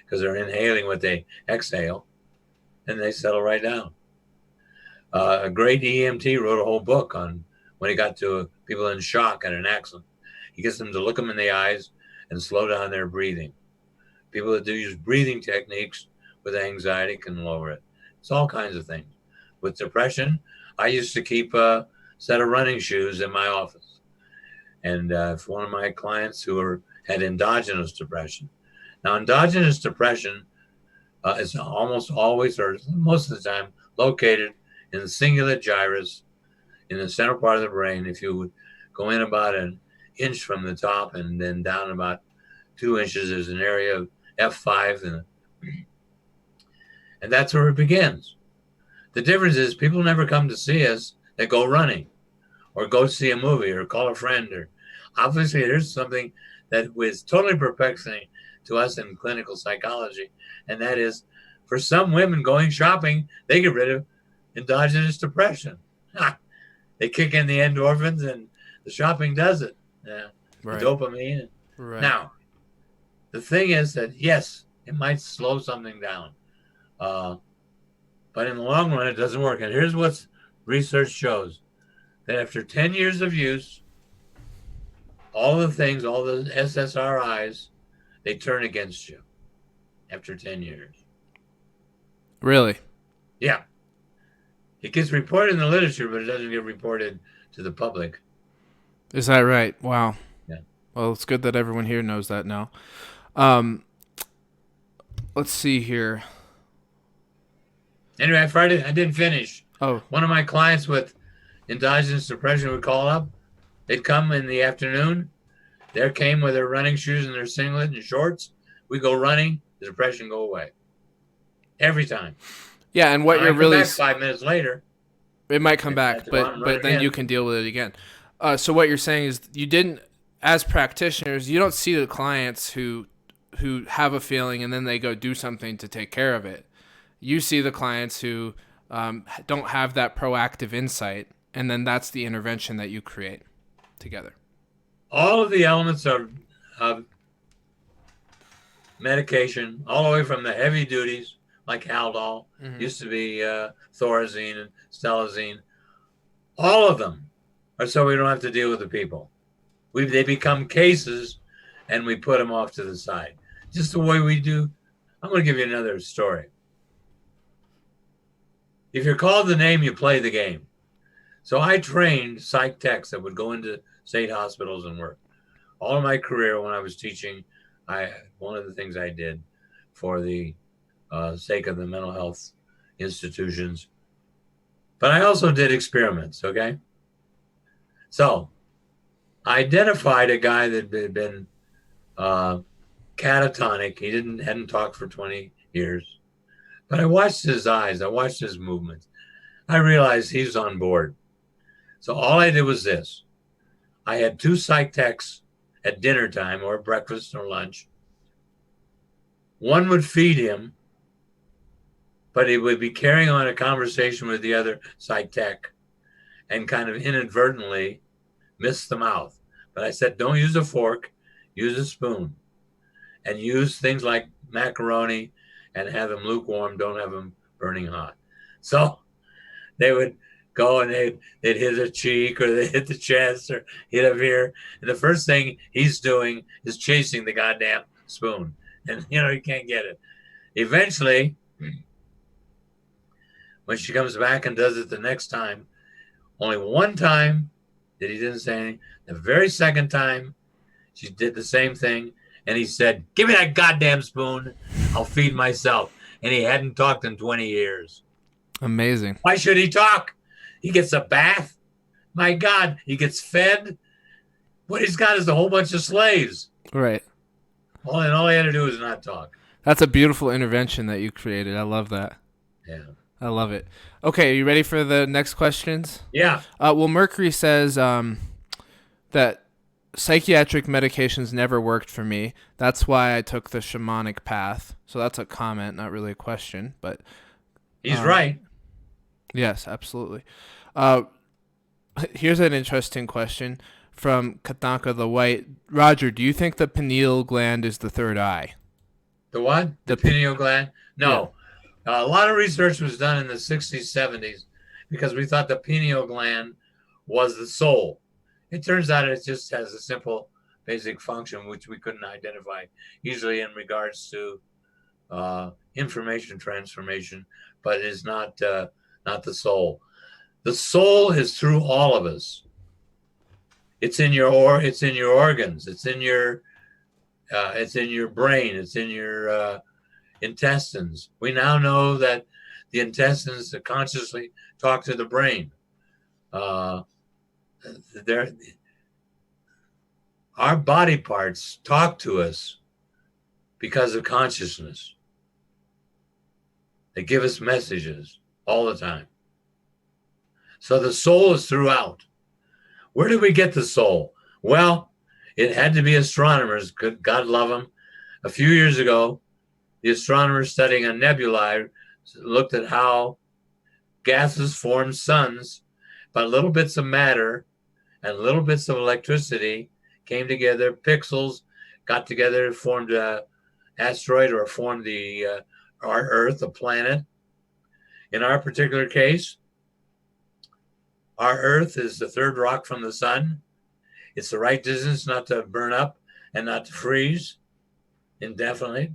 because they're inhaling what they exhale, and they settle right down. A great EMT wrote a whole book on when he got to people in shock at an accident. He gets them to look them in the eyes and slow down their breathing. People that do use breathing techniques with anxiety can lower it. It's all kinds of things. With depression, I used to keep a set of running shoes in my office. And if one of my clients who had endogenous depression. Now, endogenous depression is almost always, or most of the time, located in the cingulate gyrus in the center part of the brain. If you would go in about an inch from the top and then down about 2 inches, there's an area of F5, and that's where it begins. The difference is people never come to see us. They go running or go see a movie or call a friend. Or obviously, there's something that was totally perplexing to us in clinical psychology, and that is for some women going shopping, they get rid of endogenous depression. They kick in the endorphins and the shopping does it. Right. The dopamine. Right. Now, the thing is that, yes, it might slow something down. But in the long run, it doesn't work. And here's what research shows. That after 10 years of use, all the SSRIs, they turn against you after 10 years. Really? Yeah. It gets reported in the literature, but it doesn't get reported to the public. Is that right? Wow. Yeah. Well, it's good that everyone here knows that now. Let's see here. Anyway, I didn't finish. Oh. One of my clients with endogenous depression would call up. They'd come in the afternoon. They came with their running shoes and their singlet and shorts. We go running. The depression go away. Every time. Yeah, and what you're really... back 5 minutes later. It might come back, but then you can deal with it again. So what you're saying is you didn't, as practitioners, you don't see the clients who have a feeling and then they go do something to take care of it. You see the clients who don't have that proactive insight, and then that's the intervention that you create together. All of the elements of medication, all the way from the heavy duties, like Haldol, used to be Thorazine and Stelazine, all of them are so we don't have to deal with the people. They become cases, and we put them off to the side. Just the way we do. I'm going to give you another story. If you're called the name, you play the game. So I trained psych techs that would go into state hospitals and work. All of my career when I was teaching, one of the things I did for the sake of the mental health institutions, but I also did experiments, okay? So I identified a guy that had been catatonic. He hadn't talked for 20 years. But I watched his eyes. I watched his movements. I realized he's on board. So all I did was this. I had 2 psych techs at dinner time or breakfast or lunch. One would feed him, but he would be carrying on a conversation with the other psych tech and kind of inadvertently miss the mouth. But I said, don't use a fork, use a spoon. And use things like macaroni and have them lukewarm, don't have them burning hot. So they would go and they'd hit a cheek or they hit the chest or hit up here. And the first thing he's doing is chasing the goddamn spoon. And, you can't get it. Eventually, when she comes back and does it the next time, only one time that he didn't say anything. The very second time, she did the same thing. And he said, give me that goddamn spoon. I'll feed myself. And he hadn't talked in 20 years. Amazing. Why should he talk? He gets a bath. My God, he gets fed. What he's got is a whole bunch of slaves. Right. All he had to do is not talk. That's a beautiful intervention that you created. I love that. Yeah. I love it. Okay, are you ready for the next questions? Yeah. Well, Mercury says that psychiatric medications never worked for me. That's why I took the shamanic path. So that's a comment, not really a question, but he's right. Yes, absolutely. Here's an interesting question from Katanka the White. Roger, do you think the pineal gland is the third eye? The what? The pineal gland? No. Yeah. A lot of research was done in the 60s, 70s because we thought the pineal gland was the soul. It turns out it just has a simple basic function which we couldn't identify, usually in regards to information transformation, but it is not the soul. The soul is through all of us. It's in your organs. It's in your brain. It's in your intestines. We now know that the intestines to consciously talk to the brain. Our body parts talk to us because of consciousness. They give us messages all the time. So the soul is throughout. Where did we get the soul? Well, it had to be astronomers. God love them. A few years ago, the astronomers studying a nebulae looked at how gases form suns, but little bits of matter and little bits of electricity came together, pixels got together, formed an asteroid or formed our Earth, a planet. In our particular case, our Earth is the third rock from the sun. It's the right distance not to burn up and not to freeze indefinitely.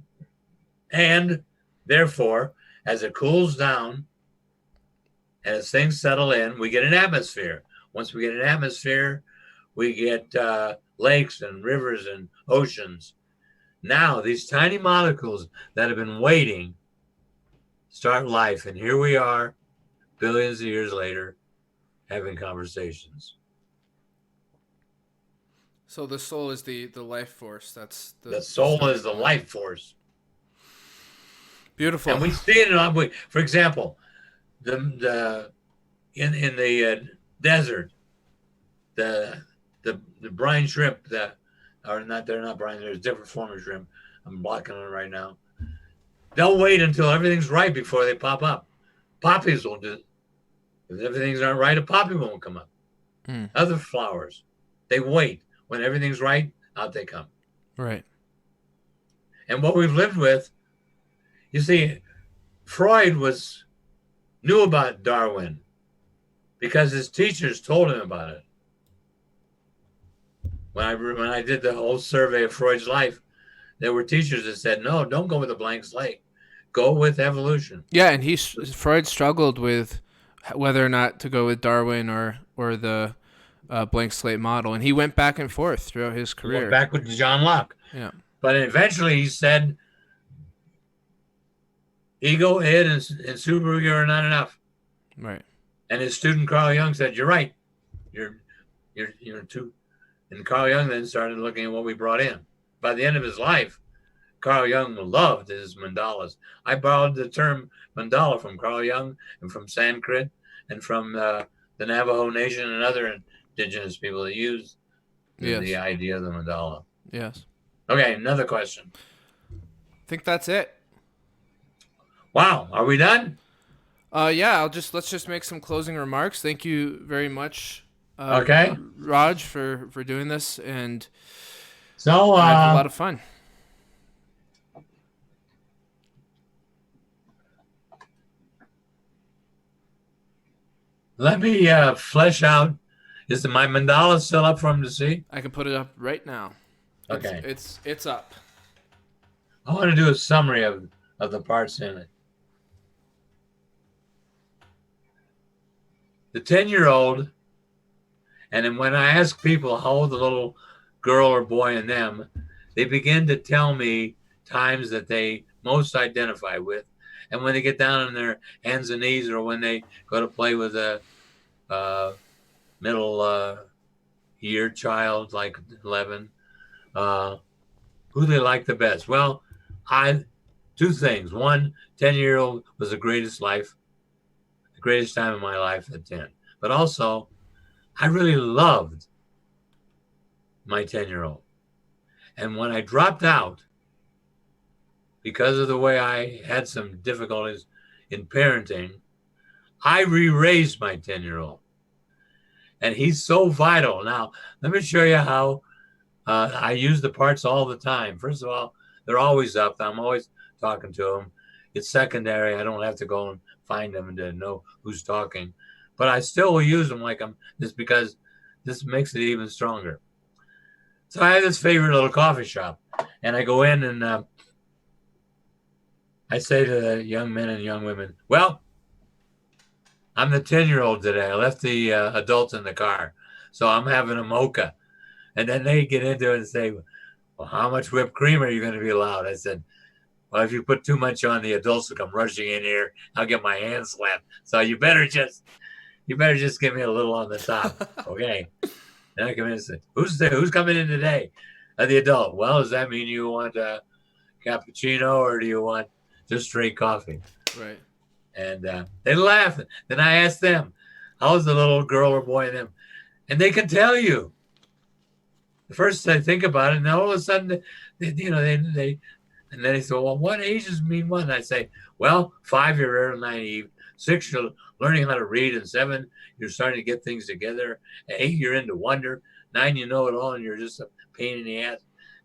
And therefore, as it cools down and as things settle in, we get an atmosphere. Once we get an atmosphere, we get lakes and rivers and oceans. Now, these tiny molecules that have been waiting start life. And here we are, billions of years later, having conversations. So the soul is the life force. That's the soul is the life force. Beautiful. And we see it in, for example, in the desert, the brine shrimp they're not brine. There's a different form of shrimp. I'm blocking it right now. They'll wait until everything's right before they pop up. Poppies will do. If everything's not right, a poppy won't come up. Other flowers, they wait. When everything's right, out they come. Right. And what we've lived with, you see, Freud knew about Darwin because his teachers told him about it. When I did the whole survey of Freud's life, there were teachers that said, no, don't go with a blank slate. Go with evolution. Yeah, and Freud struggled with whether or not to go with Darwin or the blank slate model, and he went back and forth throughout his career. He went back with John Locke. Yeah. But eventually he said, ego, id, and Subaru are not enough. Right. And his student Carl Jung said, you're right. You're too. And Carl Jung then started looking at what we brought in. By the end of his life, Carl Jung loved his mandalas. I borrowed the term mandala from Carl Jung and from Sanskrit and from the Navajo Nation and other indigenous people that use the idea of the mandala. Yes. Okay, another question. I think that's it. Wow, are we done? Yeah, let's just make some closing remarks. Thank you very much, okay, Raj, for doing this, and so I had a lot of fun. Let me flesh out. Is my mandala still up for him to see? I can put it up right now. Okay, it's up. I want to do a summary of the parts in it. The 10-year-old, and then when I ask people how old the little girl or boy in them, they begin to tell me times that they most identify with. And when they get down on their hands and knees, or when they go to play with a middle year child like 11, who they like the best. Well, two things. One, 10-year-old was the greatest time in my life at 10. But also, I really loved my 10-year-old. And when I dropped out, because of the way I had some difficulties in parenting, I re-raised my 10-year-old. And he's so vital. Now, let me show you how I use the parts all the time. First of all, they're always up. I'm always talking to them. It's secondary. I don't have to go and find them and to know who's talking. But I still will use them like I'm just because this makes it even stronger. So I have this favorite little coffee shop. And I go in and I say to the young men and young women, well, I'm the 10-year-old today. I left the adults in the car. So I'm having a mocha. And then they get into it and say, well, how much whipped cream are you going to be allowed? I said, well, if you put too much on, the adults will come rushing in here. I'll get my hands slapped. So you better just give me a little on the top, okay? And I come in and say, who's coming in today? The adult. Well, does that mean you want a cappuccino or do you want just straight coffee? Right. And they laugh. Then I ask them, how's the little girl or boy in them? And they can tell you. The first I think about it, and all of a sudden, they and then they say, well, what ages mean what? And I say, well, 5, you're very naive. 6, you're learning how to read. And 7, you're starting to get things together. 8, you're into wonder. 9, you know it all, and you're just a pain in the ass.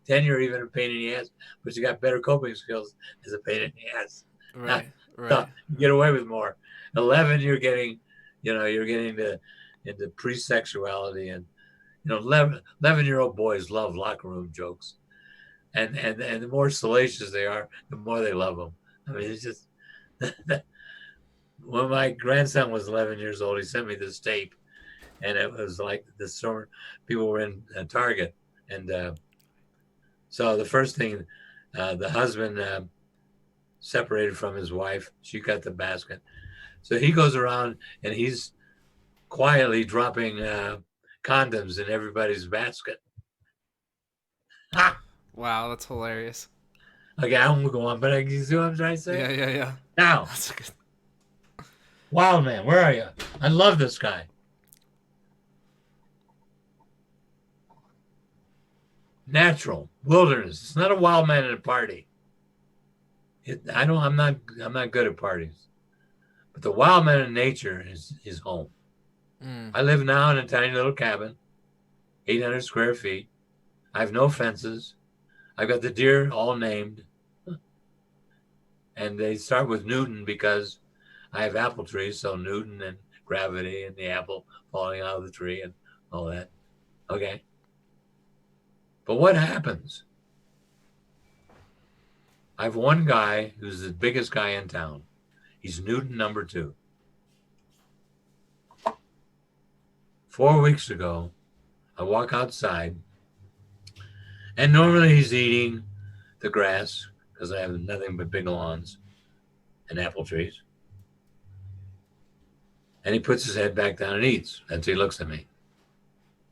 10, you're even a pain in the ass, but you got better coping skills as a pain in the ass. Right. So you get away with more. 11, you're getting into pre-sexuality, and 11-year-old boys love locker room jokes, and the more salacious they are, the more they love them. I mean, it's just when my grandson was 11 years old, he sent me this tape, and it was like the store people were in Target, and so the first thing, the husband separated from his wife. She got the basket, so he goes around and he's quietly dropping condoms in everybody's basket. Wow, that's hilarious. Okay, I won't go on, but you see what I'm trying to say? Yeah. Now, That's good. wild man, where are you? I love this guy. Natural wilderness. It's not a wild man at a party. I'm not good at parties, but the wild man in nature is home. I live now in a tiny little cabin, 800 square feet. I have no fences. I've got the deer all named. And they start with Newton because I have apple trees, so Newton and gravity and the apple falling out of the tree and all that. Okay. But what happens? I have one guy who's the biggest guy in town. He's Newton number 2. 4 weeks ago, I walk outside, and normally he's eating the grass because I have nothing but big lawns and apple trees. And he puts his head back down and eats. As he looks at me.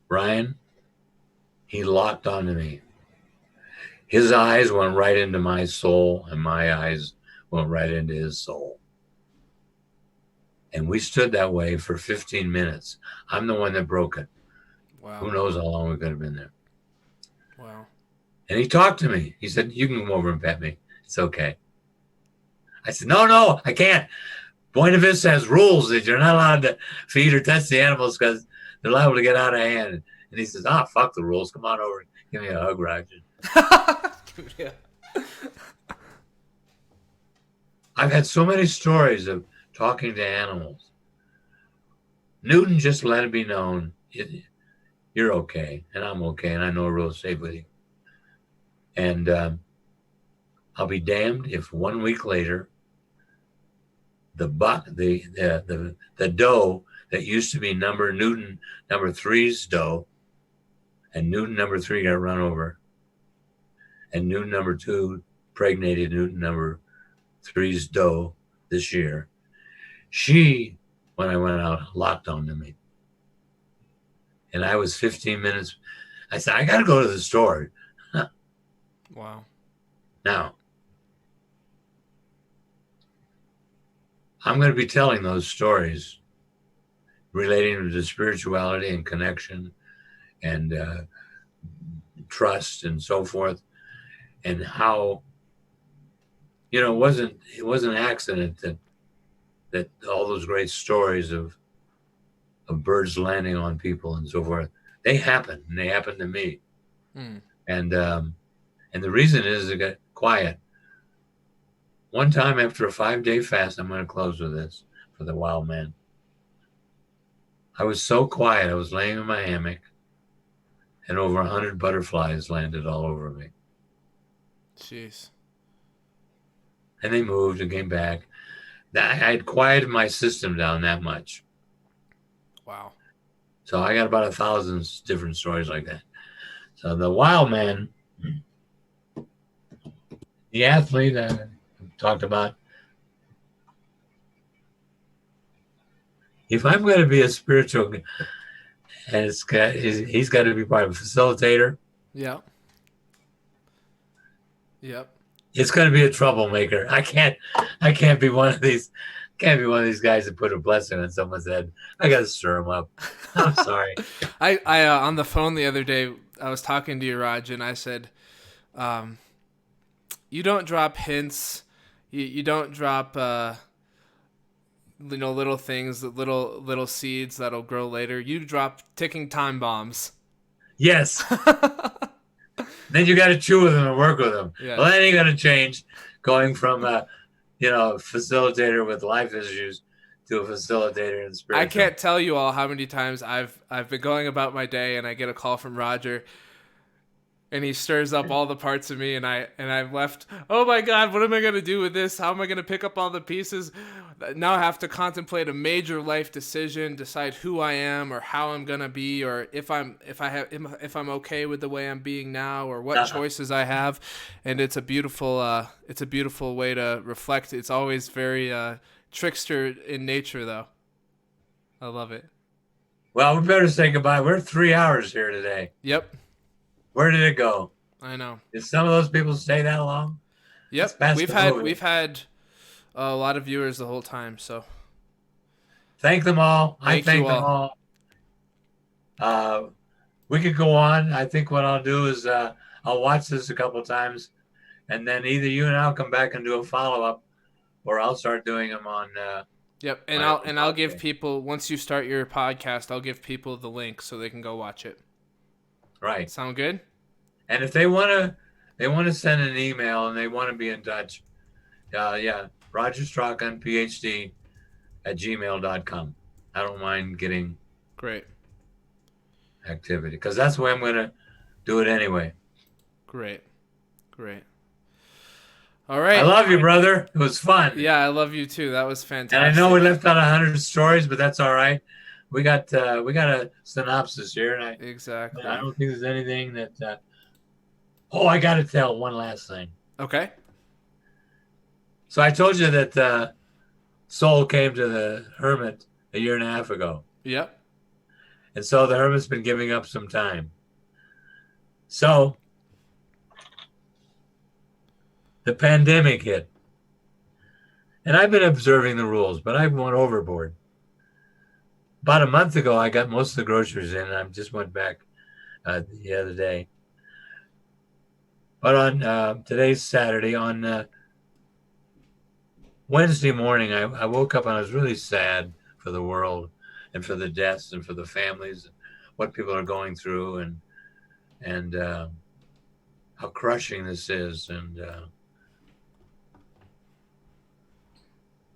Brian, he locked onto me. His eyes went right into my soul, and my eyes went right into his soul. And we stood that way for 15 minutes. I'm the one that broke it. Wow. Who knows how long we could have been there. Wow. And he talked to me. He said, you can come over and pet me. It's okay. I said, no, I can't. Buena Vista has rules that you're not allowed to feed or touch the animals because they're liable to get out of hand. And he says, fuck the rules. Come on over and give me a hug, Roger. Yeah. I've had so many stories of talking to animals. Newton just let it be known, you're okay, and I'm okay, and I know real safe with you. And I'll be damned if 1 week later, the doe that used to be Newton number 3's doe, and Newton number 3 got run over, and Newton number 2 pregnated Newton number 3's doe this year. She, when I went out, locked onto me. And I was 15 minutes. I said, I got to go to the store. Wow. Now, I'm going to be telling those stories relating to spirituality and connection and trust and so forth, and how, it wasn't an accident that all those great stories of birds landing on people and so forth, they happen, and they happened to me. And the reason is to get quiet. One time after a 5-day fast, I'm going to close with this for the wild man. I was so quiet. I was laying in my hammock, and over 100 butterflies landed all over me. Jeez. And they moved and came back. I had quieted my system down that much. Wow. So I got about 1,000 different stories like that. So the wild man the athlete I talked about. If I'm going to be a spiritual, and he's got to be part of a facilitator. Yeah. Yep. It's going to be a troublemaker. I can't be one of these. Can't be one of these guys that put a blessing on someone's head. I got to stir them up. I'm sorry. I on the phone the other day, I was talking to you, Raj, and I said, you don't drop hints. You don't drop, little things, little seeds that'll grow later. You drop ticking time bombs. Yes. Then you got to chew with them and work with them. Yeah. Well, then you got to change, going from a facilitator with life issues to a facilitator in spiritual. I can't tell you all how many times I've been going about my day and I get a call from Roger, and he stirs up all the parts of me, and I'm left, oh my God, what am I going to do with this? How am I going to pick up all the pieces? Now I have to contemplate a major life decision, decide who I am or how I'm going to be, or if I'm okay with the way I'm being now, or what choices I have. And it's a beautiful way to reflect. It's always very trickster in nature, though. I love it. Well, we better say goodbye. We're 3 hours here today. Yep. Where did it go? I know. Did some of those people stay that long? Yep. We've had a lot of viewers the whole time, so thank them all. I thank them all. We could go on. I think what I'll do is I'll watch this a couple times, and then either you and I'll come back and do a follow-up, or I'll start doing them on. Yep, and I'll give people, once you start your podcast, I'll give people the link so they can go watch it. Right. Sound good? And if they want to send an email and they want to be in touch, Roger Strachan, Ph.D. @gmail.com. I don't mind getting great activity, because that's the way I'm going to do it anyway. Great. All right. I love you, brother. It was fun. Yeah, I love you too. That was fantastic. And I know we left out 100 stories, but that's all right. We got a synopsis here, and exactly. I don't think there's anything that. I got to tell one last thing. Okay. So I told you that Soul came to the hermit a year and a half ago. Yep. And so the hermit's been giving up some time. So the pandemic hit. And I've been observing the rules, but I've gone overboard. About a month ago, I got most of the groceries in, and I just went back the other day. But on today's Saturday, on Wednesday morning, I woke up and I was really sad for the world and for the deaths and for the families, what people are going through, and how crushing this is. And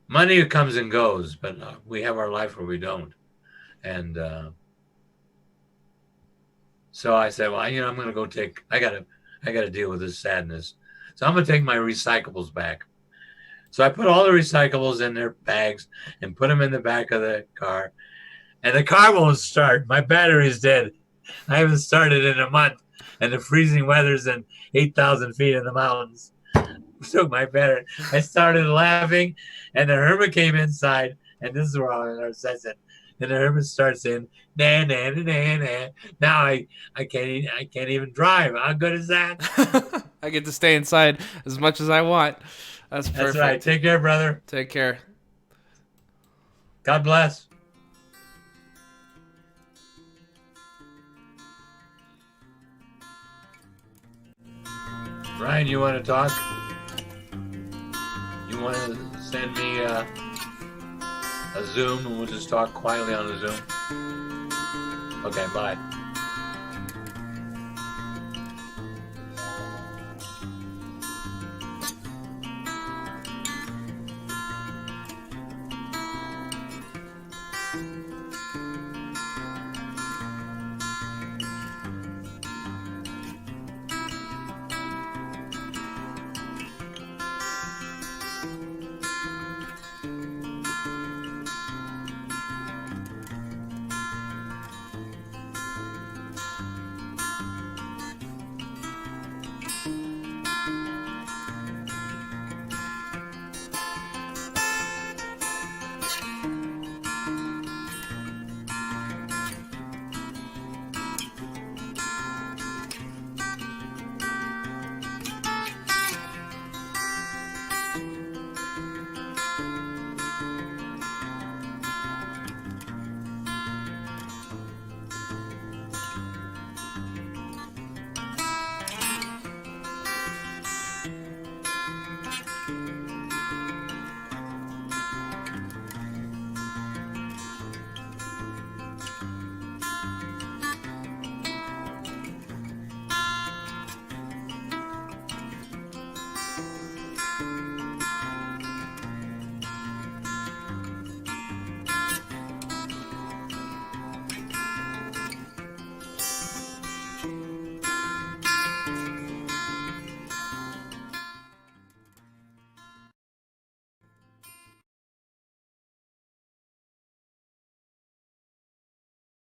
money comes and goes, but we have our life or we don't. And so I said, well, I'm going to go I got to deal with this sadness. So I'm going to take my recyclables back. So I put all the recyclables in their bags and put them in the back of the car. And the car won't start. My battery is dead. I haven't started in a month. And the freezing weather's in 8,000 feet in the mountains. Took my battery. I started laughing, and the hermit came inside. And this is where I said, and the hermit starts saying, nah, nah, nah, nah, nah. Now I can't even drive. How good is that? I get to stay inside as much as I want. That's perfect. That's right. Take care, brother. Take care. God bless. Ryan, you want to talk? You want to send me a Zoom, and we'll just talk quietly on the Zoom? Okay, bye.